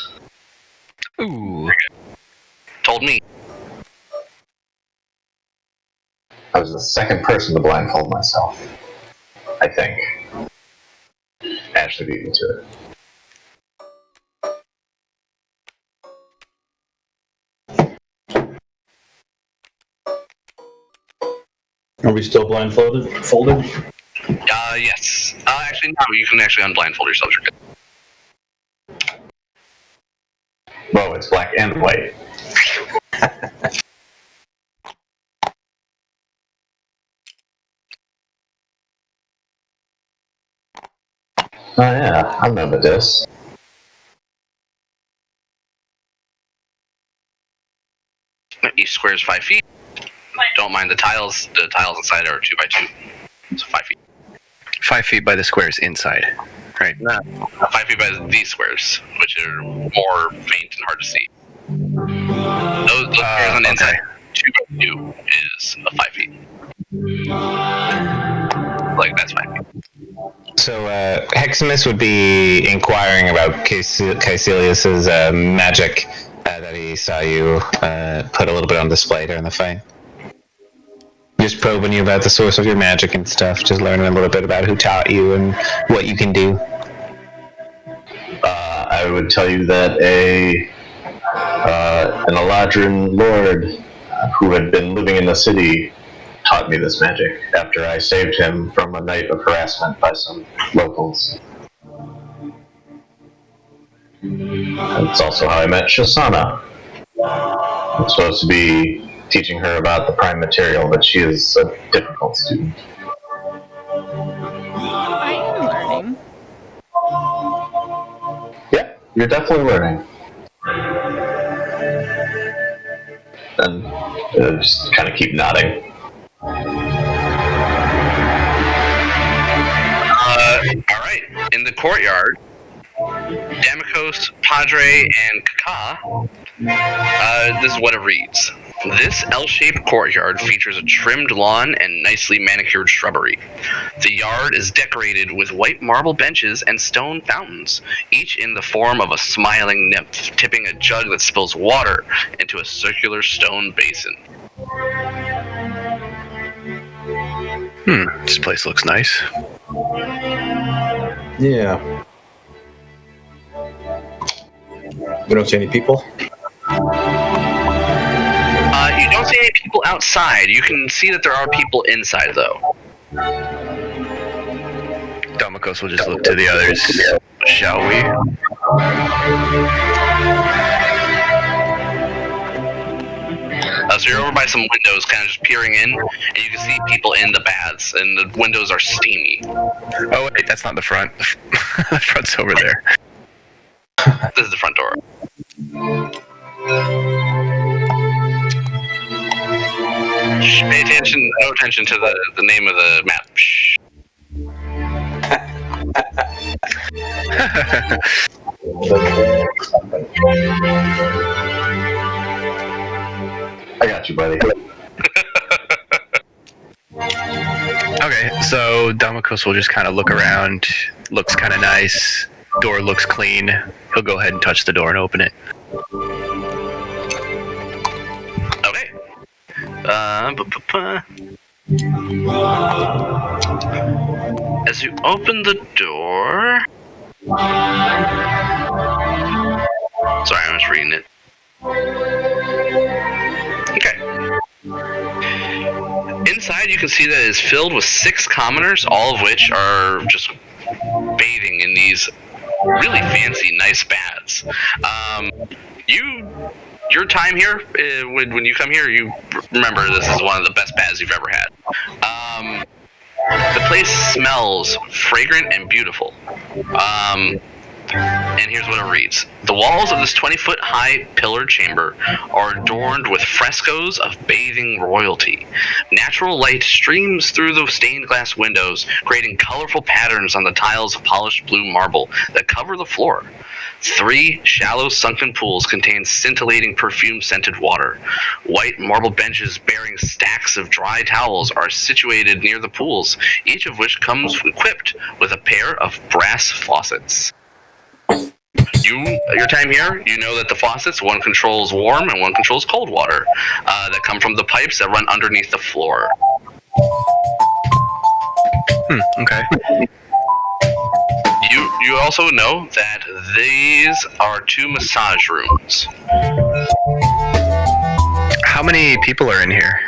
Ooh. Told me. I was the second person to blindfold myself. I think. Ashley beat me to it. Are we still blindfolded? Folded? Yes. Actually, no, you can actually unblindfold yourself. You're good. Whoa, it's black and white. Oh yeah, I remember this. Each square is 5 feet. Don't mind the tiles. The tiles inside are 2 by 2. So 5 feet. 5 feet by the squares inside. Right. No, 5 feet by these squares, which are more faint and hard to see. Those squares on the inside, 2 by 2 is 5 feet. Like, that's 5 feet. So Heximus would be inquiring about Caecilius's magic that he saw you put a little bit on display during the fight. Just probing you about the source of your magic and stuff, just learning a little bit about who taught you and what you can do. I would tell you that An Eladrin lord who had been living in the city taught me this magic after I saved him from a night of harassment by some locals. That's also how I met Shasana. I'm supposed to be teaching her about the prime material, but she is a difficult student. I am learning. Yeah, you're definitely learning. And just kind of keep nodding. Alright, in the courtyard, Damikos, Padre, and Kaka, this is what it reads. This L-shaped courtyard features a trimmed lawn and nicely manicured shrubbery. The yard is decorated with white marble benches and stone fountains, each in the form of a smiling nymph tipping a jug that spills water into a circular stone basin. This place looks nice. Yeah. We don't see any people. You don't see any people outside. You can see that there are people inside, though. Damikos will just look to the others. Shall we? So you're over by some windows, kind of just peering in, and you can see people in the baths, and the windows are steamy. Oh wait, that's not the front. The front's over there. This is the front door. Shh, pay attention, no attention to the name of the map. Shh. I got you, buddy. Okay, so Damikos will just kind of look around. Looks kind of nice. Door looks clean. He'll go ahead and touch the door and open it. Okay. As you open the door... Sorry, I'm just reading it. Okay. Inside, you can see that it is filled with 6 commoners, all of which are just bathing in these really fancy, nice baths. Your time here, when you come here, you remember this is one of the best baths you've ever had. The place smells fragrant and beautiful. And here's what it reads. The walls of this 20-foot high pillared chamber are adorned with frescoes of bathing royalty. Natural light streams through the stained glass windows, creating colorful patterns on the tiles of polished blue marble that cover the floor. 3 shallow sunken pools contain scintillating perfume-scented water. White marble benches bearing stacks of dry towels are situated near the pools, each of which comes equipped with a pair of brass faucets. Your time here, you know that the faucets, one controls warm and one controls cold water, that come from the pipes that run underneath the floor. Okay. You also know that these are 2 massage rooms. How many people are in here?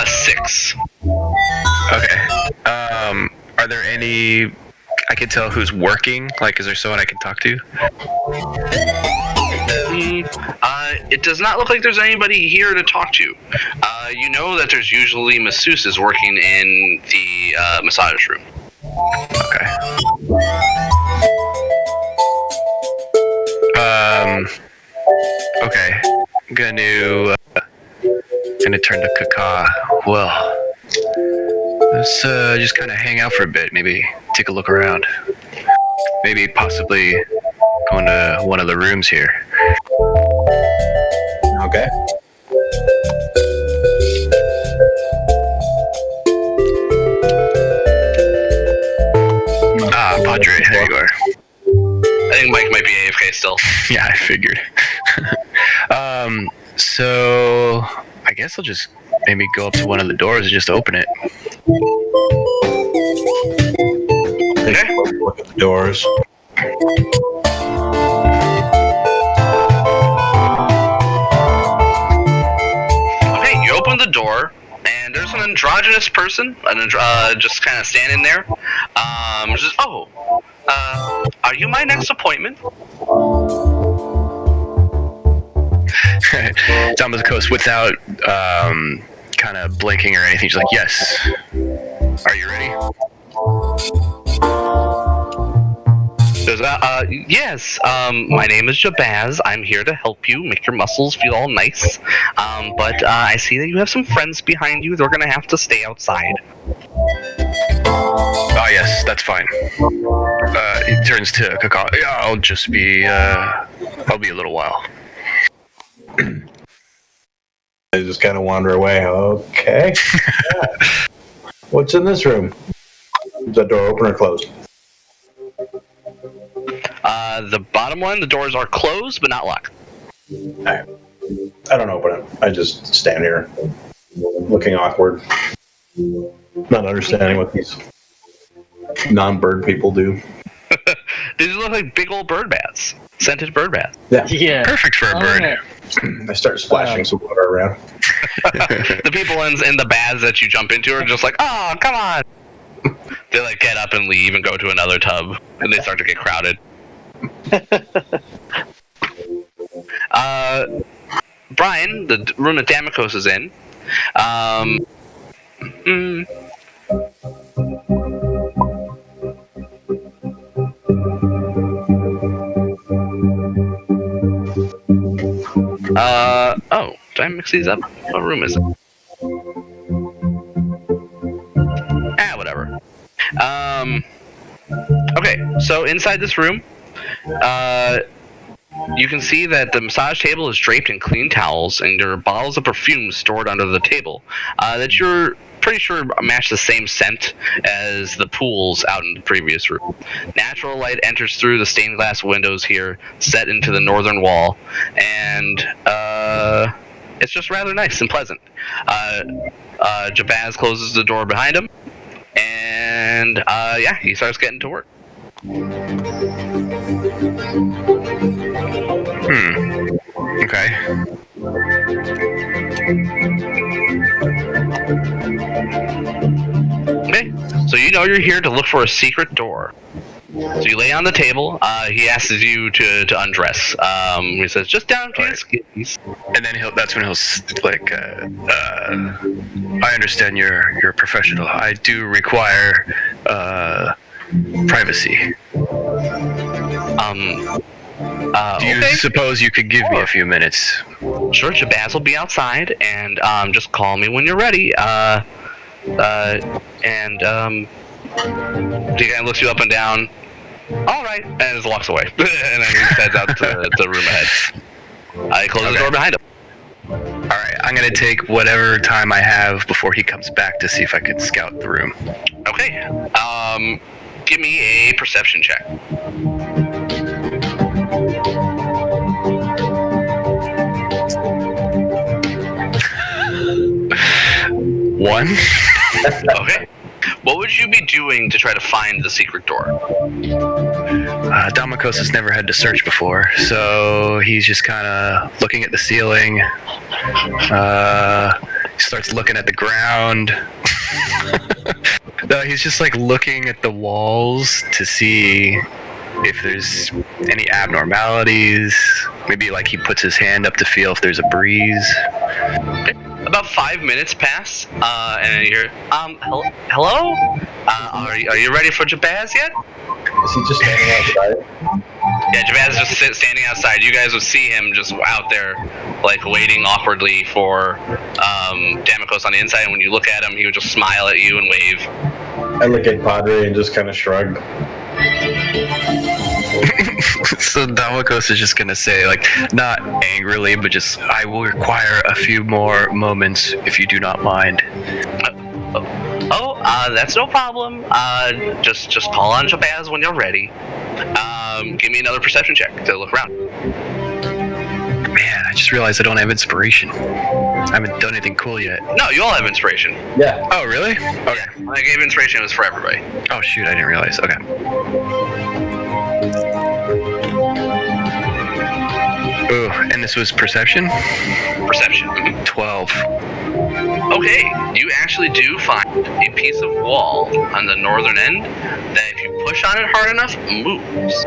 6. Okay. Are there any... I can tell who's working? Like, is there someone I can talk to? It does not look like there's anybody here to talk to. You know that there's usually masseuses working in the massage room. Okay. Okay. I'm gonna turn to Kaka. Well, let's just kind of hang out for a bit. Maybe take a look around. Maybe possibly go into one of the rooms here. Okay. Ah, Padre, there you are. I think Mike might be AFK still. Yeah, I figured. So I guess I'll just maybe go up to one of the doors and just open it. Okay. Look at the doors. and there's an androgynous person, just kind of standing there. Just, are you my next appointment? Damocos, without kind of blinking or anything, she's like, yes. Are you ready? Yes, my name is Jabaz. I'm here to help you make your muscles feel all nice. But I see that you have some friends behind you. They're going to have to stay outside. Oh, yes, that's fine. He turns to Kakao. Yeah, I'll just be, I'll be a little while. They just kind of wander away. Okay. What's in this room? Is that door open or closed? The bottom one, the doors are closed but not locked. Alright. I don't open it. I just stand here, looking awkward, not understanding what these non-bird people do. These look like big old bird bats. Scented bird bats. Yeah. Perfect for a bird. I start splashing some water around. The people in the baths that you jump into are just like, oh, come on. They like get up and leave and go to another tub, and they start to get crowded. Brian, the room that Damocos is in. Did I mix these up? What room is it? Whatever. Okay, so inside this room, you can see that the massage table is draped in clean towels, and there are bottles of perfume stored under the table that you're pretty sure match the same scent as the pools out in the previous room. Natural light enters through the stained glass windows here, set into the northern wall, and it's just rather nice and pleasant. Jabaz closes the door behind him, and he starts getting to work. Okay. Okay, so you know you're here to look for a secret door. So you lay on the table. He asks you to undress. He says, "Just down to your skis." And then that's when he'll like, I understand you're a professional. I do require privacy. Do you suppose you could give me a few minutes? Sure, Jabaz will be outside, and just call me when you're ready. He kind of looks you up and down. All right, and just walks away. And then he heads out to the room ahead. He closes the door behind him. All right, I'm gonna take whatever time I have before he comes back to see if I can scout the room. Okay. Give me a perception check. One. Okay. What would you be doing to try to find the secret door? Damocos has never had to search before, so he's just kind of looking at the ceiling. He starts looking at the ground. No, he's just like looking at the walls to see if there's any abnormalities. Maybe like he puts his hand up to feel if there's a breeze. Okay. About 5 minutes pass, and you're, hello? Are you ready for Jabaz yet? Is he just standing outside? Yeah, Jabaz is just standing outside. You guys would see him just out there, like, waiting awkwardly for Damocos on the inside, and when you look at him, he would just smile at you and wave. I look at Padre and just kind of shrug. So Damocos is just gonna say, like, not angrily, but just, I will require a few more moments if you do not mind. That's no problem. Just call on Jabaz when you're ready. Give me another perception check to look around. Man, I just realized I don't have inspiration. I haven't done anything cool yet. No, you all have inspiration. Yeah. Oh, really? Okay. When I gave inspiration, it was for everybody. Oh, shoot, I didn't realize. Okay. Ooh, and this was perception? Perception. Mhm. 12. Okay, you actually do find a piece of wall on the northern end that if you push on it hard enough, moves.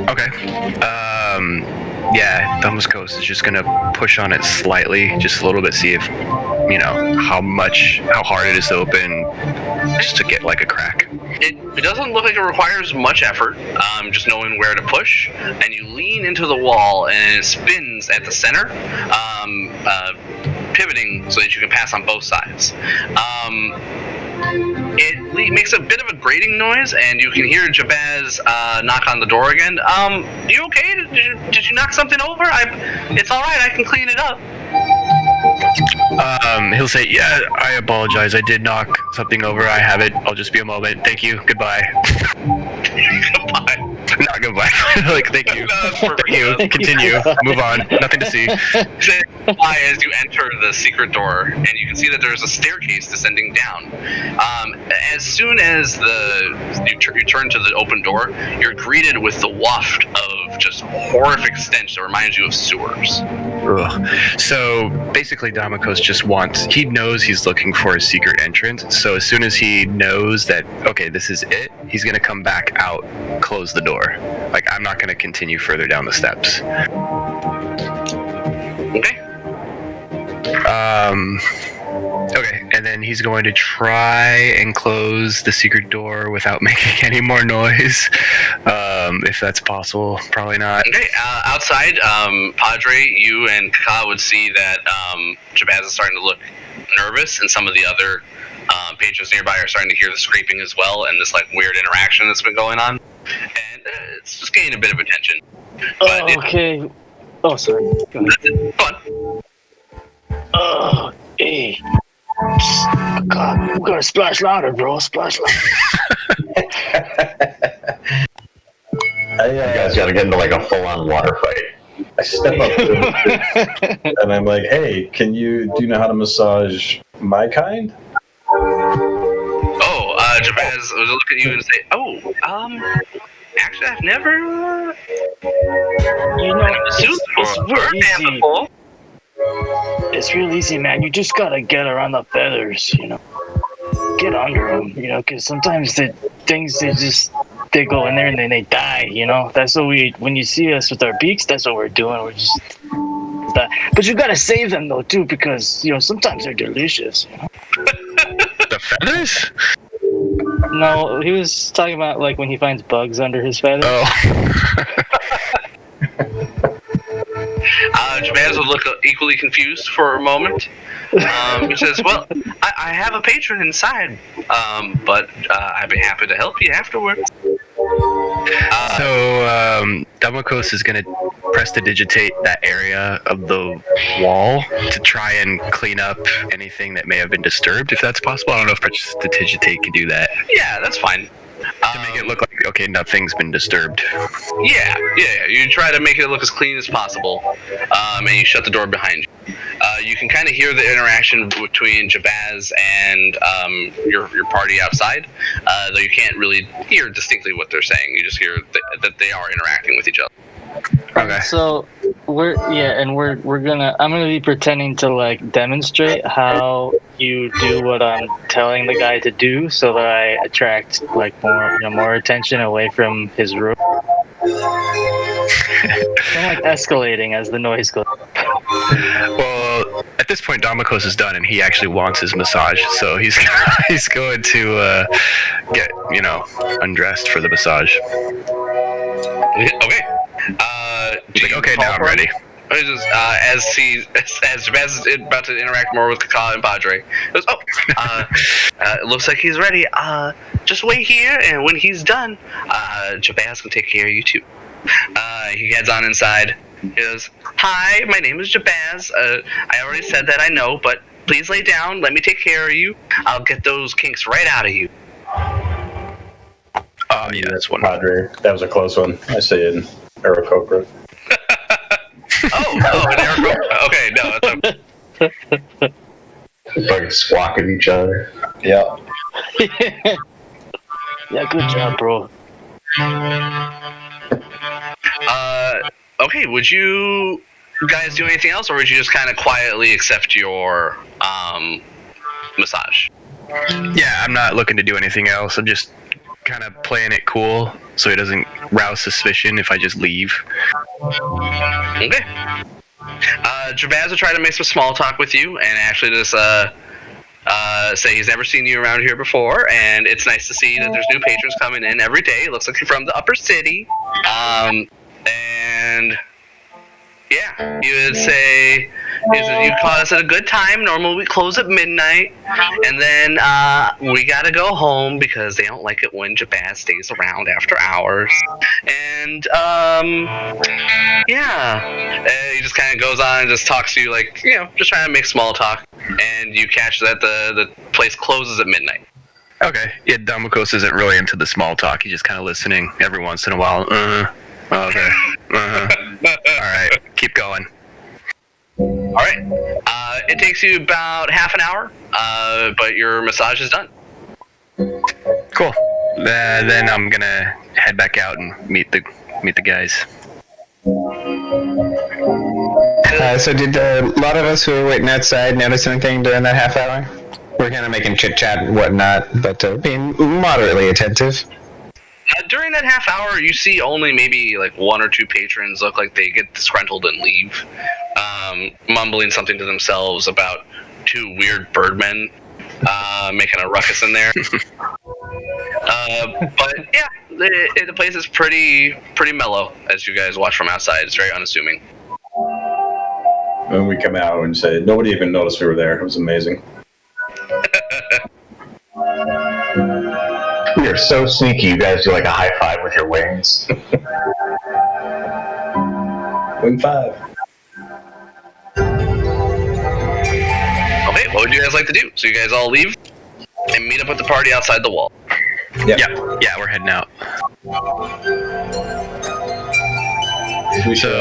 Okay. Yeah, Thumbs Coast is just gonna push on it slightly, just a little bit, see if, how hard it is to open, just to get like a crack. It doesn't look like it requires much effort, just knowing where to push, and you lean into the wall and it spins at the center, pivoting so that you can pass on both sides. It makes a bit of a grating noise, and you can hear Jabaz knock on the door again. You okay? Did you knock something over? It's all right. I can clean it up. He'll say, yeah, I apologize. I did knock something over. I have it. I'll just be a moment. Thank you. Goodbye. Goodbye. Not goodbye. Like, thank you. No, that's perfect. Thank you. Continue. Move on. Nothing to see. As you enter the secret door, and you can see that there's a staircase descending down. As soon as you turn to the open door, you're greeted with the waft of just horrific stench that reminds you of sewers. Ugh. So basically, Damokos just he knows he's looking for a secret entrance. So as soon as he knows that, okay, this is it, he's going to come back out, close the door. Like, I'm not going to continue further down the steps. Okay. Okay, and then he's going to try and close the secret door without making any more noise, if that's possible. Probably not. Okay, outside, Padre, you and Kaka would see that Jabaz is starting to look nervous, and some of the other patrons nearby are starting to hear the scraping as well, and this like weird interaction that's been going on, and it's just gaining a bit of attention. But okay. Oh, sorry. Go ahead. Go on. Hey. God, we gotta splash louder, bro. Splash louder. You guys got to get into like a full-on water fight. I step up to him and I'm like, "Hey, do you know how to massage my kind?" Oh, Jabaz will look at you and say, actually, I've never. It's real easy. It's real easy, man. You just gotta get around the feathers, Get under them, because sometimes the things, they go in there and then they die, That's what when you see us with our beaks, that's what we're doing. We're just that. But you gotta save them though too, because sometimes they're delicious. The feathers? No, he was talking about like when he finds bugs under his feathers. Oh. Jabaz will look equally confused for a moment. He says, well, I have a patron inside, but I'd be happy to help you afterwards. Damokos is going to prestidigitate that area of the wall to try and clean up anything that may have been disturbed, if that's possible. I don't know if prestidigitate can do that. Yeah, that's fine. To make it look like, okay, nothing's been disturbed. Yeah. You try to make it look as clean as possible, and you shut the door behind you. You can kind of hear the interaction between Jabaz and your party outside, though you can't really hear distinctly what they're saying. You just hear that they are interacting with each other. Okay. So I'm gonna be pretending to like demonstrate how you do what I'm telling the guy to do, so that I attract like more attention away from his room. I'm like escalating as the noise goes. Well, at this point, Damokos is done, and he actually wants his massage, so he's going to get undressed for the massage. Okay. Okay, now I'm ready. As Jabaz is about to interact more with Kaka and Padre, he goes, it looks like he's ready. Just wait here, and when he's done, Jabaz can take care of you too. He heads on inside. He goes, hi, my name is Jabaz. I already said that, I know, but please lay down. Let me take care of you. I'll get those kinks right out of you. Oh, yeah, that's wonderful. Padre, that was a close one. I say in Aarakocra. an Aarakocra. Okay, no, that's okay. Fucking squawk at each other. Yeah. Yeah, good job, bro. Okay, would you guys do anything else, or would you just kind of quietly accept your massage? Yeah, I'm not looking to do anything else. I'm just kind of playing it cool so it doesn't rouse suspicion if I just leave. Okay. Jabaz will try to make some small talk with you, and actually just say he's never seen you around here before, and it's nice to see that there's new patrons coming in every day. It looks like you're from the upper city. And yeah, you would say, you caught us at a good time. Normally we close at midnight, and then we gotta go home because they don't like it when Jabaz stays around after hours. And yeah, he just kind of goes on and just talks to you, like, just trying to make small talk. And you catch that the place closes at midnight. Okay. Yeah, Damokos isn't really into the small talk. He's just kind of listening every once in a while. Okay. All right. Keep going. All right. It takes you about half an hour, but your massage is done. Cool. Then I'm gonna head back out and meet the guys. So did a lot of us who were waiting outside notice anything during that half hour? We're kind of making chit chat and whatnot, but being moderately attentive. During that half hour, you see only maybe like one or two patrons look like they get disgruntled and leave, mumbling something to themselves about two weird birdmen making a ruckus in there. But yeah, the place is pretty mellow as you guys watch from outside. It's very unassuming. And we come out and say, nobody even noticed we were there. It was amazing. We are so sneaky. You guys do like a high five with your wings. Wing 5. Okay, what would you guys like to do? So you guys all leave and meet up with the party outside the wall. Yep. Yeah, we're heading out. We should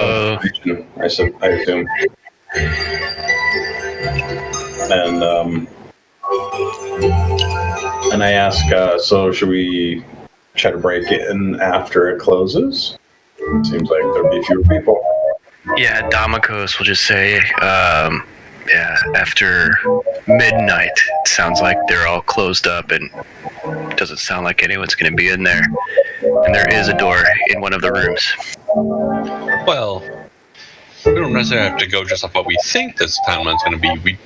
I assume. And I ask, so should we try to break in after it closes? Seems like there'd be fewer people. Yeah, Damokos will just say, after midnight, it sounds like they're all closed up and it doesn't sound like anyone's going to be in there. And there is a door in one of the rooms. Well, we don't necessarily have to go just off what we think this timeline going to be.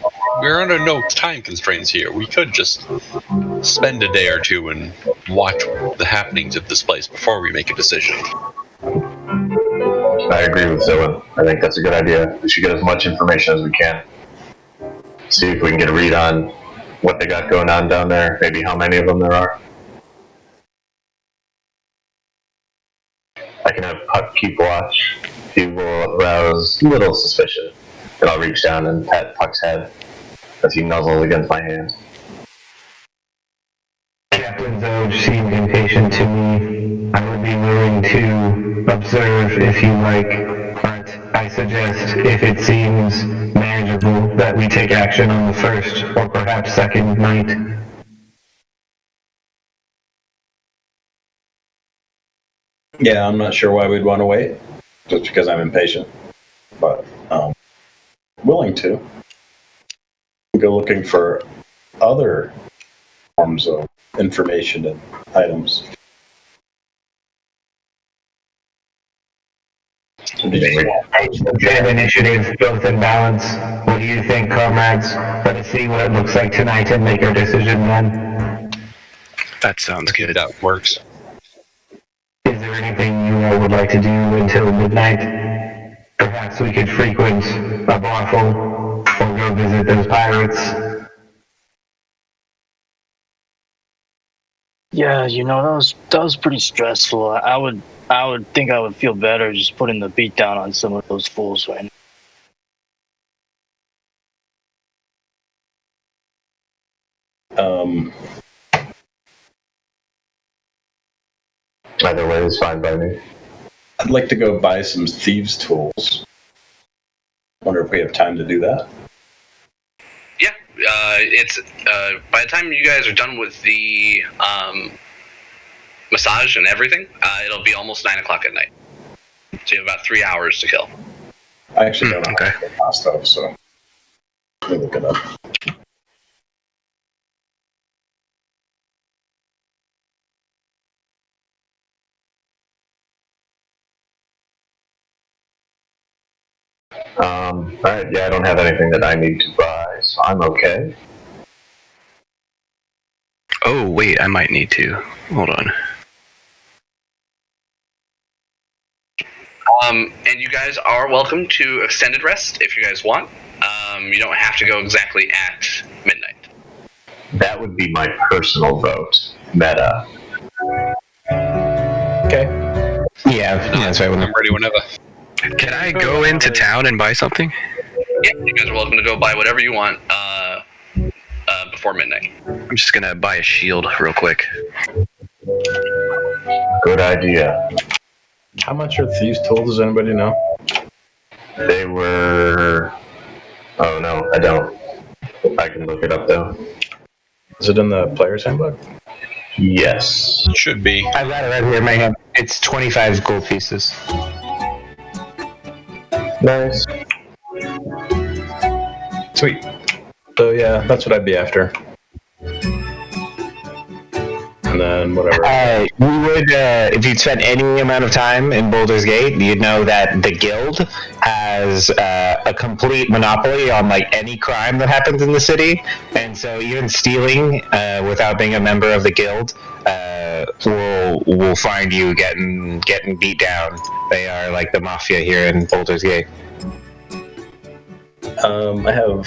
We're under no time constraints here. We could just spend a day or two and watch the happenings of this place before we make a decision. I agree with Zoe. I think that's a good idea. We should get as much information as we can. See if we can get a read on what they got going on down there, maybe how many of them there are. I can have Puck keep watch. He will arouse little suspicion. And I'll reach down and pat Puck's head as he nuzzles against my hand. Captain Zode seemed impatient to me. I would be willing to observe if you like, but I suggest, if it seems manageable, that we take action on the first or perhaps second night. Yeah, I'm not sure why we'd want to wait, just because I'm impatient. But willing to go looking for other forms of information and items. Good initiative, both in balance. What do you think, comrades? Let us see what it looks like tonight and make our decision then. That sounds good. That works. Is there anything you all would like to do until midnight? Perhaps we could frequent a brothel or go visit those pirates. Yeah, that was pretty stressful. I would think I would feel better just putting the beat down on some of those fools right now. Either way is fine by me. I'd like to go buy some thieves' tools. Wonder if we have time to do that. Yeah, it's by the time you guys are done with the massage and everything, it'll be almost 9 o'clock at night. So you have about 3 hours to kill. I actually don't know Okay. how to get past those, so let me look it up. Alright, yeah, I don't have anything that I need to buy, so I'm okay. Oh, wait, I might need to. Hold on. And you guys are welcome to extended rest if you guys want. You don't have to go exactly at midnight. That would be my personal vote. Meta. Okay. Yeah, that's right. I'm ready whenever. Can I go into town and buy something? Yeah, you guys are welcome to go buy whatever you want before midnight. I'm just gonna buy a shield real quick. Good idea. How much are thieves' tools? Does anybody know? They were... Oh, no, I don't. I can look it up, though. Is it in the player's handbook? Yes. Should be. I've got it right here in my hand. It's 25 gold pieces. Nice. Sweet. So yeah, that's what I'd be after. And then whatever. You would, if you'd spent any amount of time in Baldur's Gate, you'd know that the guild has a complete monopoly on like any crime that happens in the city, and so even stealing without being a member of the guild will find you getting beat down. They are like the mafia here in Baldur's Gate. I have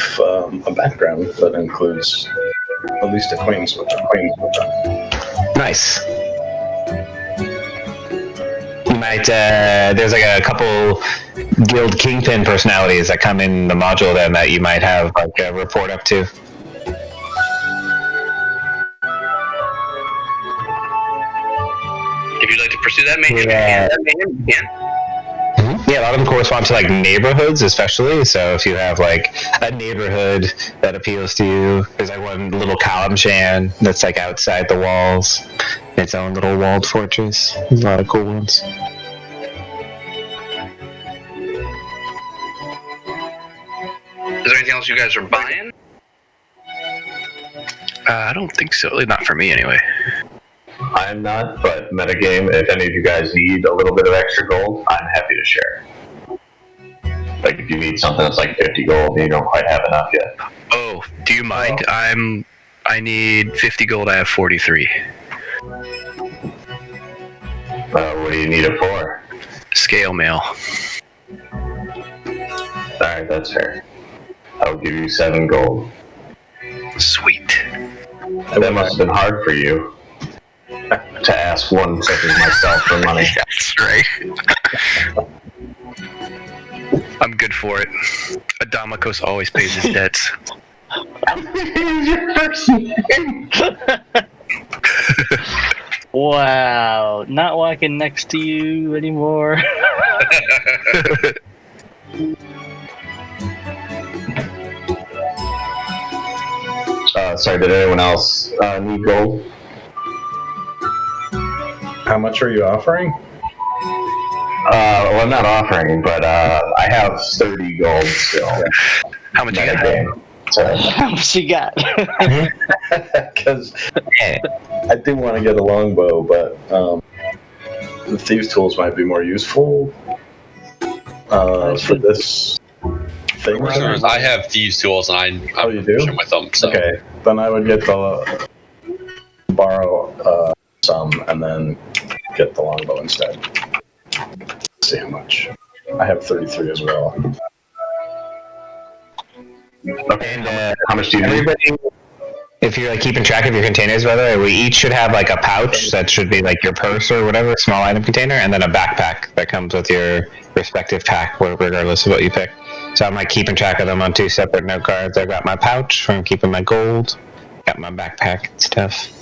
a background that includes at least acquaintance with them. Nice. You might, there's like a couple guild kingpin personalities that come in the module then that you might have like a report up to. If you'd like to pursue that, maybe Yeah. you can. Yeah, a lot of them correspond to like neighborhoods, especially. So if you have like a neighborhood that appeals to you, there's like one little Kalimshan that's like outside the walls, its own little walled fortress. There's a lot of cool ones. Is there anything else you guys are buying? I don't think so. Not for me, anyway. I'm not, but metagame, if any of you guys need a little bit of extra gold, I'm happy to share. Like, if you need something that's like 50 gold and you don't quite have enough yet. Oh, do you mind? I need 50 gold. I have 43. What do you need it for? Scale mail. Alright, that's fair. I'll give you 7 gold. Sweet. That must have been hard for you to ask one such as myself for money. That's right. I'm good for it. Adamikos always pays his debts. Your first name. Wow, not walking next to you anymore. Sorry, did anyone else need gold? How much are you offering? Well, I'm not offering, but I have 30 gold still. How much you got? Metagame. So, How much you got? Because I do want to get a longbow, but the thieves' tools might be more useful for this thing. I have thieves' tools, and I'm you do? proficient with them. So. Okay, then I would get the borrow some and then get the longbow instead. Let's see how much. I have 33 as well. okay, And how much do you need? everybody, if you're like keeping track of your containers, by the way, we each should have like a pouch that should be like your purse or whatever, small item container, and then a backpack that comes with your respective pack, regardless of what you pick. So I'm like keeping track of them on 2 separate note cards. I've got my pouch from keeping my gold, got my backpack and stuff.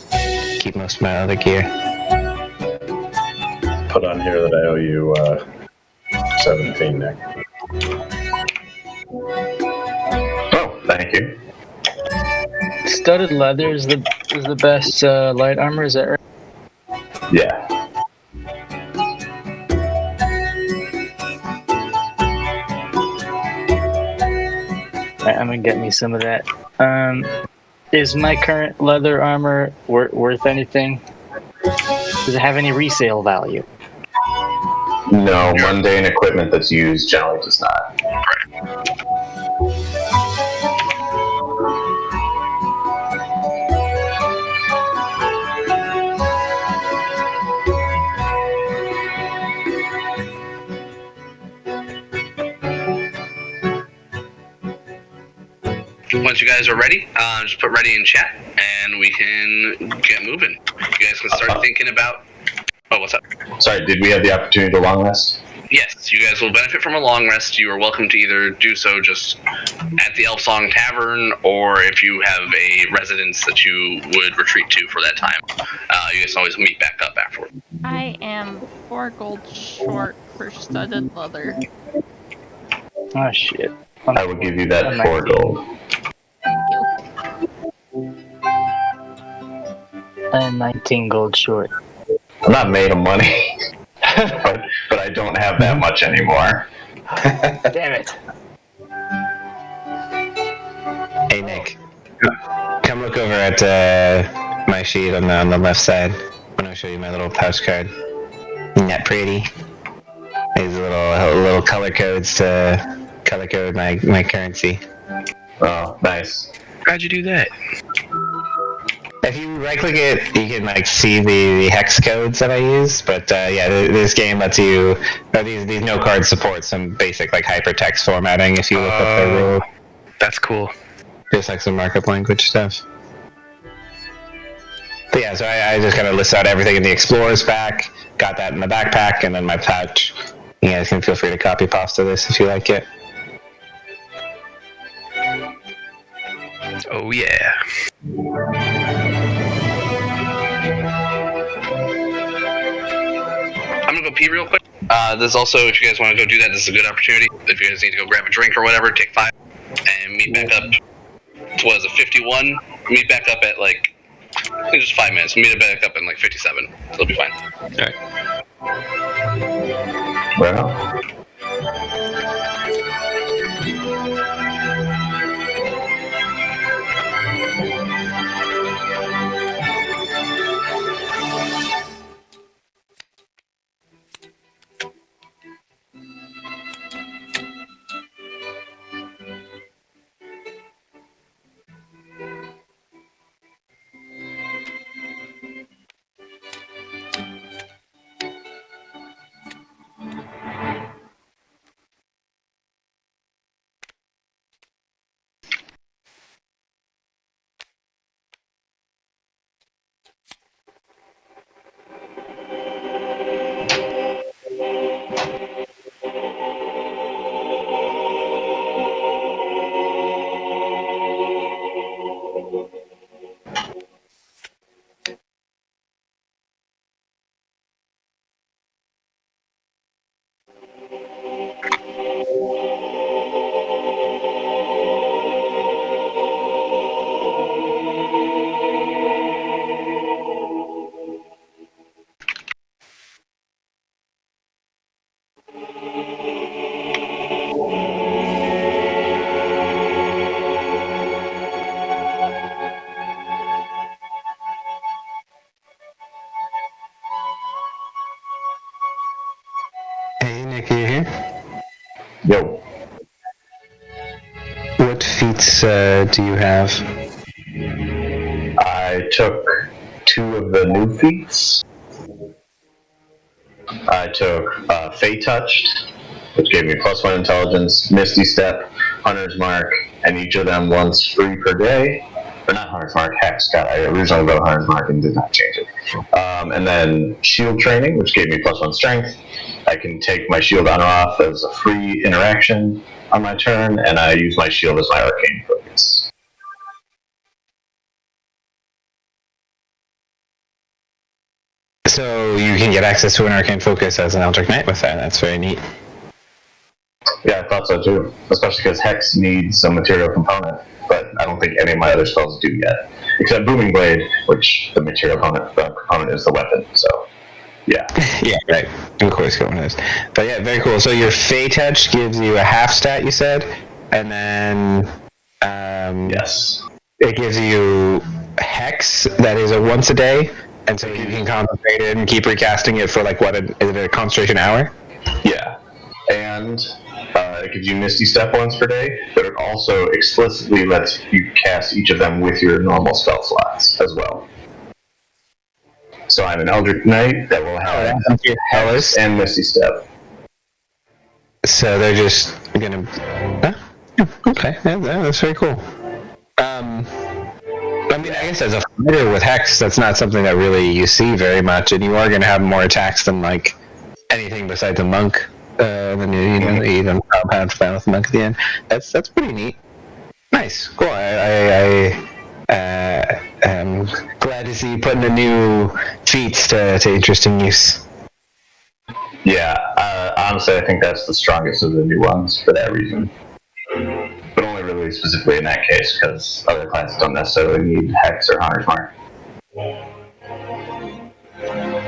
Keep most of my other gear. Put on here that I owe you 17, Nick. Oh, thank you. Studded leather is the best light armor. Is that right? Yeah. I'm gonna get me some of that. Is my current leather armor worth anything? Does it have any resale value? No, mundane equipment that's used generally does not. Once you guys are ready, just put ready in chat, and we can get moving. You guys can start thinking about... Oh, what's up? Sorry, did we have the opportunity to long rest? Yes, you guys will benefit from a long rest. You are welcome to either do so just at the Elf Song Tavern, or if you have a residence that you would retreat to for that time, you guys can always meet back up afterward. I am 4 gold short for studded leather. Oh shit. I will give you that 4 gold. Thank you. I am 19 gold short. I'm not made of money, but I don't have that much anymore. Damn it. Hey, Nick. Come look over at my sheet on the left side. I'm going to show you my little pouch card. Isn't that pretty? These little color codes to color code my currency. Oh, nice. How'd you do that? If you right-click it, you can see the hex codes that I use. But yeah, this game lets you. These no cards support some basic hypertext formatting. If you look up the rule, That's cool. just some markup language stuff. But yeah, so I just kind of list out everything in the Explorer's pack. Got that in the backpack, and then my pouch. You guys can feel free to copy pasta this if you like it. Oh yeah. I'm gonna go pee real quick. There's also, if you guys want to go do that, this is a good opportunity. If you guys need to go grab a drink or whatever, take 5 and meet back up. What is it, 51? Meet back up at I think just 5 minutes. Meet back up in 57. It'll be fine. Alright. Well, Hey, Nick, are you here? yo, What feats do you have? I took 2 of the new feats. I took Fey Touched, which gave me +1 intelligence, Misty Step, Hunter's Mark, and each of them once free per day. Or not Hunter's Mark, Hex. God, I originally wrote Hunter's Mark and did not change it. And then Shield Training, which gave me +1 strength. I can take my shield on or off as a free interaction on my turn, and I use my shield as my arcane focus. So you can get access to an arcane focus as an Eldritch Knight with that. That's very neat. Yeah, I thought so too. Especially because Hex needs a material component, but I don't think any of my other spells do yet. Except Booming Blade, which the material component is the weapon, so yeah. Yeah, right. Of course, one of those. But yeah, very cool. So your Fey Touch gives you a half stat, you said, and then Yes. It gives you hex that is a once a day, and so you can concentrate it and keep recasting it for like what? Is it a concentration hour? Yeah. And it gives you Misty Step once per day, but it also explicitly lets you cast each of them with your normal spell slots as well. So I'm an Eldritch Knight that will have Hex and Misty Step. So they're just gonna. Huh? Okay, that's very cool. I mean, I guess as a fighter with Hex, that's not something that really you see very much, and you are gonna have more attacks than like anything besides a monk. Then you even compound spell with the monk at the end. That's pretty neat. Nice, cool. I am glad to see you putting the new feats to interesting use. Yeah, honestly, I think that's the strongest of the new ones for that reason. But only really specifically in that case, because other classes don't necessarily need Hex or Hunter's Mark.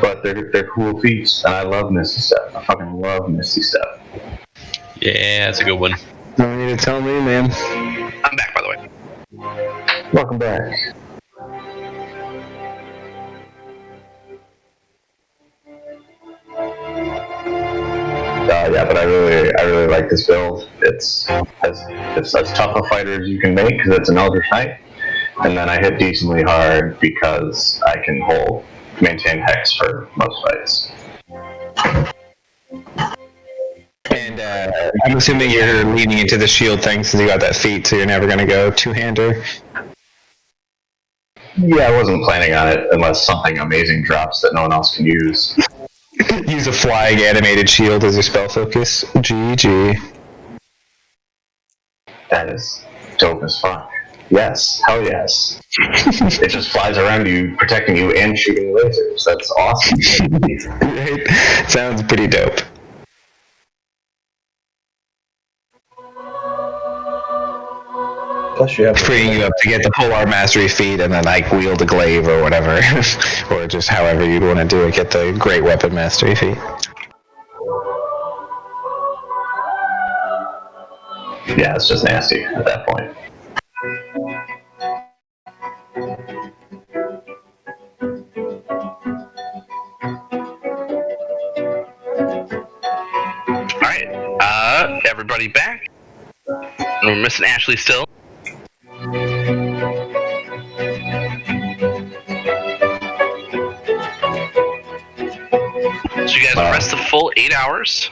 But they're cool feats, and I love Misty Step. I fucking love Misty Step. Yeah, that's a good one. No need to tell me, man. I'm back, by the way. Welcome back. Yeah, but I really like this build. It's as tough a fighter as you can make because it's an Eldritch Knight, and then I hit decently hard because I can maintain Hex for most fights. And I'm assuming you're leaning into the shield thing since you got that feat, so you're never going to go two-hander. Yeah, I wasn't planning on it unless something amazing drops that no one else can use. Use a flying animated shield as your spell focus. GG. That is dope as fuck. Yes, hell yes. It just flies around you, protecting you and shooting lasers. That's awesome. Right? Sounds pretty dope. Plus, you have Freeing you up to get the full art mastery feat and then like wield a glaive or whatever, or just however you'd want to do it. Get the great weapon mastery feat. Yeah, it's just nasty at that point. Alright, everybody back. We're missing Ashley still. So you guys rest the full 8 hours.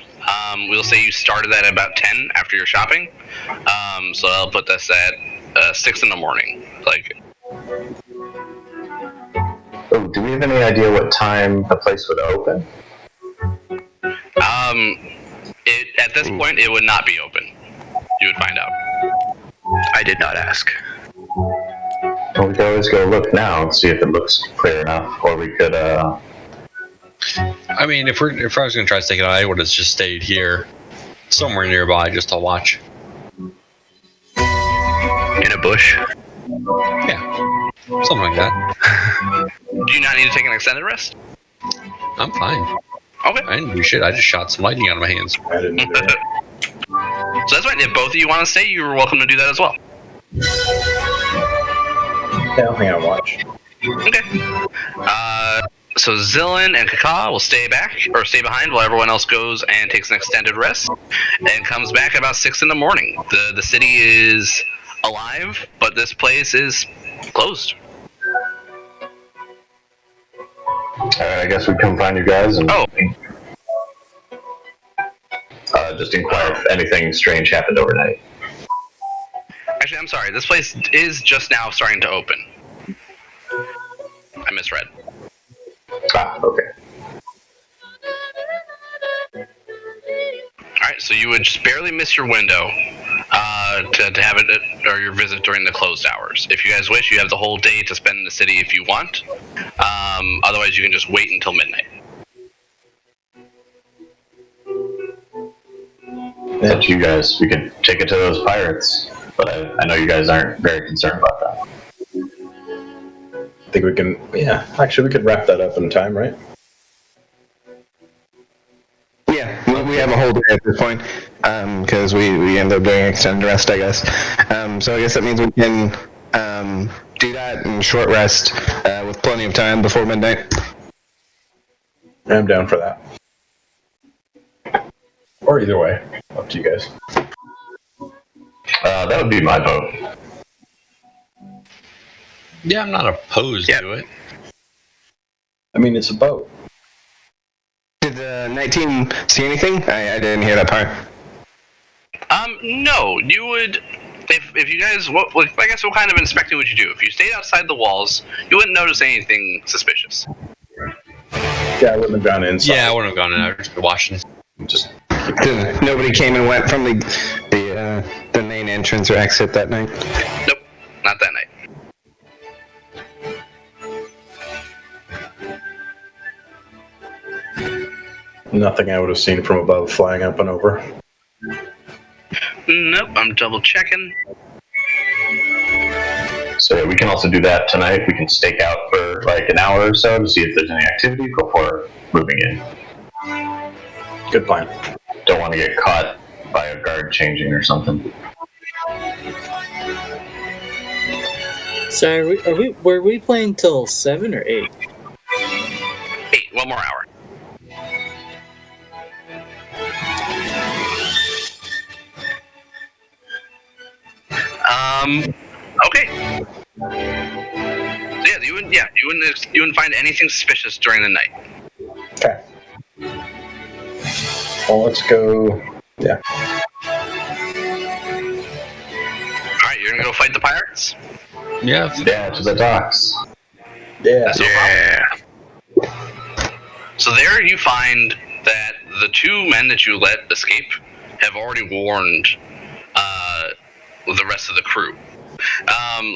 We'll say you started at about 10 after your shopping. So I'll put this at 6 in the morning. Oh, do we have any idea what time the place would open? At this point, it would not be open. You would find out. I did not ask. Well, we could always go look now and see if it looks clear enough, or we could, I mean, if I was going to try to take it out, I would have just stayed here, somewhere nearby, just to watch. In a bush? Yeah, something like that. Do you not need to take an extended rest? I'm fine. Okay. I didn't do shit. I just shot some lightning out of my hands. I didn't do that. So that's fine. If both of you want to stay, you're welcome to do that as well. Yeah, I'll hang out and watch. Okay. So Zillin and Kaka will stay behind while everyone else goes and takes an extended rest, and comes back about 6 in the morning. The city is alive, but this place is closed. Alright, I guess we come find you guys and just inquire if anything strange happened overnight. Actually, I'm sorry. This place is just now starting to open. I misread. Ah, okay. Alright, so you would just barely miss your window to have it or your visit during the closed hours. If you guys wish, you have the whole day to spend in the city if you want. Otherwise, you can just wait until midnight. It's up to you guys. We could take it to those pirates, but I know you guys aren't very concerned about that. I think we can, yeah, actually we could wrap that up in time, right? Yeah, we have a whole day at this point, because we end up doing extended rest, I guess. So I guess that means we can do that in short rest with plenty of time before midnight. I'm down for that. Or either way, up to you guys. That would be my vote. Yeah, I'm not opposed to it. I mean, it's a boat. Did the 19 see anything? I didn't hear that part. No, you would. If you guys, I guess, what kind of inspecting would you do? If you stayed outside the walls, you wouldn't notice anything suspicious. Yeah, I wouldn't have gone inside. Yeah, I wouldn't have gone in. I would just been watching. Just Nobody came and went from the main entrance or exit that night. Nope, not that night. nothing I would have seen from above flying up and over. Nope, I'm double checking. So we can also do that tonight. We can stake out for like an hour or so to see if there's any activity before moving in. Good plan. Don't want to get caught by a guard changing or something. So were we playing till 7 or 8? 8, one more hour. Okay. So yeah, you wouldn't find anything suspicious during the night. Okay. Well, let's go. Yeah. Alright, you're gonna go fight the pirates? Yeah. Yeah, to the docks. Yeah. That's no problem. So there you find that the 2 men that you let escape have already warned the rest of the crew.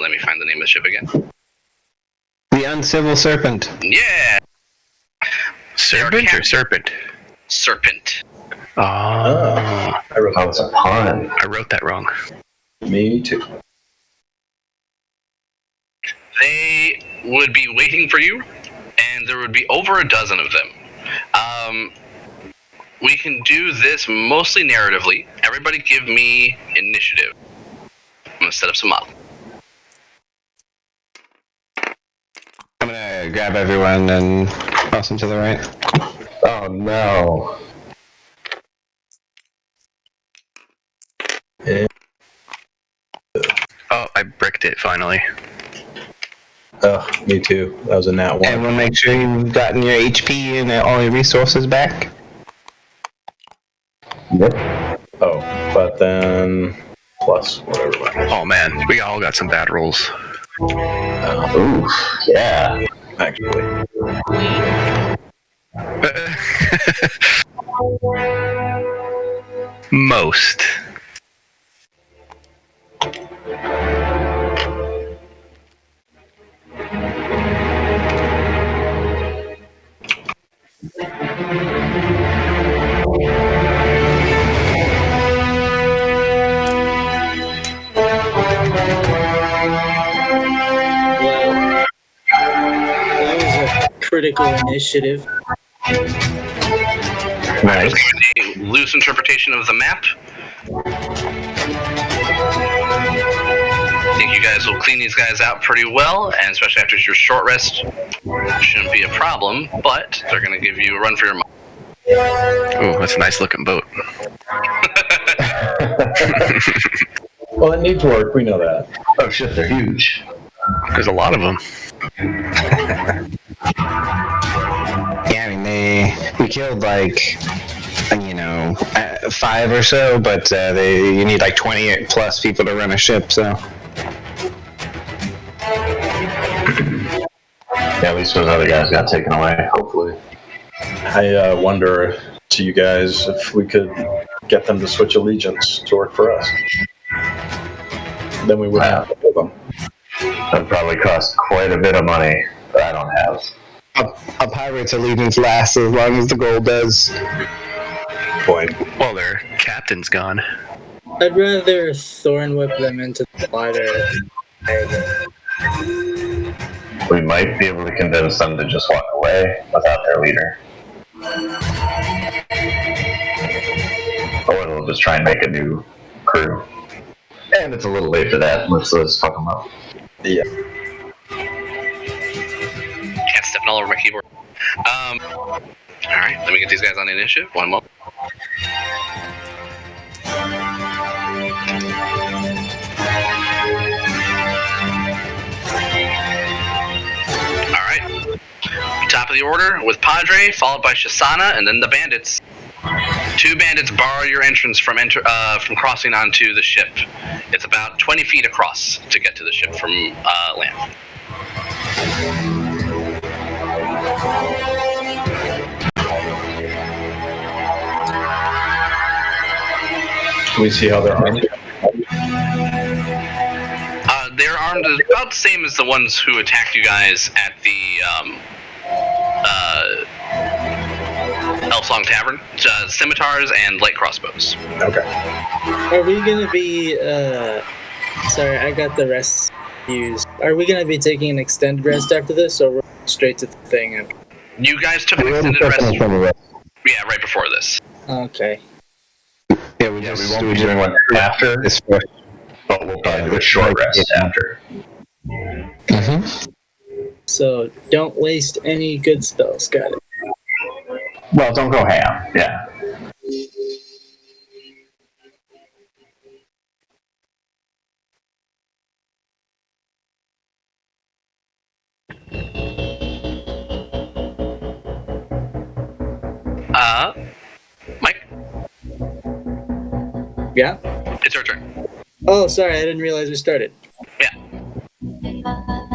Let me find the name of the ship again. The Uncivil Serpent. Yeah! Serpent or serpent? Serpent. Oh, I wrote Oh, it's a pun. I wrote that wrong. Me too. They would be waiting for you, and there would be over a dozen of them. We can do this mostly narratively. Everybody give me initiative. I'm gonna set up some up. I'm gonna grab everyone and toss them to the right. Oh no. Oh, I bricked it finally. Me too. That was a nat 1. And we'll make sure you've gotten your HP and all your resources back. Yep. Oh, but then plus whatever. Oh man, we all got some bad rolls. Ooh, yeah. Actually. Most. Well, that was a critical initiative. Nice. A loose interpretation of the map. I think you guys will clean these guys out pretty well, and especially after your short rest, shouldn't be a problem, but they're going to give you a run for your money. Ooh, that's a nice looking boat. Well, it needs work. We know that. Oh shit, they're huge. There's a lot of them. Yeah, I mean, we killed like, 5 or so, but you need like 20 plus people to run a ship, so. Yeah, at least those other guys got taken away, hopefully. I wonder to you guys if we could get them to switch allegiance to work for us. Then we would have to hold them. That'd probably cost quite a bit of money that I don't have. A pirate's allegiance lasts as long as the gold does. Point. Well, their captain's gone. I'd rather thorn whip them into the water. We might be able to convince them to just walk away without their leader. just try and make a new crew. And it's a little late for that. Let's fuck them up. Yeah. Can't step all over my keyboard. Alright, let me get these guys on the initiative. One moment. Alright. Top of the order with Padre, followed by Shisana, and then the bandits. 2 bandits bar your entrance from crossing onto the ship. It's about 20 feet across to get to the ship from land. Can we see how they're armed? They're armed about the same as the ones who attacked you guys at the Elfsong Tavern. Scimitars and light crossbows. Okay. Are we gonna be, sorry, I got the rest used. Are we gonna be taking an extended rest after this, or we're straight to the thing? You guys took an extended rest. Yeah, right before this. Okay. Yeah, we won't be doing one after this, but we'll probably do a short rest after. So, don't waste any good spells, got it. Well, don't go ham, yeah. Mike? Yeah? It's your turn. Oh, sorry, I didn't realize we started. Yeah.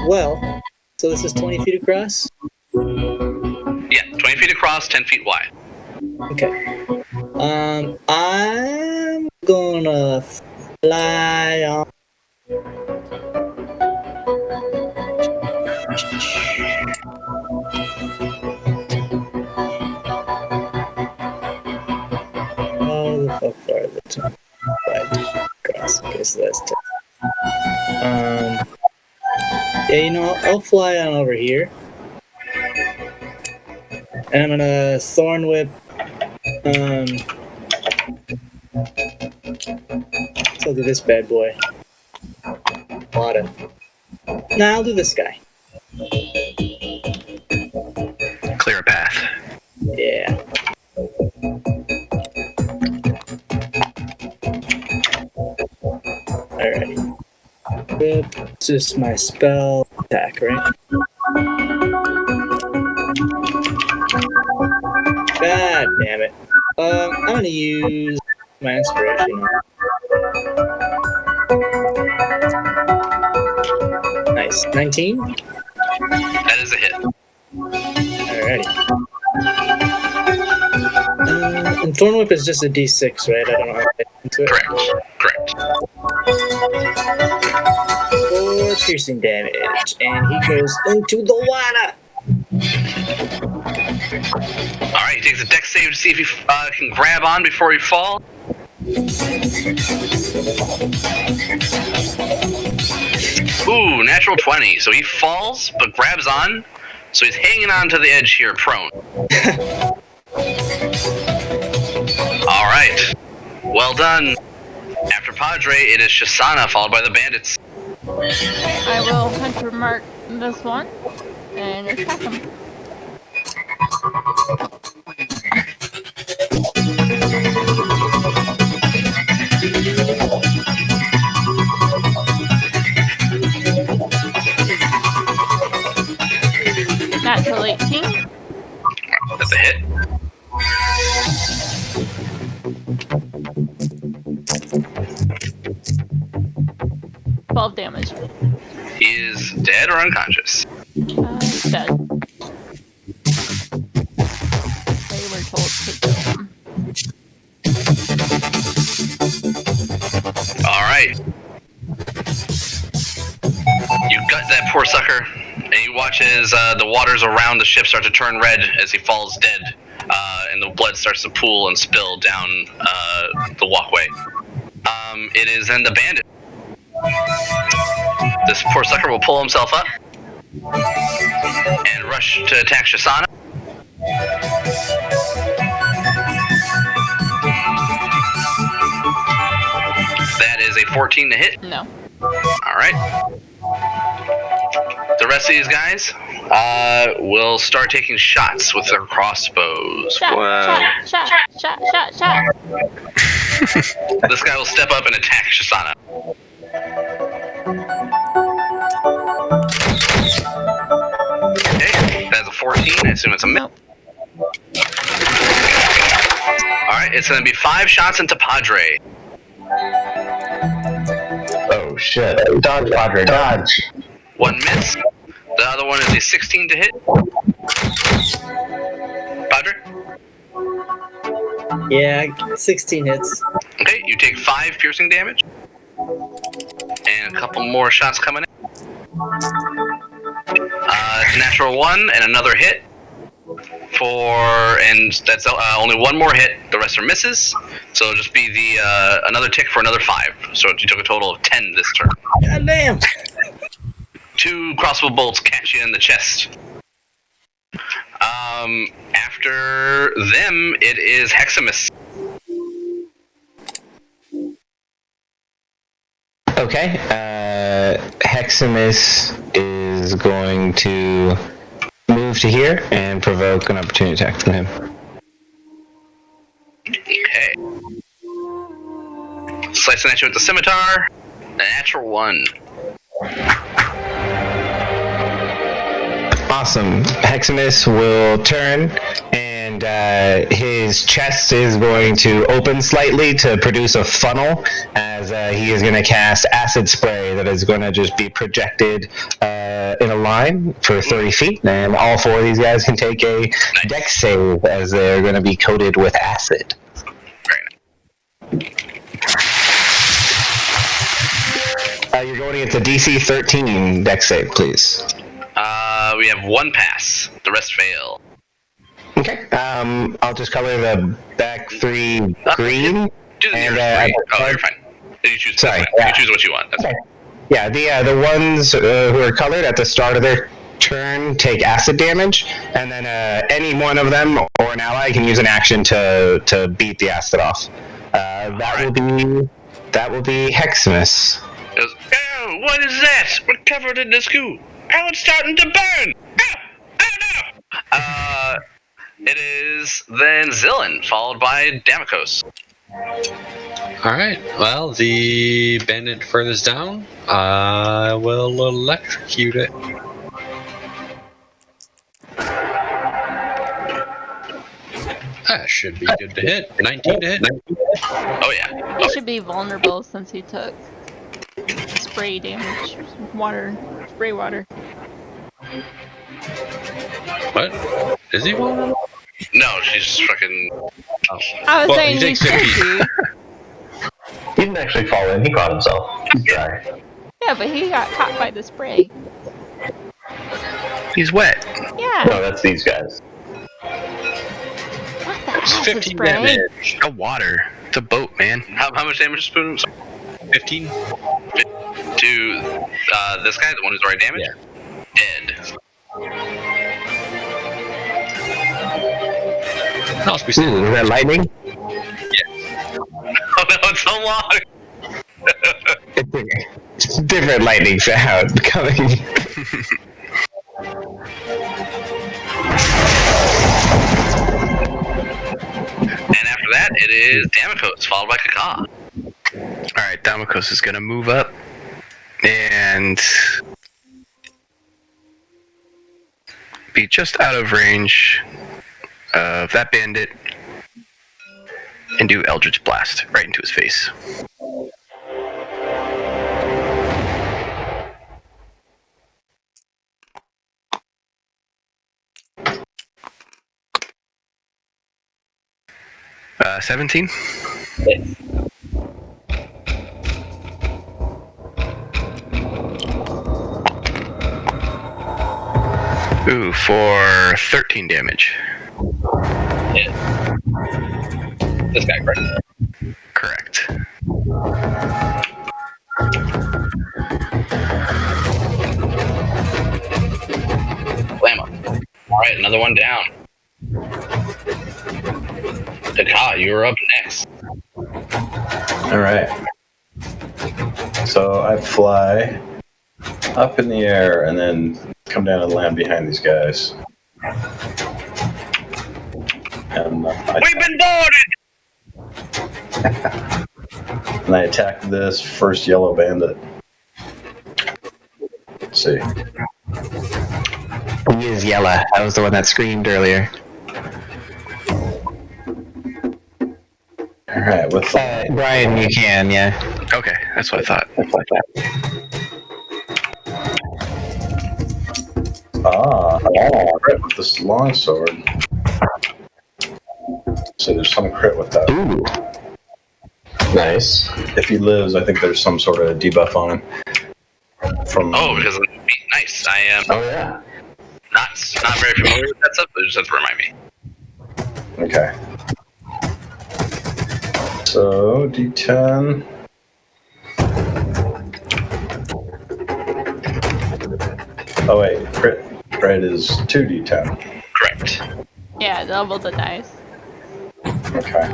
Well, so this is 20 feet across? Yeah, 20 feet across, 10 feet wide. Okay. I'm gonna fly on. Oh, the fuck are the 25 across? Okay, so that's 10. Yeah, you know, I'll fly on over here. And I'm gonna Thorn Whip. So I'll do this bad boy. Nah, I'll do this guy. Clear a path. Yeah. Alrighty. Whip. It's just my spell attack, right? God damn it. I'm gonna use my inspiration. Nice. 19? That is a hit. Alrighty. And Thorn Whip is just a d6, right? I don't know how to get into it. Correct. 4 piercing damage. And he goes into the water! Alright, he takes a dex save to see if he can grab on before he falls. Ooh, natural 20. So he falls, but grabs on. So he's hanging on to the edge here, prone. Alright. Well done. After Padre, it is Shisana, followed by the bandits. I will hunter mark this one and attack him. Natural 18. That's a hit. $12 damage. He is dead or unconscious? He's dead. They were told to kill him. Alright. You gut that poor sucker, and you watch as the waters around the ship start to turn red as he falls dead, and the blood starts to pool and spill down the walkway. It is then the bandit. This poor sucker will pull himself up and rush to attack Shisana. 14 to hit? No. All right. The rest of these guys will start taking shots with their crossbows. Shot. This guy will step up and attack Shisana. Okay, that's a 14. I assume it's a miss. Nope. Alright, it's going to be 5 shots into Padre. Oh shit. Dodge, Padre, dodge. 1 miss. The other one is a 16 to hit. Padre? Yeah, 16 hits. Okay, you take 5 piercing damage. And a couple more shots coming in. It's a natural 1 and another hit. And that's only 1 more hit. The rest are misses. So it'll just be the another tick for another 5. So you took a total of 10 this turn. God damn! 2 crossbow bolts catch you in the chest. After them, it is Heximus. Okay. Heximus is going to move to here and provoke an opportunity attack from him. Okay. Slicing at you with the scimitar. A natural 1. Awesome. Heximus will turn, and his chest is going to open slightly to produce a funnel, as he is going to cast acid spray that is going to just be projected in a line for 30 feet, and all 4 of these guys can take a dex save, as they're going to be coated with acid. Very nice. You're going against a DC 13 dex save, please. We have 1 pass. The rest fail. Okay. I'll just color the back 3 green. Do the And, nearest 3. Oh, you're fine. You choose. Sorry, You yeah. can choose what you want. That's Okay. Yeah, the ones who are colored at the start of their turn take acid damage, and then any one of them or an ally can use an action to beat the acid off. That will be Heximus. It goes, oh, what is that? We're covered in this goo. Oh, it's starting to burn. Oh no. It is then Zillin, followed by Damokos. Alright, well, the bandit furthest down, I will electrocute it. That should be good to hit. 19 to hit. Oh yeah. He should be vulnerable since he took spray damage. Spray water. What? Is he vulnerable? No, she's fucking. Oh. I was Well, saying he he takes should 50. be. He didn't actually fall in. He caught himself. He's dry. Yeah, but he got caught by the spray. He's wet. Yeah. No, that's these guys. What the It's acid 15 spray? damage. A water. It's a boat, man. How much damage is Spoon? 15? To this guy, the one who's already damaged? Yeah. Dead. I'll be standing. Is that lightning? Oh no, it's so long! It's a different lightning sound coming. And after that, it is Damokos, followed by Kaka. Alright, Damokos is gonna move up and be just out of range of that bandit and do Eldritch Blast right into his face. Uh, 17? Ooh, for 13 damage. Yeah. This guy, correct? Correct. Blam him. Alright, another one down. Kaka, you're up next. All right. So I fly up in the air and then come down and land behind these guys. And We've been boarded! and I attack this first yellow bandit. Let's see. He is yellow. That was the one that screamed earlier. All right, with Brian, you can, yeah. Okay, that's what I thought. Crit with this longsword. So there's some crit with that. Ooh. Nice. If he lives, I think there's some sort of debuff on him. Oh, because nice. I am Oh yeah. not very familiar with that stuff, but it just has to remind me. Okay. So D10. Oh wait, crit is 2d10. Correct. Yeah, double the dice. Okay.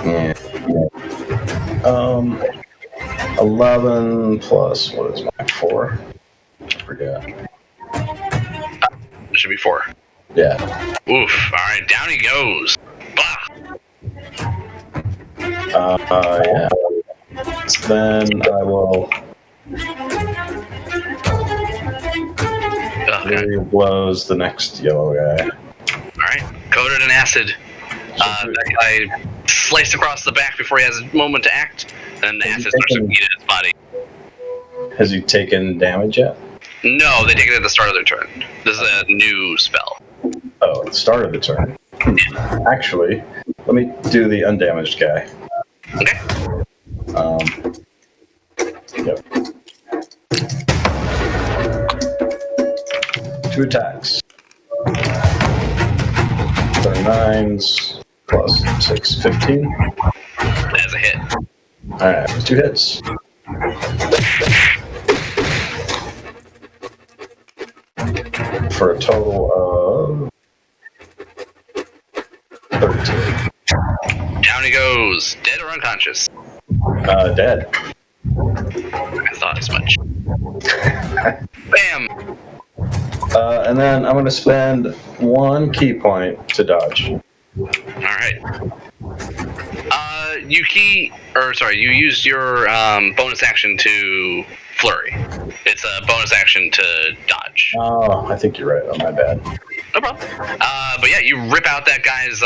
Yeah. 11 plus, what is my 4? I forgot. It should be 4. Yeah. Oof. Alright, down he goes. Bah! Yeah. Then I will Okay. blows the next yellow guy. Alright, coated in acid. That guy sliced across the back before he has a moment to act, and the acid starts to eat at his body. Has he taken damage yet? No, they take it at the start of their turn. This is a new spell. Oh, at the start of the turn. Actually, let me do the undamaged guy. Okay. Yep. 2 attacks. 9s plus 6, 15. That's a hit. Alright, 2 hits. For a total of 13. Down he goes. Dead or unconscious? Dead. I thought as much. Bam! And then I'm going to spend 1 key point to dodge. Alright. You used your bonus action to flurry. It's a bonus action to dodge. Oh, I think you're right. Oh, my bad. No problem. But yeah, you rip out that guy's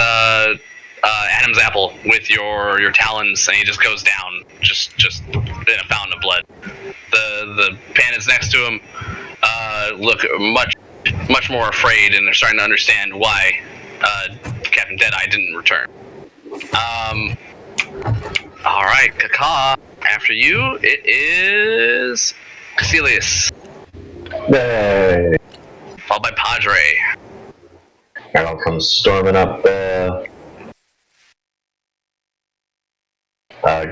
Adam's apple with your talons, and he just goes down, just in a fountain of blood. The bandits next to him look much more afraid, and they're starting to understand why Captain Deadeye didn't return. All right, Kaka. After you, it is Caecilius, Yay. followed by Padre. And I'll come storming up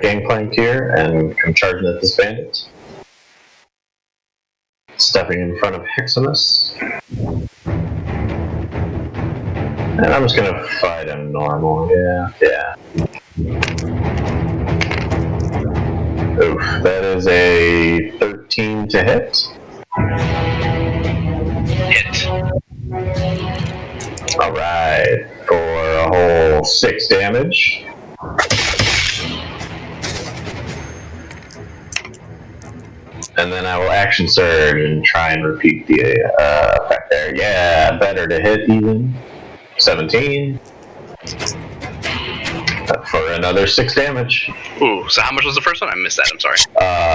gangplank here and come charging at this bandit. Stepping in front of Heximus. And I'm just gonna fight him normal, yeah. Oof, that is a 13 to hit. Hit. Alright, for a whole 6 damage. And then I will action surge and try and repeat the effect there. Yeah, better to hit even. 17. For another 6 damage. Ooh, so how much was the first one? I missed that, I'm sorry.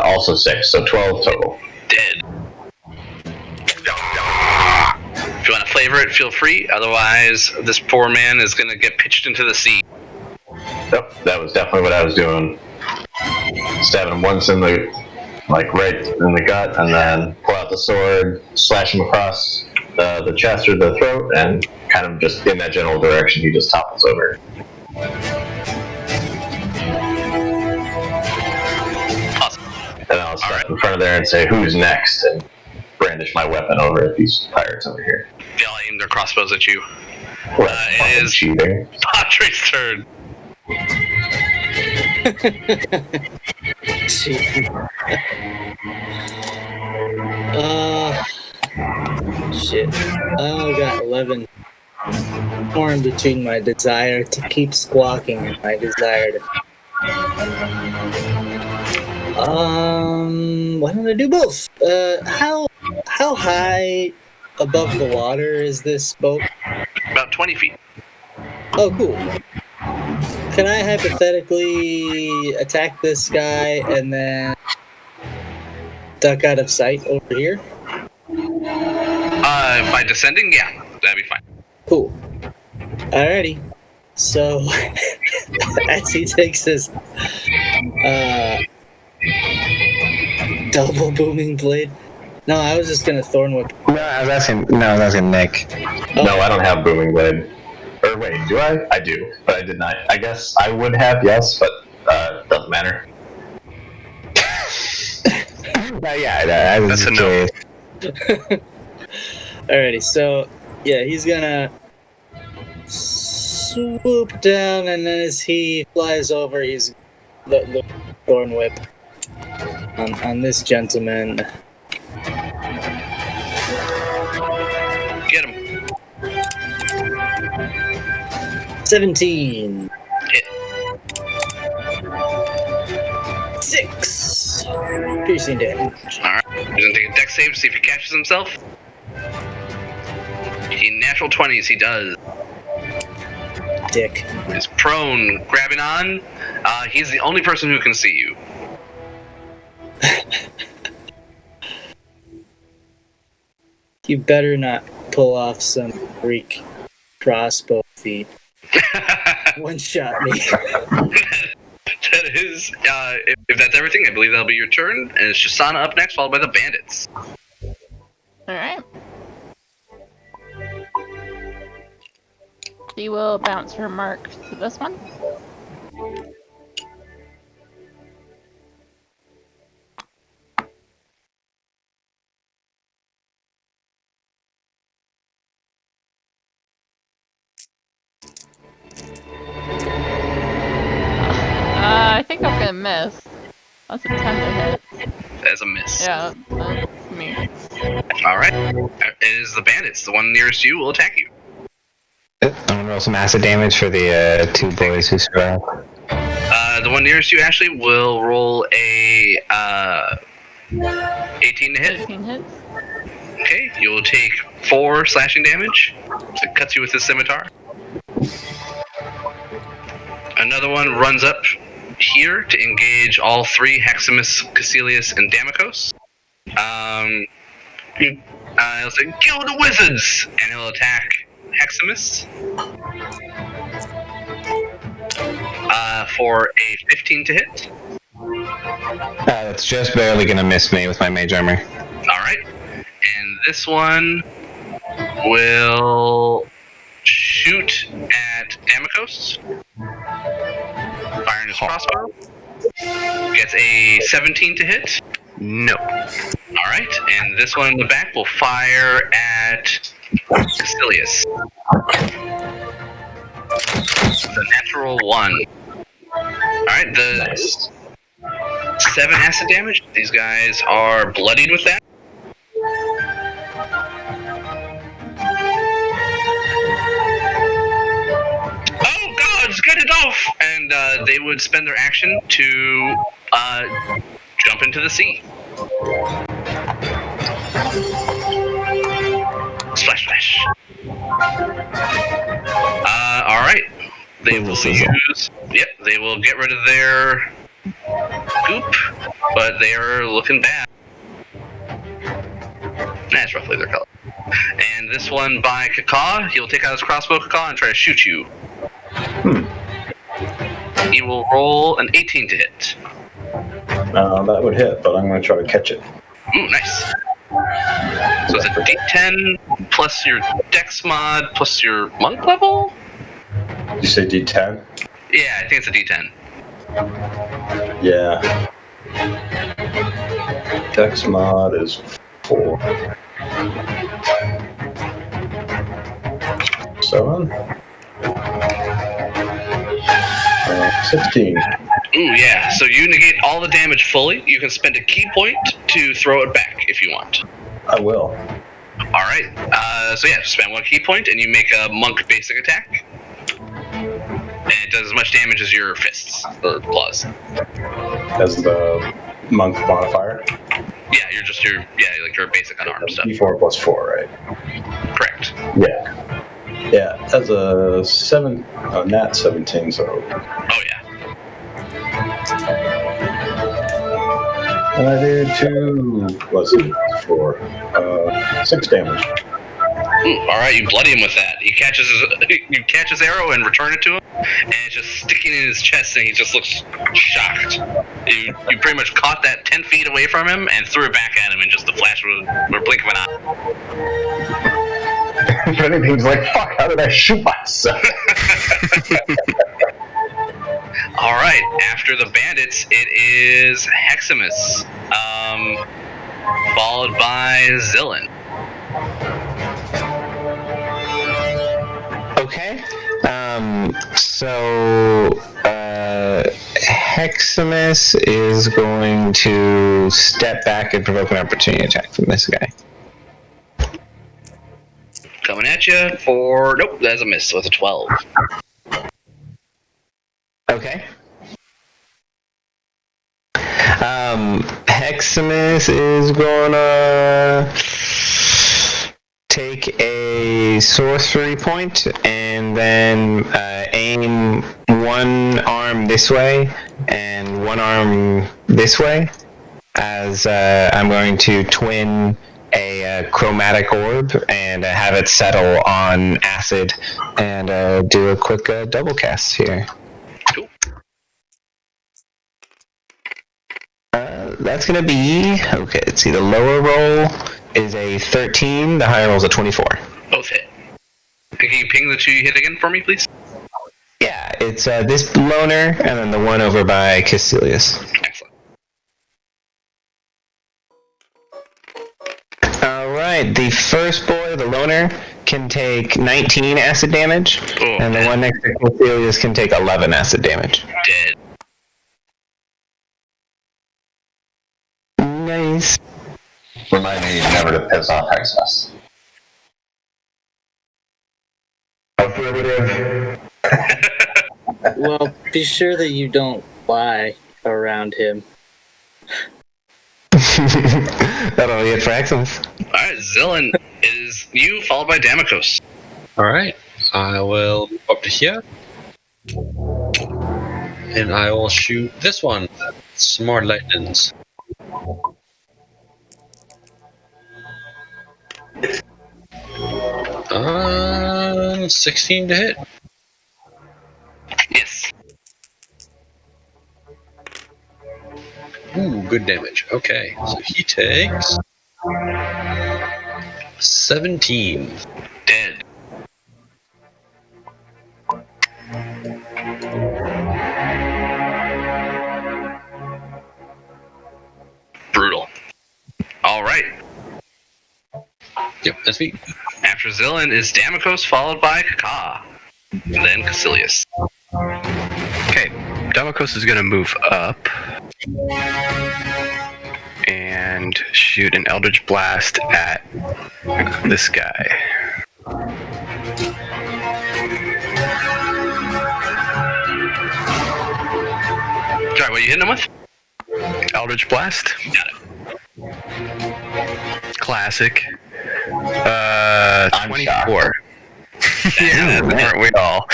Also 6, so 12 total. Dead. If you want to flavor it, feel free. Otherwise, this poor man is going to get pitched into the sea. Yep, that was definitely what I was doing. Stabbing him once in the, right in the gut, and then pull out the sword, slash him across the chest or the throat, and kind of just in that general direction, he just topples over. Awesome. And I'll step in front of there and say, who's next? And brandish my weapon over at these pirates over here. They all aim their crossbows at you. It is cheating. Padre's turn. Shit. I only got 11. Torn between my desire to keep squawking and my desire to. Why don't I do both? How high above the water is this boat? About 20 feet. Oh, cool. Can I hypothetically attack this guy and then duck out of sight over here? By descending, yeah, that'd be fine. Cool. Alrighty. So, as he takes his double booming blade. No, I was just gonna thorn whip. No, I was asking Nick. Oh. No, I don't have booming blade. Or wait, do I? I do, but I did not. I guess I would have, yes, but doesn't matter. Yeah, That's a no. Alrighty, so yeah, he's gonna swoop down, and then as he flies over, he's the thorn whip on this gentleman. Get him. 17. Hit. 6 piercing damage. Alright. He's gonna take a dex save to see if he catches himself. He natural 20s, he does. Dick. He's prone, grabbing on. He's the only person who can see you. You better not pull off some Greek crossbow feat. One shot me. That is, if that's everything, I believe that'll be your turn. And it's Shisana up next, followed by the bandits. Alright. She will bounce her mark to this one. I think I'm gonna miss. That's a 10 to hit. That's a miss. Yeah, that's me. Alright. It is the bandits. The one nearest you will attack you. I'm gonna roll some acid damage for the two boys who survived. The one nearest you, Ashley, will roll a 18 to hit. 18 hits. Okay, you will take 4 slashing damage. So it cuts you with his scimitar. Another one runs up here to engage all 3, Heximus, Caecilius, and Damocos. He'll say, "Kill the wizards!" And he'll attack Heximus. For a 15 to hit. That's just barely gonna miss me with my mage armor. Alright. And this one will shoot at Damocos. Firing his crossbow. Gets a 17 to hit. No. Alright, and this one in the back will fire at Caecilius. The natural 1. Alright, the 7 acid damage. These guys are bloodied with that. Oh gods, get it off! And they would spend their action to jump into the sea. Splash, splash. Alright. They will use... Yep, they will get rid of their goop, but they are looking bad. That's roughly their color. And this one by Kaka, he'll take out his crossbow, Kaka, and try to shoot you. He will roll an 18 to hit. That would hit, but I'm going to try to catch it. Ooh, nice. So it's a D10 plus your Dex mod plus your monk level? Did you say D10? Yeah, I think it's a D10. Yeah. Dex mod is 4. 7. 16. Ooh, yeah. So you negate all the damage fully. You can spend a key point to throw it back if you want. I will. All right. So yeah, spend 1 key point and you make a monk basic attack. And it does as much damage as your fists or claws. As the monk modifier? Yeah, you're your basic unarmed stuff. D4 plus 4, right? Correct. Yeah. Yeah, that's a nat 17, so. Oh yeah. And I did 6 damage. All right, you bloody him with that. You catch his arrow and return it to him, and it's just sticking in his chest, and he just looks shocked. You pretty much caught that 10 feet away from him and threw it back at him in just the flash of a blink of an eye. If anything, he's like, fuck, how did I shoot myself? All right, after the bandits, it is Heximus, followed by Zillin. Okay. So Heximus is going to step back and provoke an opportunity attack from this guy. Coming at you for... Nope, that's a miss with a 12. Okay. Heximus is gonna take a sorcery point and then aim one arm this way and one arm this way, as I'm going to twin a chromatic orb and have it settle on acid and do a quick double cast here. Cool. That's going to be, okay, let's see, the lower roll is a 13, the higher roll is a 24. Both hit. And can you ping the 2 you hit again for me, please? Yeah, it's this loner and then the one over by Caecilius. Excellent. Alright, the first boy, the loner, can take 19 acid damage, and the one next to Caecilius can take 11 acid damage. Dead. Nice. Remind me never to piss off Heximus. Affirmative. Well, be sure that you don't lie around him. That'll be it for Heximus. Alright, Zillin is you, followed by Damokos. Alright, I will move up to here. And I will shoot this one. Some more lightnings. 16 to hit. Yes. Ooh, good damage. Okay, so he takes 17. Dead. Brutal. Alright. Yep, that's me. After Zillin is Damokos, followed by Kaka. Then Caecilius. Okay, Damokos is gonna move up and shoot an Eldritch Blast at this guy. Sorry, what are you hitting him with? Eldritch Blast? Got it. Classic. 24. Yeah, aren't we all?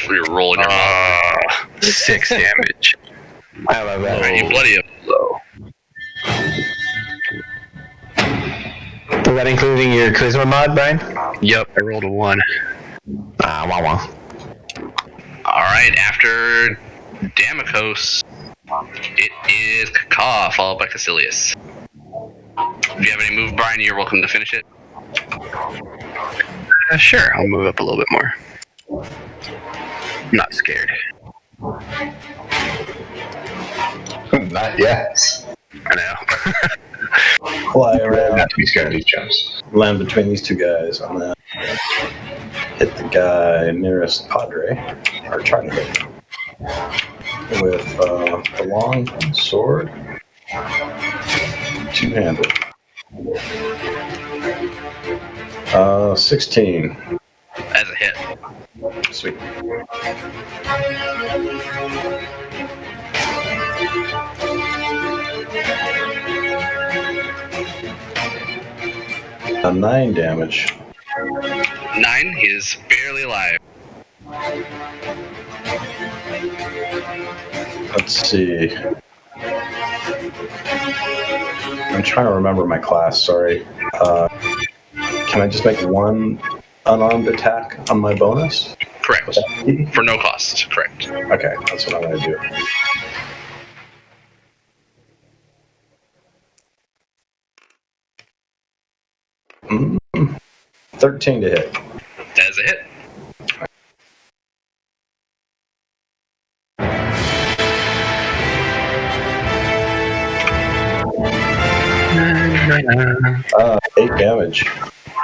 You're rolling your mouth. 6 damage. I love that. Alright, you bloody him. Low. Is that including your charisma mod, Brian? Yep, I rolled a 1. Wah wah. Alright, after Damokos, it is Kaka, followed by Caecilius. If you have any move, Brian, you're welcome to finish it. Sure, I'll move up a little bit more. I'm not scared. Not yet. I know. Fly around, Not to be scared of these jumps. land between these two guys, and then hit the guy nearest Padre, or try to hit him, with the long sword, two-handed. 16. As a hit. Sweet. A 9 damage. 9, he is barely alive. Let's see. I'm trying to remember my class, sorry. Can I just make one unarmed attack on my bonus? Correct. For no cost, correct. Okay, that's what I'm going to do. Mm, 13 to hit. As a hit. Uh, 8 damage.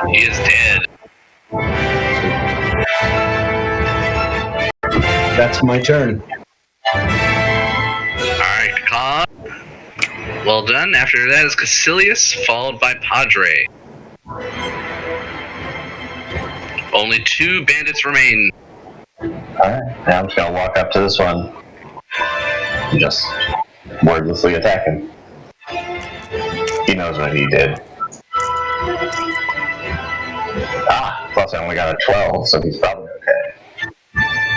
He is dead. That's my turn. Alright, Con. Well done. After that is Caecilius, followed by Padre. Only 2 bandits remain. Alright, now I'm just gonna walk up to this one. And just wordlessly attack him. He knows what he did. Plus I only got a 12, so he's probably okay.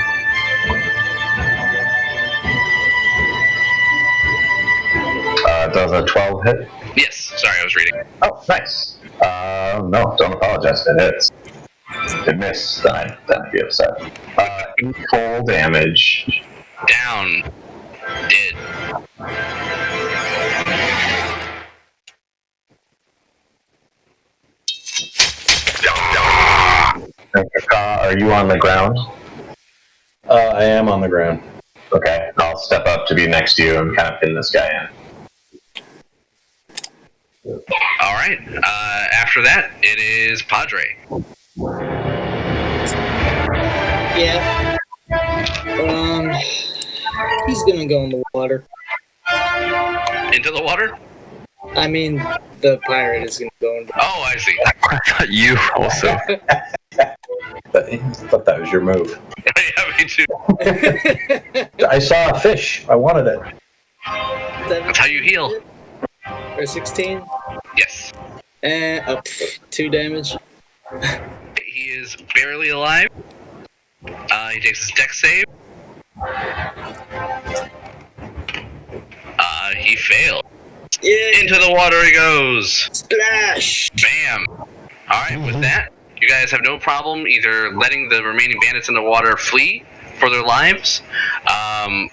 Does a 12 hit? Yes, sorry, I was reading. Oh, nice. No, don't apologize. It hits. If it missed, then I'd be upset. 8 full damage. Down. Dead. Are you on the ground? I am on the ground. Okay, I'll step up to be next to you and kind of pin this guy in. Alright, after that, it is Padre. Yeah. He's gonna go in the water. Into the water? I mean, the pirate is gonna go in the Oh, I see. I thought you also. I thought that was your move. Yeah, me too. I saw a fish. I wanted it. That's how you heal. Or 16? Yes. And 2 damage. He is barely alive. He takes his dex save. He failed. Yeah. Into the water he goes. Splash! Bam. Alright, with that, you guys have no problem either letting the remaining bandits in the water flee for their lives,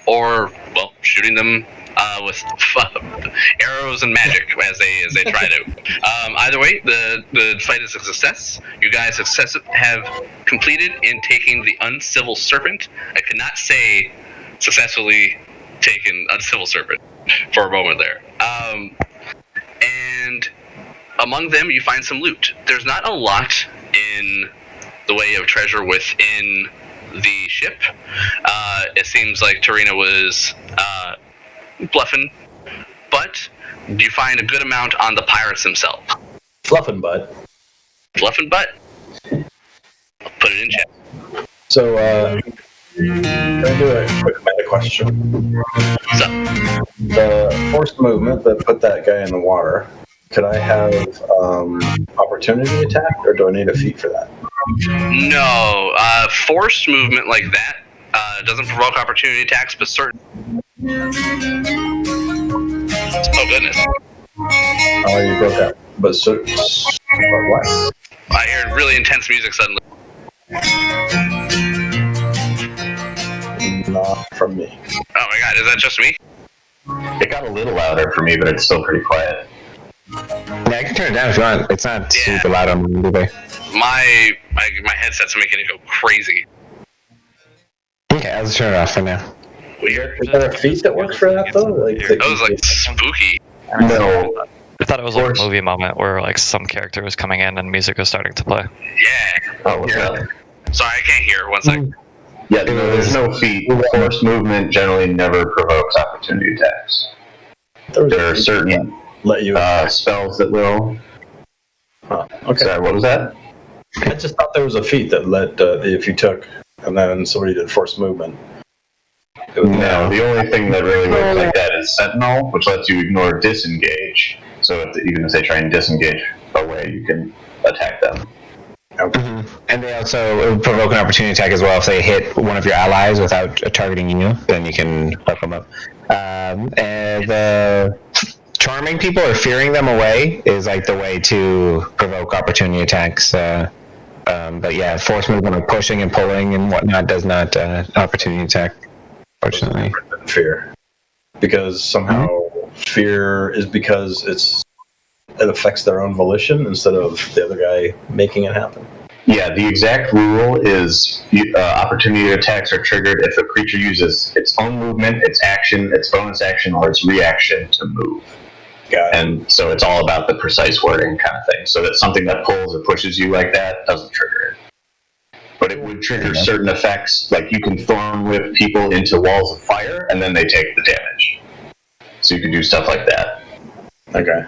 or, well, shooting them with arrows and magic as they try to. Either way, the fight is a success. You guys have completed in taking the uncivil serpent. I could not say successfully taken uncivil serpent for a moment there. And among them, you find some loot. There's not a lot in the way of treasure within the ship. It seems like Tarina was bluffing, but you find a good amount on the pirates themselves. Fluffin' butt. Bluffing butt. Put it in chat. So, can I do a quick meta question? So, The forced movement that put that guy in the water, could I have opportunity attack, or do I need a feat for that? no, forced movement like that doesn't provoke opportunity attacks, but certain. Oh goodness! Oh, you broke up. But what? I heard really intense music suddenly. Not from me. Oh my god, is that just me? It got a little louder for me, but it's still pretty quiet. Yeah, I can turn it down if you want. It's not Yeah. super loud on the either. My headset's making it go crazy. Okay, I'll just turn it off for now. Weird. Is there a feat that works for that though? Like That was like spooky. No. I thought it was like a movie moment where like some character was coming in and music was starting to play. Yeah. Oh, what's that? Sorry, I can't hear. 1 second. Yeah, there's no feat. Forced movement generally never provokes opportunity attacks. There are certain let you spells that will. Huh. Okay. Sorry, what was that? I just thought there was a feat that let if you took and then somebody did forced movement. No, the only thing that really works like that is Sentinel, which lets you ignore disengage. So even if they try and disengage away, you can attack them. And they also provoke an opportunity attack as well if they hit one of your allies without targeting you. Then you can fuck them up. And the charming people or fearing them away is like the way to provoke opportunity attacks. But yeah, force movement like pushing and pulling and whatnot does not opportunity attack. Fortunately, fear, because somehow fear is because it affects their own volition instead of the other guy making it happen. Yeah, the exact rule is opportunity attacks are triggered if a creature uses its own movement, its action, its bonus action, or its reaction to move. And so it's all about the precise wording kind of thing. So that something that pulls or pushes you like that doesn't trigger it. But it would trigger certain effects, like you can thorn whip people into walls of fire, and then they take the damage. So you can do stuff like that. Okay.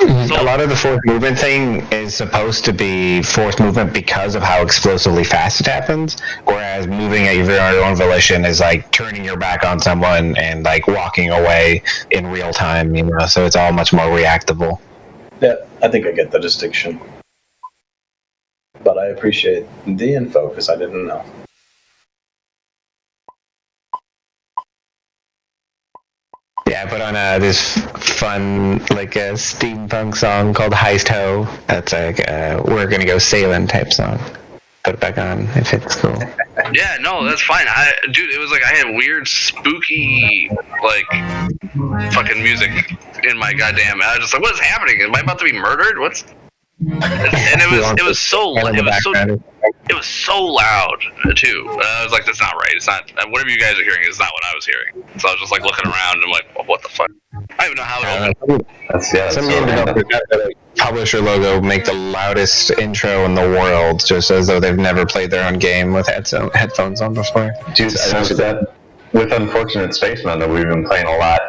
A lot of the forced movement thing is supposed to be forced movement because of how explosively fast it happens, whereas moving at your own volition is like turning your back on someone and like walking away in real time, you know, so it's all much more reactable. Yeah, I think I get the distinction. But I appreciate the info because I didn't know. Yeah, I put on this fun, like a steampunk song called Heist Ho. That's like we're gonna go sailing type song. Put it back on if it's cool. Yeah, no, that's fine. Dude, it was like I had weird, spooky, like, fucking music in my goddamn. I was just like, what is happening? Am I about to be murdered? What's? And it was so loud too. I was like, that's not right. It's not. Whatever you guys are hearing is not what I was hearing. So I was just like looking around and I'm like, well, what the fuck? I don't even know how it opened. Some developers have the publisher logo make the loudest intro in the world, just as though they've never played their own game with headphones on before. Dude, I noticed that with Unfortunate Spaceman that we've been playing a lot.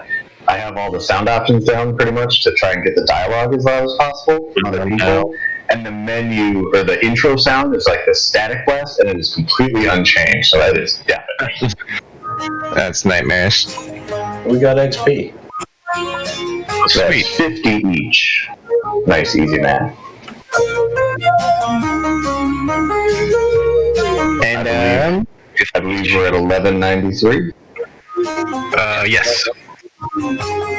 I have all the sound options down pretty much to try and get the dialogue as loud as possible from other people. And the menu, or the intro sound is like the static blast, and it is completely unchanged, so that is deafening. That's nightmarish. We got XP. So that's 50 each. Nice, easy math. And I believe we're at 1193. Yes.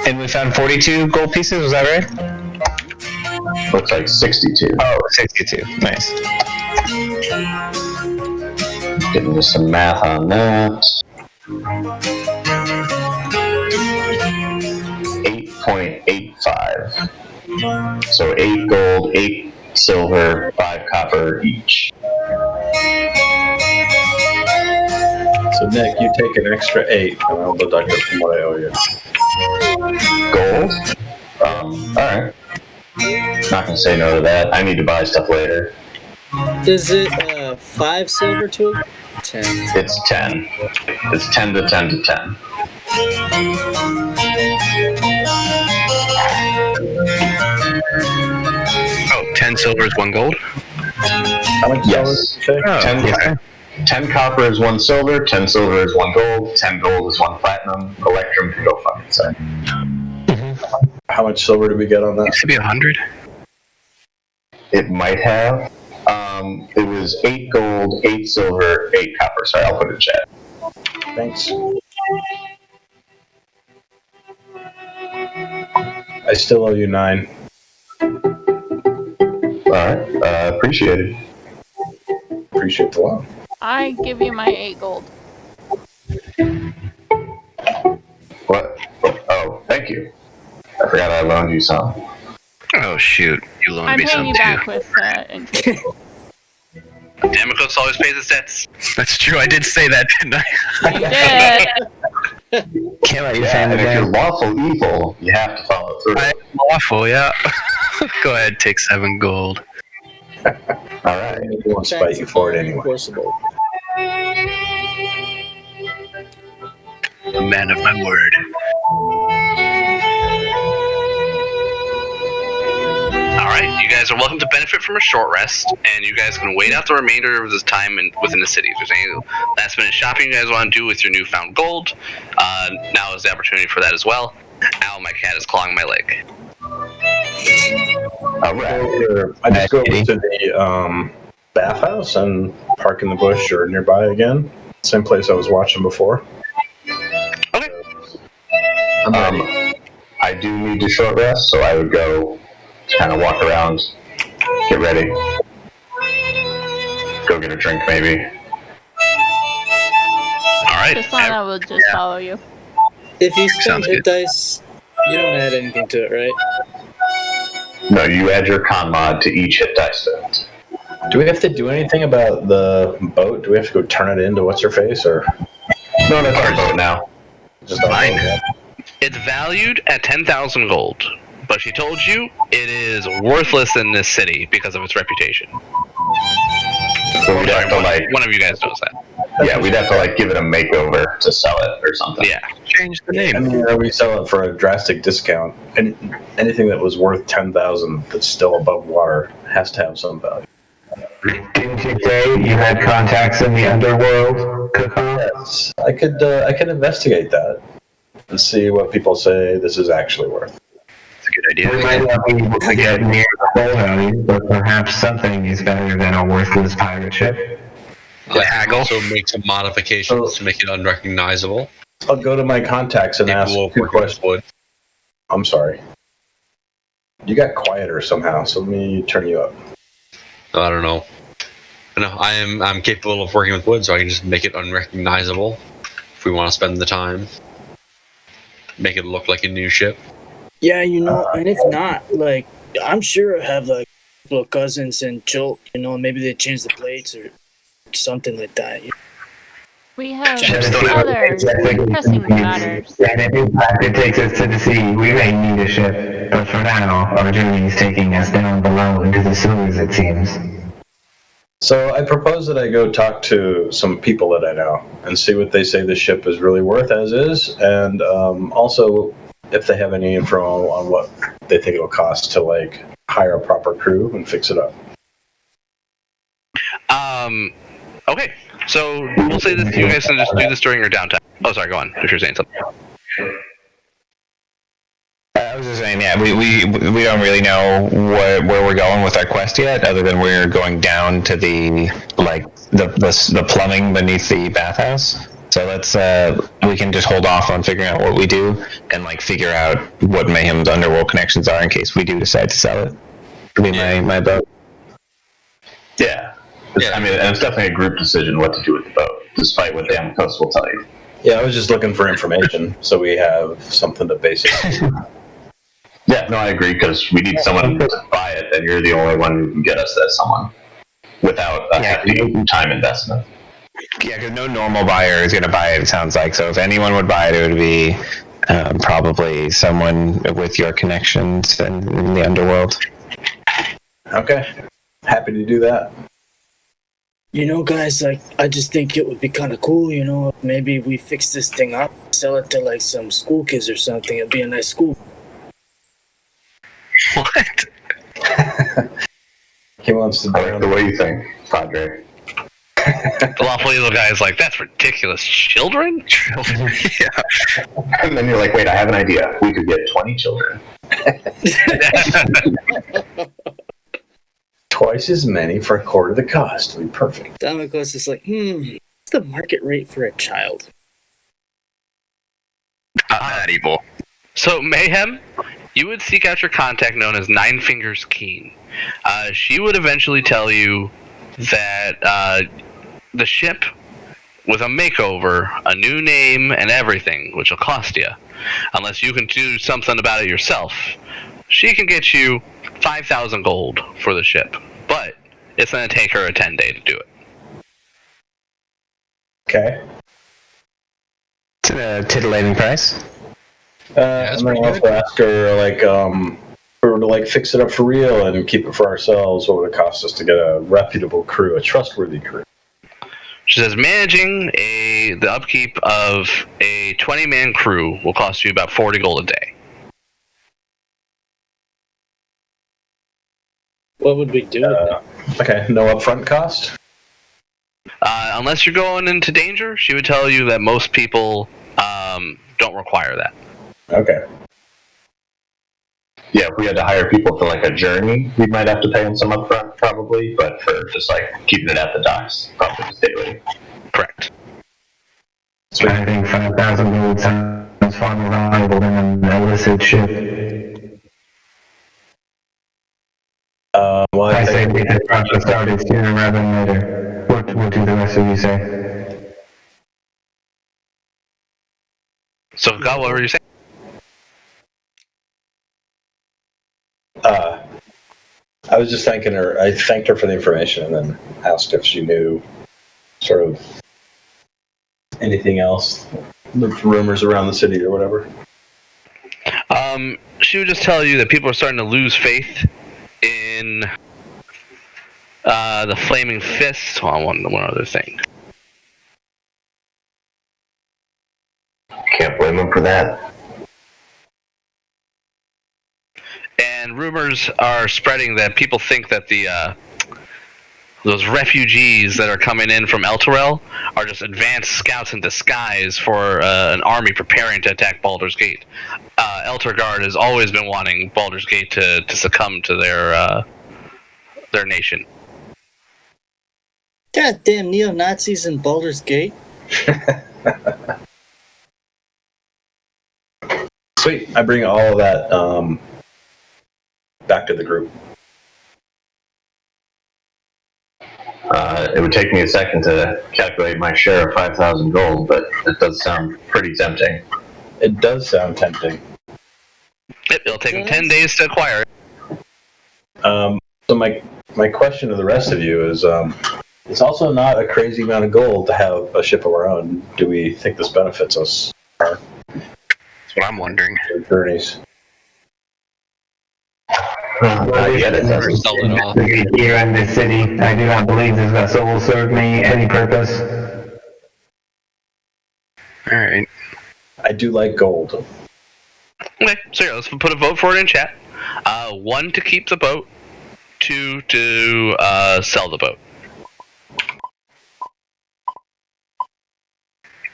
And we found 42 gold pieces, was that right? Looks like 62. Oh, 62. Nice. Getting just some math on that. 8.85. So 8 gold, 8 silver, 5 copper each. So Nick, you take an extra 8, and I'll deduct it from what I owe you. Gold? Alright. Not gonna say no to that. I need to buy stuff later. Is it 5 silver to 10? It's 10. It's 10 to 10 to 10. Oh, 10 silver is 1 gold? How much Yes. silver? 10 copper is 1 silver, 10 silver is 1 gold, 10 gold is 1 platinum. Electrum can go fuck itself. How much silver did we get on that? It should be 100. It might have. It was 8 gold, 8 silver, 8 copper. Sorry, I'll put it in chat. Thanks. I still owe you 9. Alright, appreciate it. Appreciate the loan. I give you my 8 gold. What? Oh, thank you. I forgot I loaned you some. Oh, shoot. You loaned I'm me paying some, you too. back with interest. Damocles always pays his debts. That's true. I did say that, didn't I? You did. Can't let you Yeah, fan and the if you're game. lawful evil, you have to follow through. I'm lawful, yeah. Go ahead, take 7 gold. All right. He won't spite you for it anyway. Enforceable. A man of my word. Alright, you guys are welcome to benefit from a short rest, and you guys can wait out the remainder of this time within the city. If there's any last minute shopping you guys want to do with your newfound gold, now is the opportunity for that as well. Ow, my cat is clawing my leg. All right. I just go over to the bathhouse and park in the bush or nearby again. Same place I was watching before. Okay. I'm ready. I do need to short rest, so I would go kind of walk around, get ready, go get a drink maybe. Alright. Tristana will just follow you. If you spend Sounds hit good. dice, you don't add anything to it, right? No, you add your con mod to each hit dice spend. Do we have to do anything about the boat? Do we have to go turn it into what's her face or No, that's our boat now. just our Fine. boat? It's valued at 10,000 gold, but she told you it is worthless in this city because of its reputation. So we'd have to One of you guys knows that. yeah, we'd have to give it a makeover to sell it or something. Yeah. Change the I name. mean, we sell it for a drastic discount. And anything that was worth 10,000 that's still above water has to have some value. Didn't you say you had contacts in the underworld, Kakon? Yes, I could investigate that and see what people say this is actually worth. It's a good We idea. might not be able to get near the full value, but perhaps something is better than a worthless pirate ship. Haggle. Also make some modifications to make it unrecognizable. I'll go to my contacts and ask Capable of two working with questions. wood. I'm sorry. You got quieter somehow, so let me turn you up. I don't know. No, I'm capable of working with wood, so I can just make it unrecognizable if we want to spend the time. Make it look like a new ship. Yeah, and if not, I'm sure I have little cousins in Jolt, maybe they change the plates or something like that. We have Ships other pressing matters. And if in fact it takes us to the sea, we may need a ship. But for now, our journey is taking us down below into the sewers, it seems. So I propose that I go talk to some people that I know and see what they say the ship is really worth as is, and also if they have any info on what they think it'll cost to hire a proper crew and fix it up. Okay. So we'll say this. You guys can just do this during your downtime. Oh, sorry. Go on. If you're saying something. I was just saying, yeah, we don't really know where we're going with our quest yet, other than we're going down to the plumbing beneath the bathhouse. So let's we can just hold off on figuring out what we do and figure out what Mayhem's underworld connections are in case we do decide to sell it. Could be my boat. Yeah. I mean, and it's definitely a group decision what to do with the boat, despite what Damocos will tell you. Yeah, I was just looking for information so we have something to base it on. Yeah, no, I agree, because we need someone to buy it, and you're the only one who can get us that someone without a hefty time investment. Yeah, because no normal buyer is going to buy it, it sounds like. So if anyone would buy it, it would be probably someone with your connections in the underworld. Okay. Happy to do that. Guys, I just think it would be kind of cool, if maybe we fix this thing up, sell it to some school kids or something. It'd be a nice school. What? He wants to I like the way you think, Padre. The lawful evil guy is like, that's ridiculous. Children? Yeah. And then you're like, wait, I have an idea. We could get 20 children. Twice as many for a quarter the cost. It'd be perfect. Damocles is like, what's the market rate for a child? Not that evil. So, Mayhem, you would seek out your contact known as Nine Fingers Keen. She would eventually tell you that the ship, with a makeover, a new name, and everything, which will cost you, unless you can do something about it yourself, she can get you 5,000 gold for the ship. But it's going to take her a 10-day to do it. Okay. a titillating price. And then I'll also ask her, like, if we were to, like, fix it up for real and keep it for ourselves, what would it cost us to get a reputable crew, a trustworthy crew? She says managing the upkeep of a 20-man crew will cost you about 40 gold a day. What would we do with it? Okay, no upfront cost? Unless you're going into danger, she would tell you that most people don't require that. Okay. Yeah, if we had to hire people for like a journey, we might have to pay them some upfront probably, but for just like keeping it at the docks, probably just daily. Correct. I think 5,000 gold sounds far more valuable than an illicit ship. Well, I say we get project started sooner rather than later. What do the rest of you say? So, God, what were you saying? I was just thanking her. I thanked her for the information and then asked if she knew sort of anything else, the rumors around the city or whatever. She would just tell you that people are starting to lose faith in the Flaming Fist. Hold on, one other thing. Can't blame them for that. And rumors are spreading that people think that those refugees that are coming in from Elturel are just advanced scouts in disguise for an army preparing to attack Baldur's Gate. Elturgard has always been wanting Baldur's Gate to succumb to their nation. Goddamn neo-Nazis in Baldur's Gate. Sweet. I bring all of that back to the group. It would take me a second to calculate my share of 5,000 gold, but it does sound pretty tempting. It does sound tempting. It'll take them 10 days to acquire it. So my question to the rest of you is, it's also not a crazy amount of gold to have a ship of our own. Do we think this benefits us? That's what I'm wondering. Journeys. Here in this city, I do not believe this vessel will serve me any purpose. Alright. I do like gold. Okay, so yeah, let's put a vote for it in chat. 1 to keep the boat, 2 to sell the boat.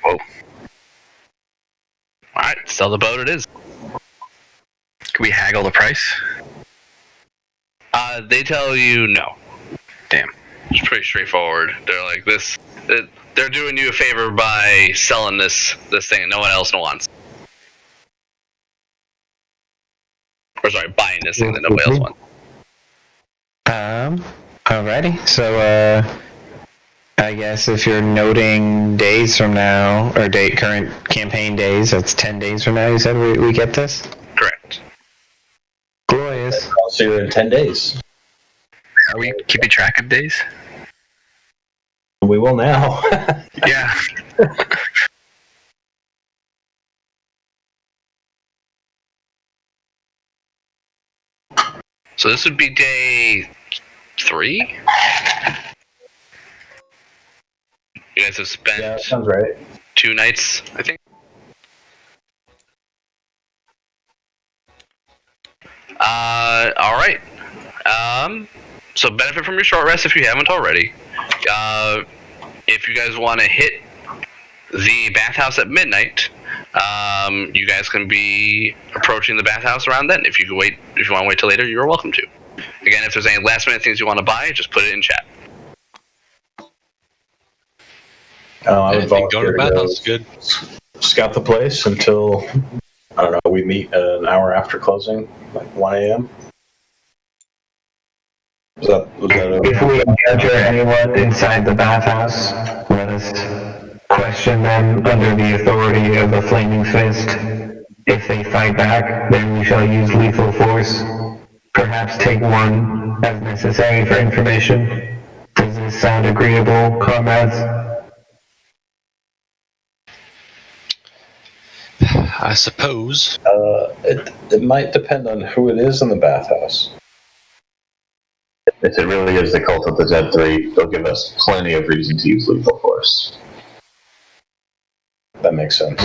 Whoa. Alright, sell the boat it is. Can we haggle the price? They tell you no. Damn. It's pretty straightforward. They're like, they're doing you a favor by selling this thing that no one else wants. Or sorry, buying this thing that nobody else wants. Alrighty. So, I guess if you're noting days from now, or current campaign days, that's 10 days from now, you said we get this? Correct. Glorious. I'll see you in 10 days. Are we keeping track of days? We will now. Yeah. So this would be day 3? You guys have spent Yeah, that sounds right. 2 nights, I think. Alright. So benefit from your short rest if you haven't already. If you guys want to hit the bathhouse at midnight, you guys can be approaching the bathhouse around then. If you want to wait till later, you're welcome to. Again, if there's any last minute things you want to buy, just put it in chat. I would think going to volunteer the bathhouse is good. Scout the place until, I don't know, we meet an hour after closing, like 1 a.m. Was that If we encounter anyone inside the bathhouse, let us question them under the authority of the Flaming Fist. If they fight back, then we shall use lethal force. Perhaps take one as necessary for information. Does this sound agreeable, comrades? I suppose. It might depend on who it is in the bathhouse. If it really is the cult of the Dead Three, they'll give us plenty of reason to use lethal force. That makes sense.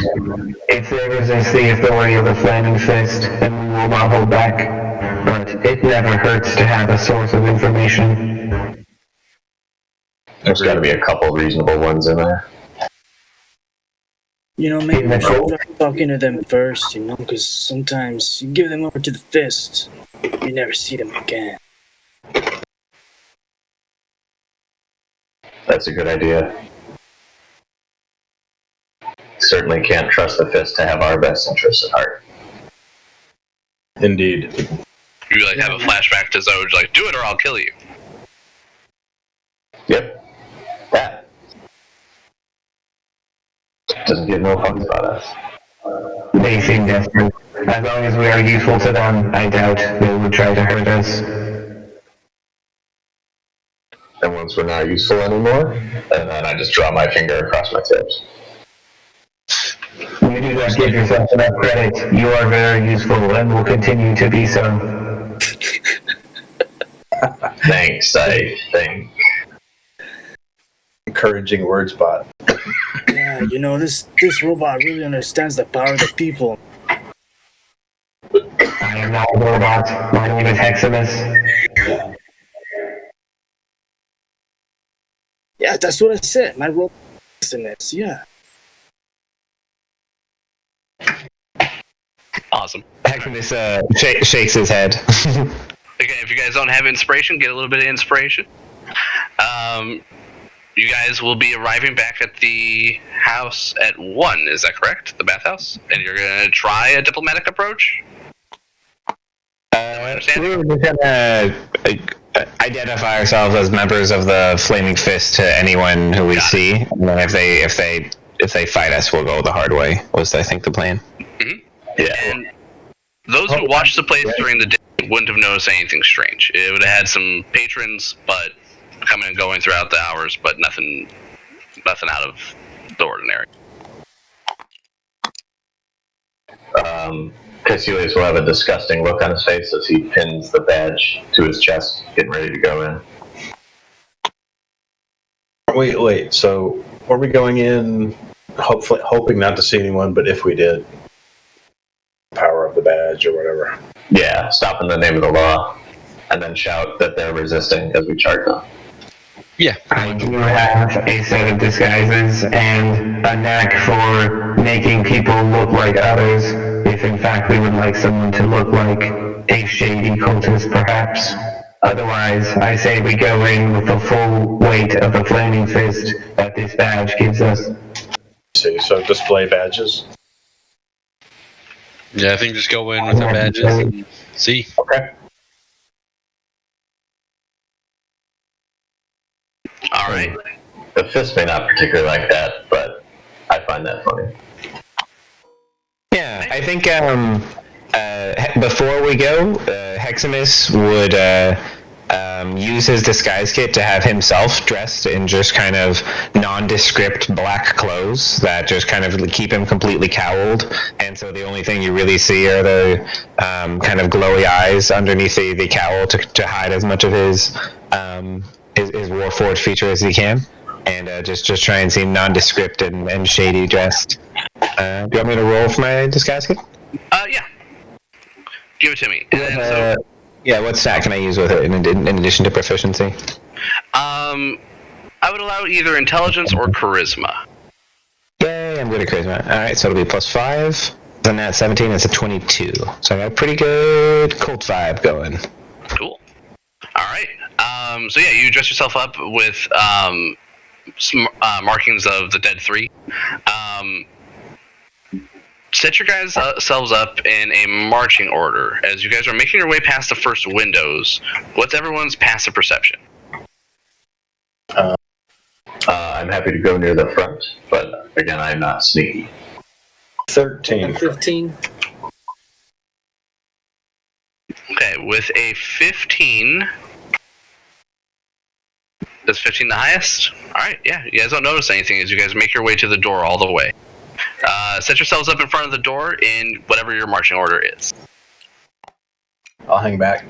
If they resist the authority of the Flaming Fist, then we will not hold back. But it never hurts to have a source of information. There's got to be a couple reasonable ones in there. Maybe we should try talking to them first, because sometimes you give them over to the Fist, you never see them again. That's a good idea. Certainly can't trust the Fist to have our best interests at heart. Indeed. You have a flashback to Zoj, do it or I'll kill you. Yep. That. Doesn't give no fucks about us. They seem desperate. As long as we are useful to them, I doubt they would try to hurt us. And once we're not useful anymore, and then I just draw my finger across my tips. You do not give yourself enough credit. You are very useful and will continue to be so. Thanks, I think. Encouraging word spot. Yeah, this robot really understands the power of the people. I am not a robot. My name is Heximus. Yeah, that's what I said. My robot is Heximus, yeah. Awesome. Heximus shakes his head. Okay, if you guys don't have inspiration, get a little bit of inspiration. You guys will be arriving back at the house at 1, is that correct? The bathhouse? And you're going to try a diplomatic approach? We're just gonna identify ourselves as members of the Flaming Fist to anyone who we see, and then if they fight us, we'll go the hard way. Was I think the plan? Mm-hmm. Yeah. And those who watched the place during the day wouldn't have noticed anything strange. It would have had some patrons, but coming and going throughout the hours, but nothing out of the ordinary. Caecilius will have a disgusting look on his face as he pins the badge to his chest, getting ready to go in. Wait. So, are we going in, hoping not to see anyone, but if we did, power of the badge or whatever? Yeah, stop in the name of the law, and then shout that they're resisting as we charge them. Yeah. I do have a set of disguises and a knack for making people look like others, if in fact we would like someone to look like a shady cultist, perhaps. Otherwise, I say we go in with the full weight of the Flaming Fist that this badge gives us. See, so display badges? Yeah, I think just go in with our badges and see. Okay. All right. The Fist may not particularly like that, but I find that funny. Yeah, I think before we go, Heximus would use his disguise kit to have himself dressed in just kind of nondescript black clothes that just kind of keep him completely cowled. And so the only thing you really see are the kind of glowy eyes underneath the cowl to hide as much of his Warforged feature as he can. And just try and seem nondescript and shady dressed. Do you want me to roll for my disguise kit? Yeah. Give it to me. And yeah, what stat can I use with it in addition to proficiency? I would allow either intelligence or charisma. Yay, I'm good at charisma. Alright, so it'll be +5. Then that 17 is a 22. So I got a pretty good cult vibe going. Cool. Alright. So yeah, you dress yourself up with some markings of the Dead Three. Set your guys selves up in a marching order. As you guys are making your way past the first windows, what's everyone's passive perception? I'm happy to go near the front, but again, I'm not sneaky. 13. 15. Okay, with a 15... Is 15 the highest? Alright, yeah. You guys don't notice anything as you guys make your way to the door all the way. Set yourselves up in front of the door in whatever your marching order is. I'll hang back.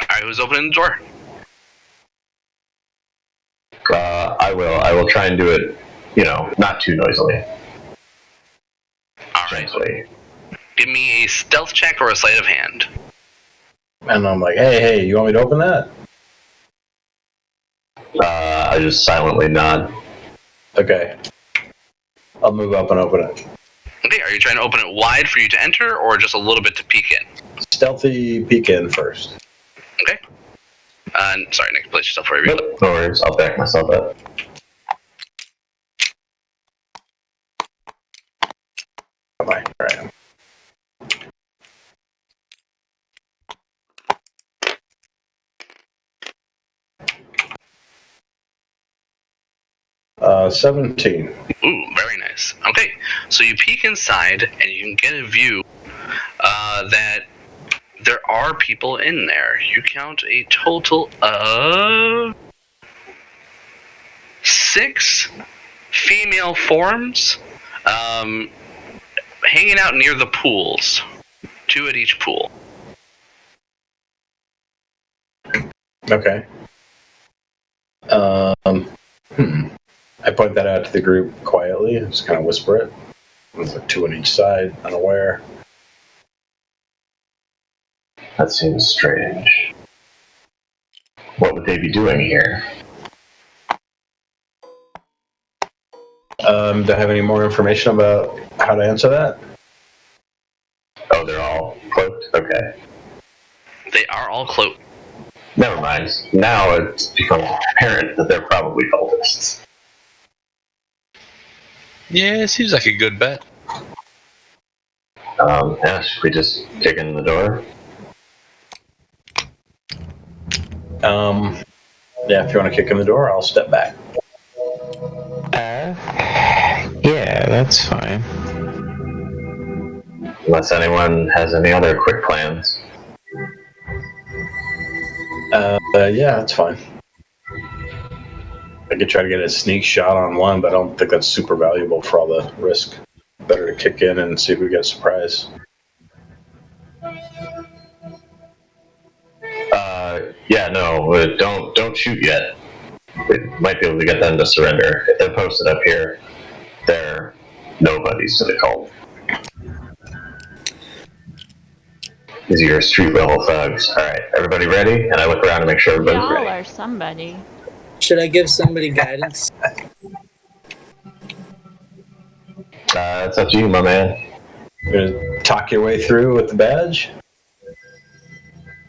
Alright, who's opening the door? I will try and do it, not too noisily. Alright. Gently. Give me a stealth check or a sleight of hand. And I'm like, hey, you want me to open that? I just silently nod. Okay. I'll move up and open it. Okay, are you trying to open it wide for you to enter, or just a little bit to peek in? Stealthy peek in first. Okay. Sorry, Nick, place yourself wherever you Nope, no worries. I'll back myself up. Come on. All right. 17. Ooh, very nice. Okay, so you peek inside, and you can get a view that there are people in there. You count a total of 6 female forms hanging out near the pools. 2 at each pool. Okay. I point that out to the group quietly, just kind of whisper it. There's like 2 on each side, unaware. That seems strange. What would they be doing here? Do I have any more information about how to answer that? Oh, they're all cloaked? Okay. They are all cloaked. Never mind. Now it's become apparent that they're probably cultists. Yeah, it seems like a good bet. Yeah, should we just kick in the door? Yeah, if you want to kick in the door, I'll step back. Yeah, that's fine. Unless anyone has any other quick plans. Yeah, that's fine. I could try to get a sneak shot on one, but I don't think that's super valuable for all the risk. Better to kick in and see if we get a surprise. Yeah, no, don't shoot yet. We might be able to get them to surrender. If they're posted up here, they're nobodies to the cult. These are your street level thugs. Alright, everybody ready? And I look around to make sure everybody's Y'all ready. are somebody. Should I give somebody guidance? It's up to you, my man. You're gonna talk your way through with the badge?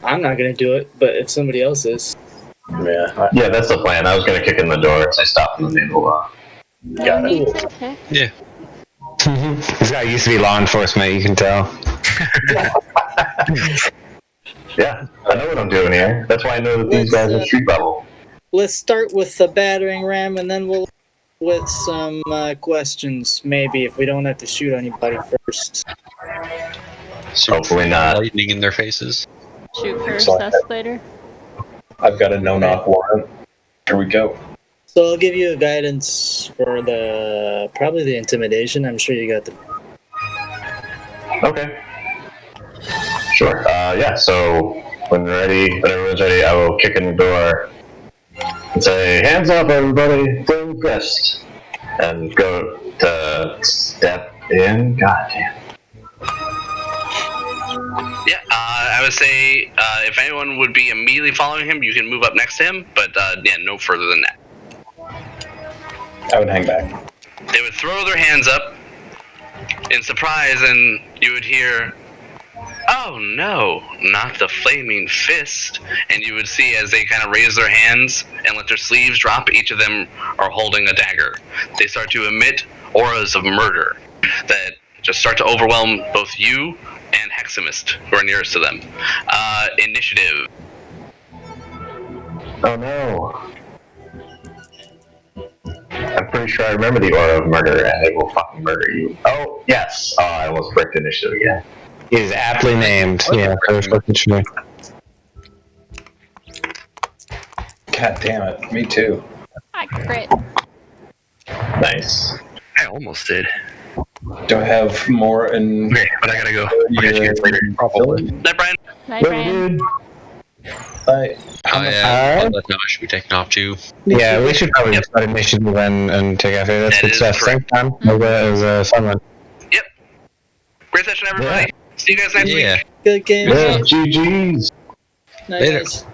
I'm not gonna do it, but if somebody else is. Yeah. Yeah, that's the plan. I was gonna kick in the door as I stopped in the naval law. Got it. Need to pick. Yeah. This guy used to be law enforcement, you can tell. Yeah, I know what I'm doing here. That's why I know that these guys are street level. Let's start with the battering ram, and then we'll with some questions, maybe, if we don't have to shoot anybody first. Hopefully not. Lightning in their faces. Shoot first, Excellent. ask later. I've got a no-knock warrant. Here we go. So I'll give you a guidance for probably the intimidation. I'm sure you got the. Okay. Sure. Yeah, so when everyone's ready, I will kick in the door and say, hands up, everybody, flame fist. And go to step in. God damn. Yeah, I would say if anyone would be immediately following him, you can move up next to him, but yeah, no further than that. I would hang back. They would throw their hands up in surprise, and you would hear, "Oh no, not the flaming fist!" And you would see as they kind of raise their hands and let their sleeves drop, each of them are holding a dagger. They start to emit auras of murder that just start to overwhelm both you and Hexamist, who are nearest to them. Initiative. Oh no. I'm pretty sure I remember the aura of murder, and they will fucking murder you. Oh, yes. Oh, I almost bricked initiative again. He is aptly named. Yeah, for sure. God damn it. Me too. I crit. Nice. I almost did. Do I have more in... Okay, but I gotta go. I'll catch you guys later. Probably. Night, Brian. Night, Brian. Oh yeah, that now should be taken off too. Yeah, we should probably start initiative and take after. That's That good is stuff. correct. Thanks, Tom. It was a fun one. Yep. Great session, everybody. See you guys next week. Yeah. Good game. Yeah, GG's. Night, Later. guys.